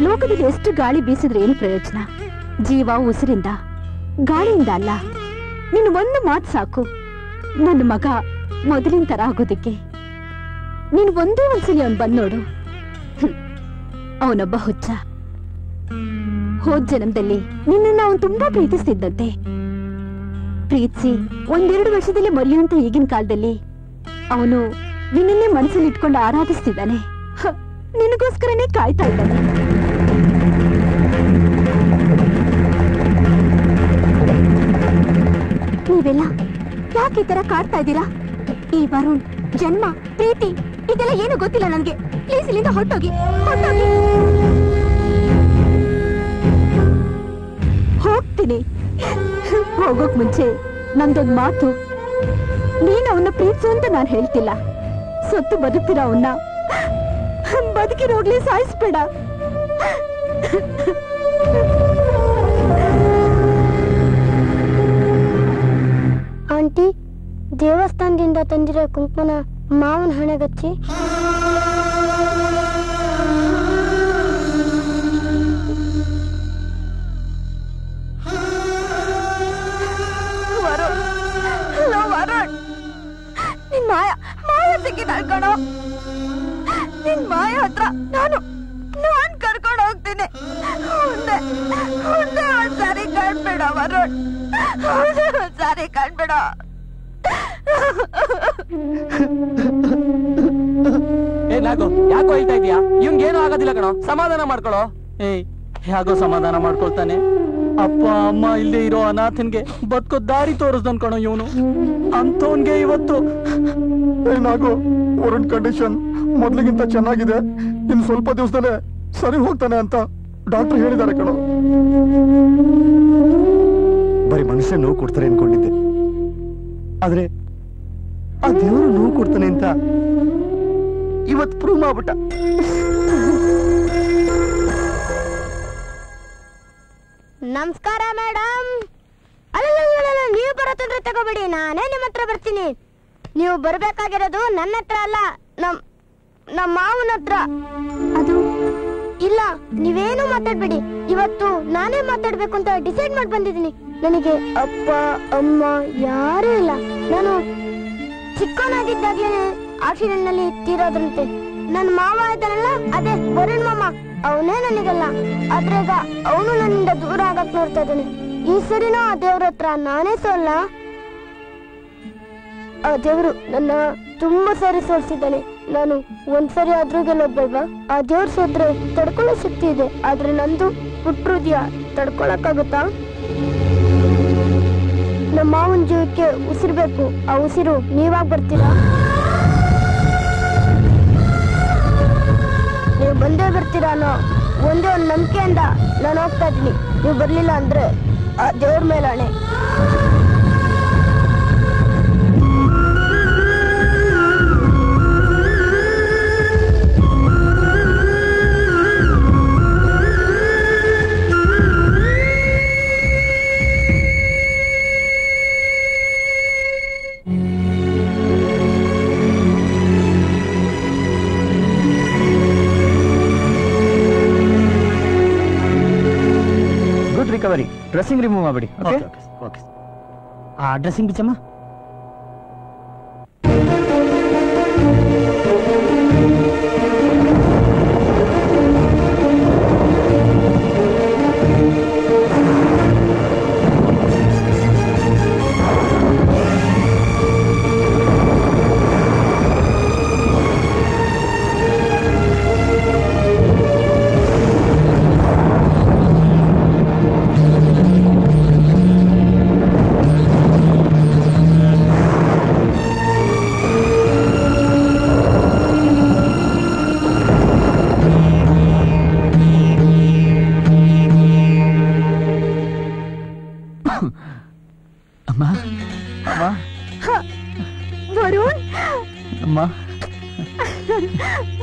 ಲೋಕದಲ್ಲಿ ಎಷ್ಟು ಗಾಳಿ ಬೀಸಿದ್ರೆ ಏನು ಪ್ರಯೋಜನ? ಜೀವ ಉಸಿರಿಂದ, ಗಾಳಿಯಿಂದ ಅಲ್ಲ. ನೀನು ಒಂದು ಮಾತು ಸಾಕು, ನನ್ನ ಮಗ ಮೊದಲಿನ ತರ ಆಗೋದಿಕ್ಕೆ. ನೀನು ಒಂದೇ ಒಂದ್ಸಲಿ ಅವನ್ ಬಂದ್ ನೋಡು. ಅವನೊಬ್ಬ ಹುಚ್ಚ. ಹೋದ ಜನ್ಮದಲ್ಲಿ ನಿನ್ನನ್ನು ಅವನು ತುಂಬಾ ಪ್ರೀತಿಸ್ತಿದ್ದಂತೆ. ಪ್ರೀತಿಸಿ 1-2 ವರ್ಷದಲ್ಲೇ ಮರೆಯುವಂತ ಈಗಿನ ಕಾಲದಲ್ಲಿ ಅವನು ನಿನ್ನನ್ನೇ ಮನಸ್ಸಲ್ಲಿ ಇಟ್ಕೊಂಡು ಆರಾಧಿಸ್ತಿದ್ದಾನೆ. ನಿನಗೋಸ್ಕರನೇ ಕಾಯ್ತಾ ಇದ್ದಾನೆ. ನೀವೆಲ್ಲ ಯಾಕೆ ಈ ತರ ಕಾಡ್ತಾ ಇದ್ದೀರಾ? ಈ ವರುಣ್ ಜನ್ಮ, ಪ್ರೀತಿ ಇದೆಲ್ಲ ಏನು ಗೊತ್ತಿಲ್ಲ ನನ್ಗೆ. ಪ್ಲೀಸ್ ಇಲ್ಲಿಂದ ಹೊರಟೋಗಿ. ಹೋಗ್ತೀನಿ. ಹೋಗೋಕ್ ಮುಂಚೆ ನಂದೊಂದ್ ಮಾತು. ನೀನು ಅವನ್ನ ಪ್ರೀತಿಸು ಅಂತ ನಾನು ಹೇಳ್ತಿಲ್ಲ. ಸೊತ್ತು ಬದುಕ್ತಿರೋ ಅವನ್ನ ಬದುಕಿರೋಗ್ಲಿ, ಸಾಯಿಸ್ಬೇಡ. ಆಂಟಿ, ದೇವಸ್ಥಾನದಿಂದ ತಂದಿರೋ ಕುಂಕುಮನ ಮಾವನ ಹಣೆಗಚ್ಚಿ. ನಿನ್ ಮಾಯ ಸಿಕ್ಕಿದಾಳ್ ಕಣೋ. ನಿನ್ ಮಾಯ ಹತ್ರ ನಾನು ಕರ್ಕೊಂಡು ಹೋಗ್ತೀನಿ. ಒಂದ್ಸಾರಿ ಕಾಣ್ಬೇಡ ವರುಣ್, ಒಂದ್ಸಾರಿ ಕಾಣ್ಬೇಡ. ಏನಾಗೋ ಯಾಕೋ ಹೇಳ್ತಾ ಇದೀಯಾ? ಇವ್ನ್ಗೇನು ಆಗೋದಿಲ್ಲ ಕಣೋ, ಸಮಾಧಾನ ಮಾಡ್ಕೊಳೋ. ಏಯ್, ಹೇಗೋ ಸಮಾಧಾನ ಮಾಡ್ಕೊಳ್ತಾನೆ. ಅಪ್ಪ ಅಮ್ಮ ಇಲ್ಲೇ ಇರೋ ಅನಾಥನ್ಗೆ ಬದುಕೋ ದಾರಿ ತೋರಿಸ್ದನ್ ಕಣೋ ಇವನು. ಅಂತವನ್ಗೆ ಇವತ್ತು ಏನಾಗೋ ವರುಣ್ ಕಂಡೀಷನ್ ಮೊದ್ಲಿಗಿಂತ ಚೆನ್ನಾಗಿದೆ, ಇನ್ನು ಸ್ವಲ್ಪ ದಿವಸದಲ್ಲೇ ಸರಿ ಹೋಗ್ತಾನೆ ಅಂತ ಡಾಕ್ಟರ್ ಹೇಳಿದ್ದಾರೆ ಕಣೋ. ಬರೀ ಮನುಷ್ಯ ನೋವು ಕೊಡ್ತಾರೆ ಅನ್ಕೊಂಡಿದ್ದೆ, ಆದ್ರೆ ಆ ದೇವರು ನೋವು ಕೊಡ್ತಾನೆ ಅಂತ ಇವತ್ತು ಪ್ರೂವ್ ಮಾಡ್ಬಿಟ್ಟ. ನಮಸ್ಕಾರ ಮೇಡಮ್. ಅಲ್ಲ, ನೀವು ಬರೋ ತೊಂದ್ರೆ ತಗೋಬೇಡಿ, ನಾನೇ ನಿಮ್ಮ ಹತ್ರ ಬರ್ತೀನಿ. ನೀವು ಬರ್ಬೇಕಾಗಿರೋದು ನನ್ನ ಹತ್ರ ಅಲ್ಲ, ನಮ್ಮ ಮಾವನ ಹತ್ರ. ಅದು ಇಲ್ಲ, ನೀವೇನು ಮಾತಾಡ್ಬೇಡಿ. ಇವತ್ತು ನಾನೇ ಮಾತಾಡ್ಬೇಕು ಅಂತ ಡಿಸೈಡ್ ಮಾಡಿ ಬಂದಿದ್ದೀನಿ. ನನಗೆ ಅಪ್ಪ ಅಮ್ಮ ಯಾರೂ ಇಲ್ಲ. ನಾನು ಚಿಕ್ಕವನಾಗಿದ್ದಾಗಲೇ ಆಕ್ಸಿಡೆಂಟ್ ನಲ್ಲಿ ತೀರೋದ್ರಂತೆ. ನನ್ನ ಮಾವ ಇದ್ದಾನಲ್ಲ, ಅದೇ ವರುಣ್ ಮಾಮ, ಅವನೇ ನನಗಲ್ಲ. ಆದ್ರಾಗ ಅವನು ನನ್ನಿಂದ ದೂರ ಆಗಕ್ ನೋಡ್ತಾ ಇದ್ದಾನೆ. ಈ ಸರಿನೂ ಆ ದೇವ್ರ ಹತ್ರ ನಾನೇ ಸೋಲ್ಲ. ಆ ದೇವ್ರು ನನ್ನ ತುಂಬಾ ಸರಿ ಸೋಲ್ಸಿದ್ದಾನೆ. ನಾನು ಒಂದ್ಸರಿ ಆದ್ರೂ ಗೆಲ್ಲೋದ್ಬೇಡ್ವಾ? ಆ ದೇವ್ರ ಸೋತ್ರೆ ತಡ್ಕೊಳ್ಳೋ ಶಕ್ತಿ ಇದೆ, ಆದ್ರೆ ನಂದು ಹುಟ್ಟೃದ್ಯ ತಡ್ಕೊಳಕ್ಕಾಗುತ್ತಾ? ನಮ್ಮ ಮಾವನ ಜೀವಕ್ಕೆ ಉಸಿರ್ಬೇಕು. ಆ ಉಸಿರು ನೀವಾಗ್ ಬರ್ತೀರಾ? ನೀವು ಬಂದೇ ಬರ್ತೀರಾ ಅನ್ನೋ ಒಂದೇ ಒಂದು ನಂಬಿಕೆಯಿಂದ ನಾನು ಹೋಗ್ತಾ ಇದ್ದೀನಿ. ನೀವು ಬರ್ಲಿಲ್ಲ ಅಂದ್ರೆ ಆ ದೇವ್ರ ಮೇಲೆ ಆಣೆ. ರಿಕವರಿ. ಡ್ರೆಸ್ಸಿಂಗ್ ರಿಮೂವ್ ಮಾಡಬೇಡಿ. ಓಕೆ. ಆ ಡ್ರೆಸ್ಸಿಂಗ್ ಬಿಚ್ಚಮ್ಮ.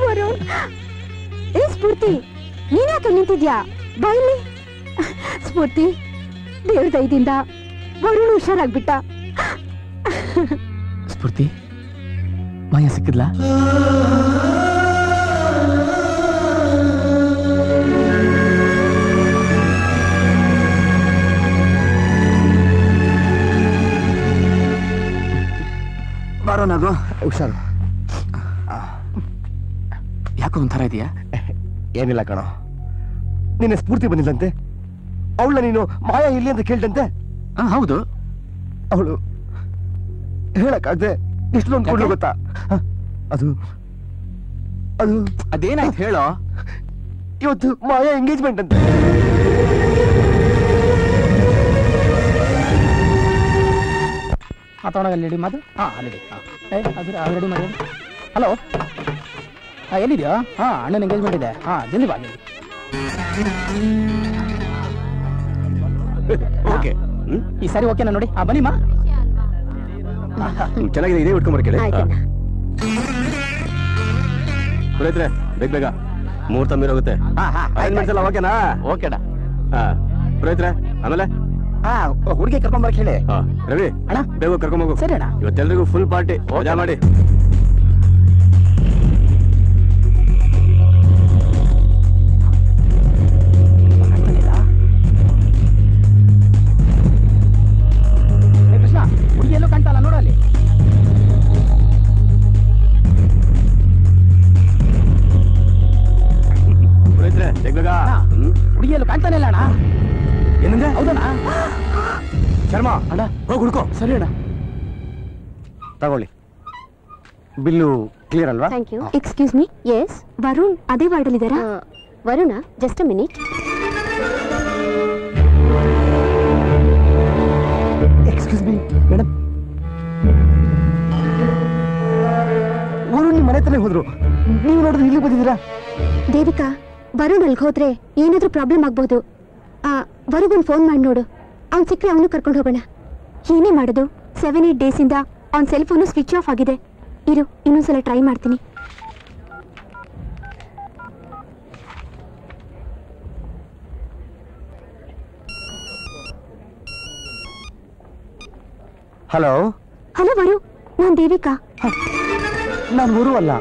ವರುಣ್, ಏ ಸ್ಫೂರ್ತಿ, ನೀನ್ಯಾಕೆ ನಿಂತಿದ್ಯಾ? ಬಾಯಿಲಿ. ಸ್ಫೂರ್ತಿ, ದೇವ್ರ ದಯದಿಂದ ವರುಣ್ ಹುಷಾರಾಗ್ಬಿಟ್ಟ. ಸ್ಫೂರ್ತಿ ಮಾಯ ಸಿಕ್ಕಿದ್ಲಾ? ಬರೋನಾಗು ಹುಷಾರು. ಯಾಕೋ ಒಂಥರ ಇದೆಯಾ? ಏನಿಲ್ಲ ಕಣೋ, ನಿನ್ನೆ ಸ್ಫೂರ್ತಿ ಬಂದಿಲ್ಲಂತೆ. ಅವಳ ನೀನು ಮಾಯಾ ಇಲ್ಲಿ ಅಂತ ಕೇಳ್ದಂತೆ. ಹೌದು. ಅವಳು ಹೇಳಕ್ಕಾಗದೆ ಇಷ್ಟೊಂದು ಕೊಡ್ಲು ಗೊತ್ತಾ? ಅದು ಅದು ಅದೇನಾಯ್ತು ಹೇಳೋ. ಇವತ್ತು ಮಾಯಾ ಎಂಗೇಜ್ಮೆಂಟ್ ಅಂತ. ರೆಡಿ ಮಾತು. ರೆಡಿ. ರೆಡಿ ಮಾಡಿ. ಹಲೋ, ಎಲ್ಲಿದ್ಯಾ? ಅಣ್ಣನ ಎಂಗೇಜ್ಮೆಂಟ್ ಇದೆ. ಜಲ್ದಿ ಬಾ. ಓಕೆ, ಈ ಸಾರಿ ಓಕೆನಾ ನೋಡಿ? ಬನ್ನಿಮ್ಮ. ಚೆನ್ನಾಗಿದೆ, ಇದೇ ಉಟ್ಕೊಂಬರ್ಕೇಳಿ. ಪುರೋಹಿತ್ರೆ, ಬೇಗ ಬೇಗ ಮುಹೂರ್ತ ಮೀರೋಗುತ್ತೆ. ಅರೇಂಜ್ಮೆಂಟ್ಸ್ ಎಲ್ಲ ಓಕೆನಾ? ಓಕೆನಾ? ಪುರೋಹಿತ್ರೆ, ಆಮೇಲೆ ಹುಡುಗಿ ಕರ್ಕೊಂಬರ್ಕ್ ಹೇಳಿ. ರವಿ ಅಣ್ಣ, ಬೇಗ ಕರ್ಕೊಂಬೋಗು. ಸರಿ ಅಣ್ಣ. ಇವತ್ತೆಲ್ರಿಗೂ ಫುಲ್ ಪಾರ್ಟಿ ಮಜಾ ಮಾಡಿ. ಕೃಷ್ಣ, ಹುಡುಗಿ ಎಲ್ಲೂ ಕಾಣ್ತಲ್ಲ, ನೋಡಲ್ಲಿ. ಪುರೋಹಿತ್ರೆ, ಬೇಗ ಹುಡುಗಿ ಎಲ್ಲೂ ಕಾಣ್ತಾನೆ ಇಲ್ಲ ಅಣ್ಣ. ಏನಂದ್ರೆ? ಹೌದಣ್ಣ. ಶರ್ಮಾ ಅಣ್ಣ, ಹೋಗಿ ಹುಡ್ಕೋ. ಸರಿ ಅಣ್ಣ. ತಗೊಳ್ಳಿ, ಬಿಲ್ಲು ಕ್ಲಿಯರ್ ಅಲ್ವಾ? Thank you. Excuse me. Yes, Varun ಅದೇ ವಾರ್ಡಲ್ಲಿ ಇದ್ದಾರಾ? Varun, just a minute. Excuse me madam, Varun ನಿಮ್ಮ ಮನೆ ಹತ್ರನೇ ಹೋದ್ರು. ನೀವು ನೋಡಿದ್ರೆ ಇಲ್ಲಿ ಬಂದಿದ್ದೀರಾ? ದೇವಿಕಾ, ವರುಣ್ ಅಲ್ಗೆ ಹೋದ್ರೆ ಏನಾದ್ರೂ ಪ್ರಾಬ್ಲಮ್ ಆಗ್ಬೋದು. ವರುಗೊಂದು ಫೋನ್ ಮಾಡಿ ನೋಡು. ಅವ್ನು ಸಿಕ್ಕರೆ ಅವನು ಕರ್ಕೊಂಡು ಹೋಗೋಣ. ಏನೇ ಮಾಡೋದು, 7-8 ಡೇಸಿಂದ ಅವ್ನ ಸೆಲ್ ಫೋನು ಸ್ವಿಚ್ ಆಫ್ ಆಗಿದೆ. ಇರು, ಇನ್ನೊಂದ್ಸಲ ಟ್ರೈ ಮಾಡ್ತೀನಿ. ಹಲೋ. ಹಲೋ ವರು, ನಾನು ದೇವಿಕಾ. ನಾನು ವರು ಅಲ್ಲ.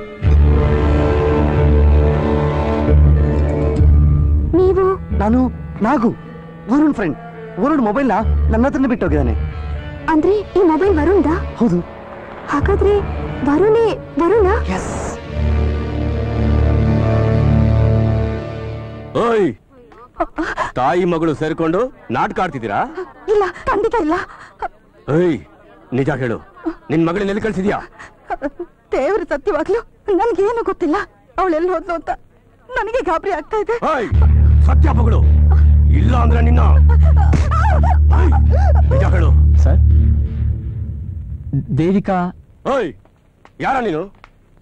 ನೀವು? ನಾನು ನಾಗು, ವರುಣ್ ಫ್ರೆಂಡ್. ವರುಣ್ ಮೊಬೈಲ್ ನನ್ನ ಹತ್ರನೇ ಬಿಟ್ಟು ಹೋಗಿದ್ದಾನೆ. ಅಂದ್ರೆ ಈ ಮೊಬೈಲ್ ವರುಣ್ದ? ಹೌದು. ಹಾಗಾದ್ರೆ ವರುಣೇ ವರುಣ? ಎಸ್. ಓಯ್, ತಾಯಿ ಮಗಳು ಸೇರ್ಕೊಂಡು ನಾಟಕ ಆಡ್ತಿದ್ದೀರಾ? ಇಲ್ಲ, ಖಂಡಿತ ಇಲ್ಲ. ಏಯ್, ನಿಜ ಹೇಳು, ನಿನ್ ಮಗಳನ್ನ ಎಲ್ಲಿ ಕಳ್ಸಿದ್ಯಾ? ದೇವ್ರ ಸತ್ಯವಾಗ್ಲು ನನ್ಗೇನು ಗೊತ್ತಿಲ್ಲ. ಅವಳೆಲ್ಲಿ ಹೋದ್ಲು ಅಂತ ನನಗೆ ಗಾಬರಿ ಆಗ್ತಾ ಇದೆ. ಸತ್ಯ ಮಗಳು ಇಲ್ಲ ಅಂದ್ರೆ ನಿನ್ನ. ನಿಜ ಹೇಳು. ಸರ್, ದೇವಿಕಾ. ಓಯ್, ಯಾರ ನೀನು?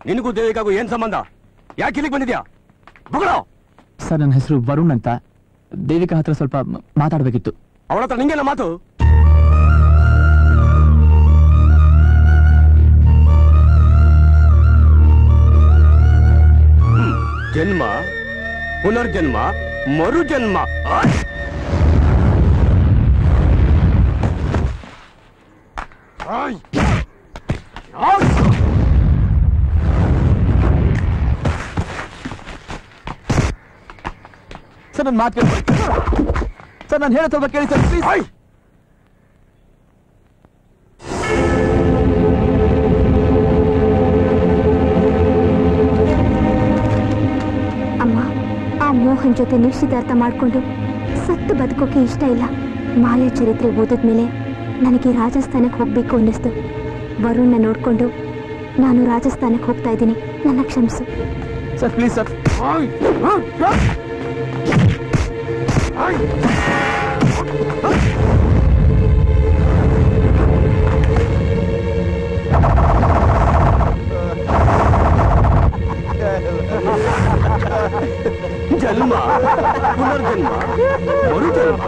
ನಿನಗೂ ದೇವಿಕಾಗೂ ಏನ್ ಸಂಬಂಧ? ಯಾಕೆ ಇಲ್ಲಿಗೆ ಬಂದಿದ್ಯಾ? ಮಗಳು. ಸರ್, ನನ್ನ ಹೆಸರು ವರುಣ್ ಅಂತ. ದೇವಿಕಾ ಹತ್ರ ಸ್ವಲ್ಪ ಮಾತಾಡ್ಬೇಕಿತ್ತು. ಅವಳ ಹತ್ರ ನಿಂಗೇನ ಮಾತು? ಜನ್ಮ, ಪುನರ್ಜನ್ಮ, ಮರುಜನ್ಮ. ಸರ್, ನನ್ನ ಮಾತು ಕೇಳಿ ಸರ್. ನಾನು ಹೇಳೋ ಸ್ವಲ್ಪ ಕೇಳಿ ಸರ್, ಪ್ಲೀಸ್. ಅಮ್ಮ, ಆ ಮೋಹನ್ ಜೊತೆ ನಿಶ್ಚಿತಾರ್ಥ ಮಾಡ್ಕೊಂಡು ಸತ್ತು ಬದುಕೋಕೆ ಇಷ್ಟ ಇಲ್ಲ. ಮಾಯಾ ಚರಿತ್ರೆ ಓದಿದ್ಮೇಲೆ ನನಗೆ ರಾಜಸ್ಥಾನಕ್ಕೆ ಹೋಗ್ಬೇಕು ಅನ್ನಿಸ್ತು. ವರುಣ್ನ ನೋಡ್ಕೊಂಡು ನಾನು ರಾಜಸ್ಥಾನಕ್ಕೆ ಹೋಗ್ತಾ ಇದ್ದೀನಿ. ನನ್ನ ಕ್ಷಮಿಸು ಸರ್, ಪ್ಲೀಸ್ ಸರ್. ಜನ್ಮ, ಪುನರ್ಜನ್ಮ, ಮರುಜನ್ಮ.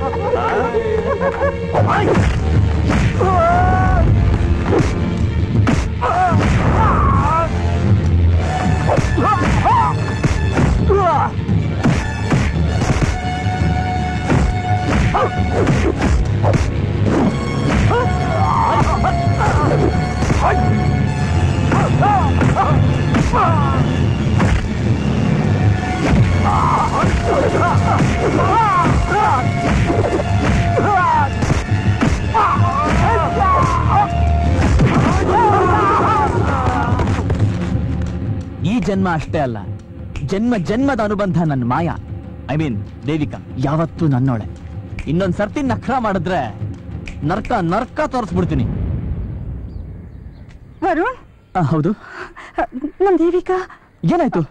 ಈ ಜನ್ಮ ಅಷ್ಟೇ ಅಲ್ಲ, ಜನ್ಮ ಜನ್ಮದ ಅನುಬಂಧ ನನ್ನ ಮಾಯ, ಐ ಮೀನ್ ದೇವಿಕಾ ಯಾವತ್ತೂ ನನ್ನೋಳೆ. ಇನ್ನೊಂದ್ ಸರ್ತಿ ನಖರ ಮಾಡಿದ್ರೆ ನರ್ಕ ನರ್ಕ ತೋರಿಸ್ಬಿಡ್ತೀನಿ. ವರುಣ್. ಹೌದು. ನಮ್ ದೇವಿಕಾ ಏನಾಯ್ತು?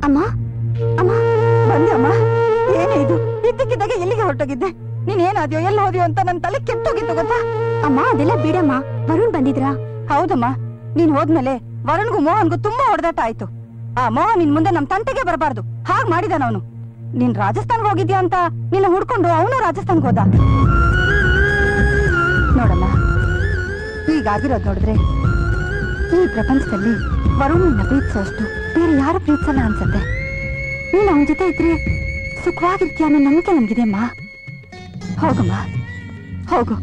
ಅಮ್ಮ ಅಮ್ಮ ಬಂದೆ ಅಮ್ಮ. ಏನೇ ಇದು? ಇದ್ದಕ್ಕಿದ್ದಾಗೆ ಎಲ್ಲಿಗೆ ಹೊರಟೋಗಿದ್ದೆ? ನೀನ್ ಏನಾದ್ಯೋ ಎಲ್ಲ ಹೋದ್ಯೋ ಅಂತ ನನ್ ತಲೆ ಕೆಟ್ಟೋಗಿತ್ತು ಗೊತ್ತಾ? ಅಮ್ಮ ಅದೆಲ್ಲ ಬಿಡಮ್ಮ. ವರುಣ್ ಬಂದಿದ್ರಾ? ಹೌದಮ್ಮ, ನೀನ್ ಹೋದ್ಮೇಲೆ ವರುಣ್ಗೂ ಮೋಹನ್ಗೂ ತುಂಬಾ ಹೊಡೆದಾಟ ಆಯ್ತು. ಆ ಮೋಹನ್ ನಿನ್ ಮುಂದೆ ನಮ್ ತಂಟೆಗೆ ಬರಬಾರ್ದು ಹಾಗ್ ಮಾಡಿದಾನ ಅವನು. ನೀನ್ ರಾಜಸ್ಥಾನ್ಗೆ ಹೋಗಿದ್ಯಾ ಅಂತ ನಿನ್ನ ಹುಡ್ಕೊಂಡು ಅವನು ರಾಜಸ್ಥಾನ್ಗೆ ಹೋದ. ನೋಡಮ್ಮ, ಈಗಾಗಿರೋದ್ ನೋಡಿದ್ರೆ ಈ ಪ್ರಪಂಚದಲ್ಲಿ ವರುಣ್ ನಿನ್ನ ಪ್ರೀತಿಸೋಷ್ಟು ಬೇರೆ ಯಾರು ಪ್ರೀತಿಸಲ್ಲ ಅನ್ಸತ್ತೆ. ನೀನ್ ಅವನ ಜೊತೆ ಇದ್ರೆ ಸುಖವಾಗಿರ್ತೀಯ ಅನ್ನೋ ನಂಬಿಕೆ ನನ್ಗಿದೆ ಅಮ್ಮ. ಹೋಗಮ್ಮ ಹೋಗು.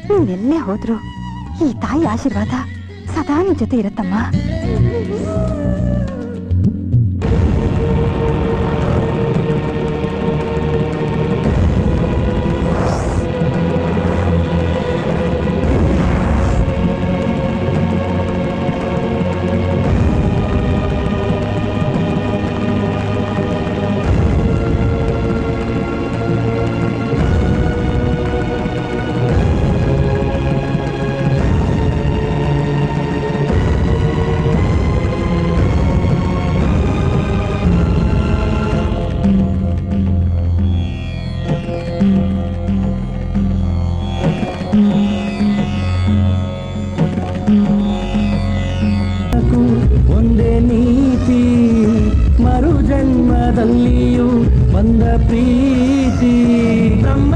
ನೀನೆಲ್ಲೇ ಹೋದ್ರು ಈ ತಾಯಿ ಆಶೀರ್ವಾದ ಸದಾ ನಿನ್ ಜೊತೆ ಇರತ್ತಮ್ಮ. ಒಂದೇ ನೀತಿ ಮರು ಜನ್ಮದಲ್ಲಿಯೂ ಬಂದ ಪ್ರೀತಿ ಬ್ರಹ್ಮ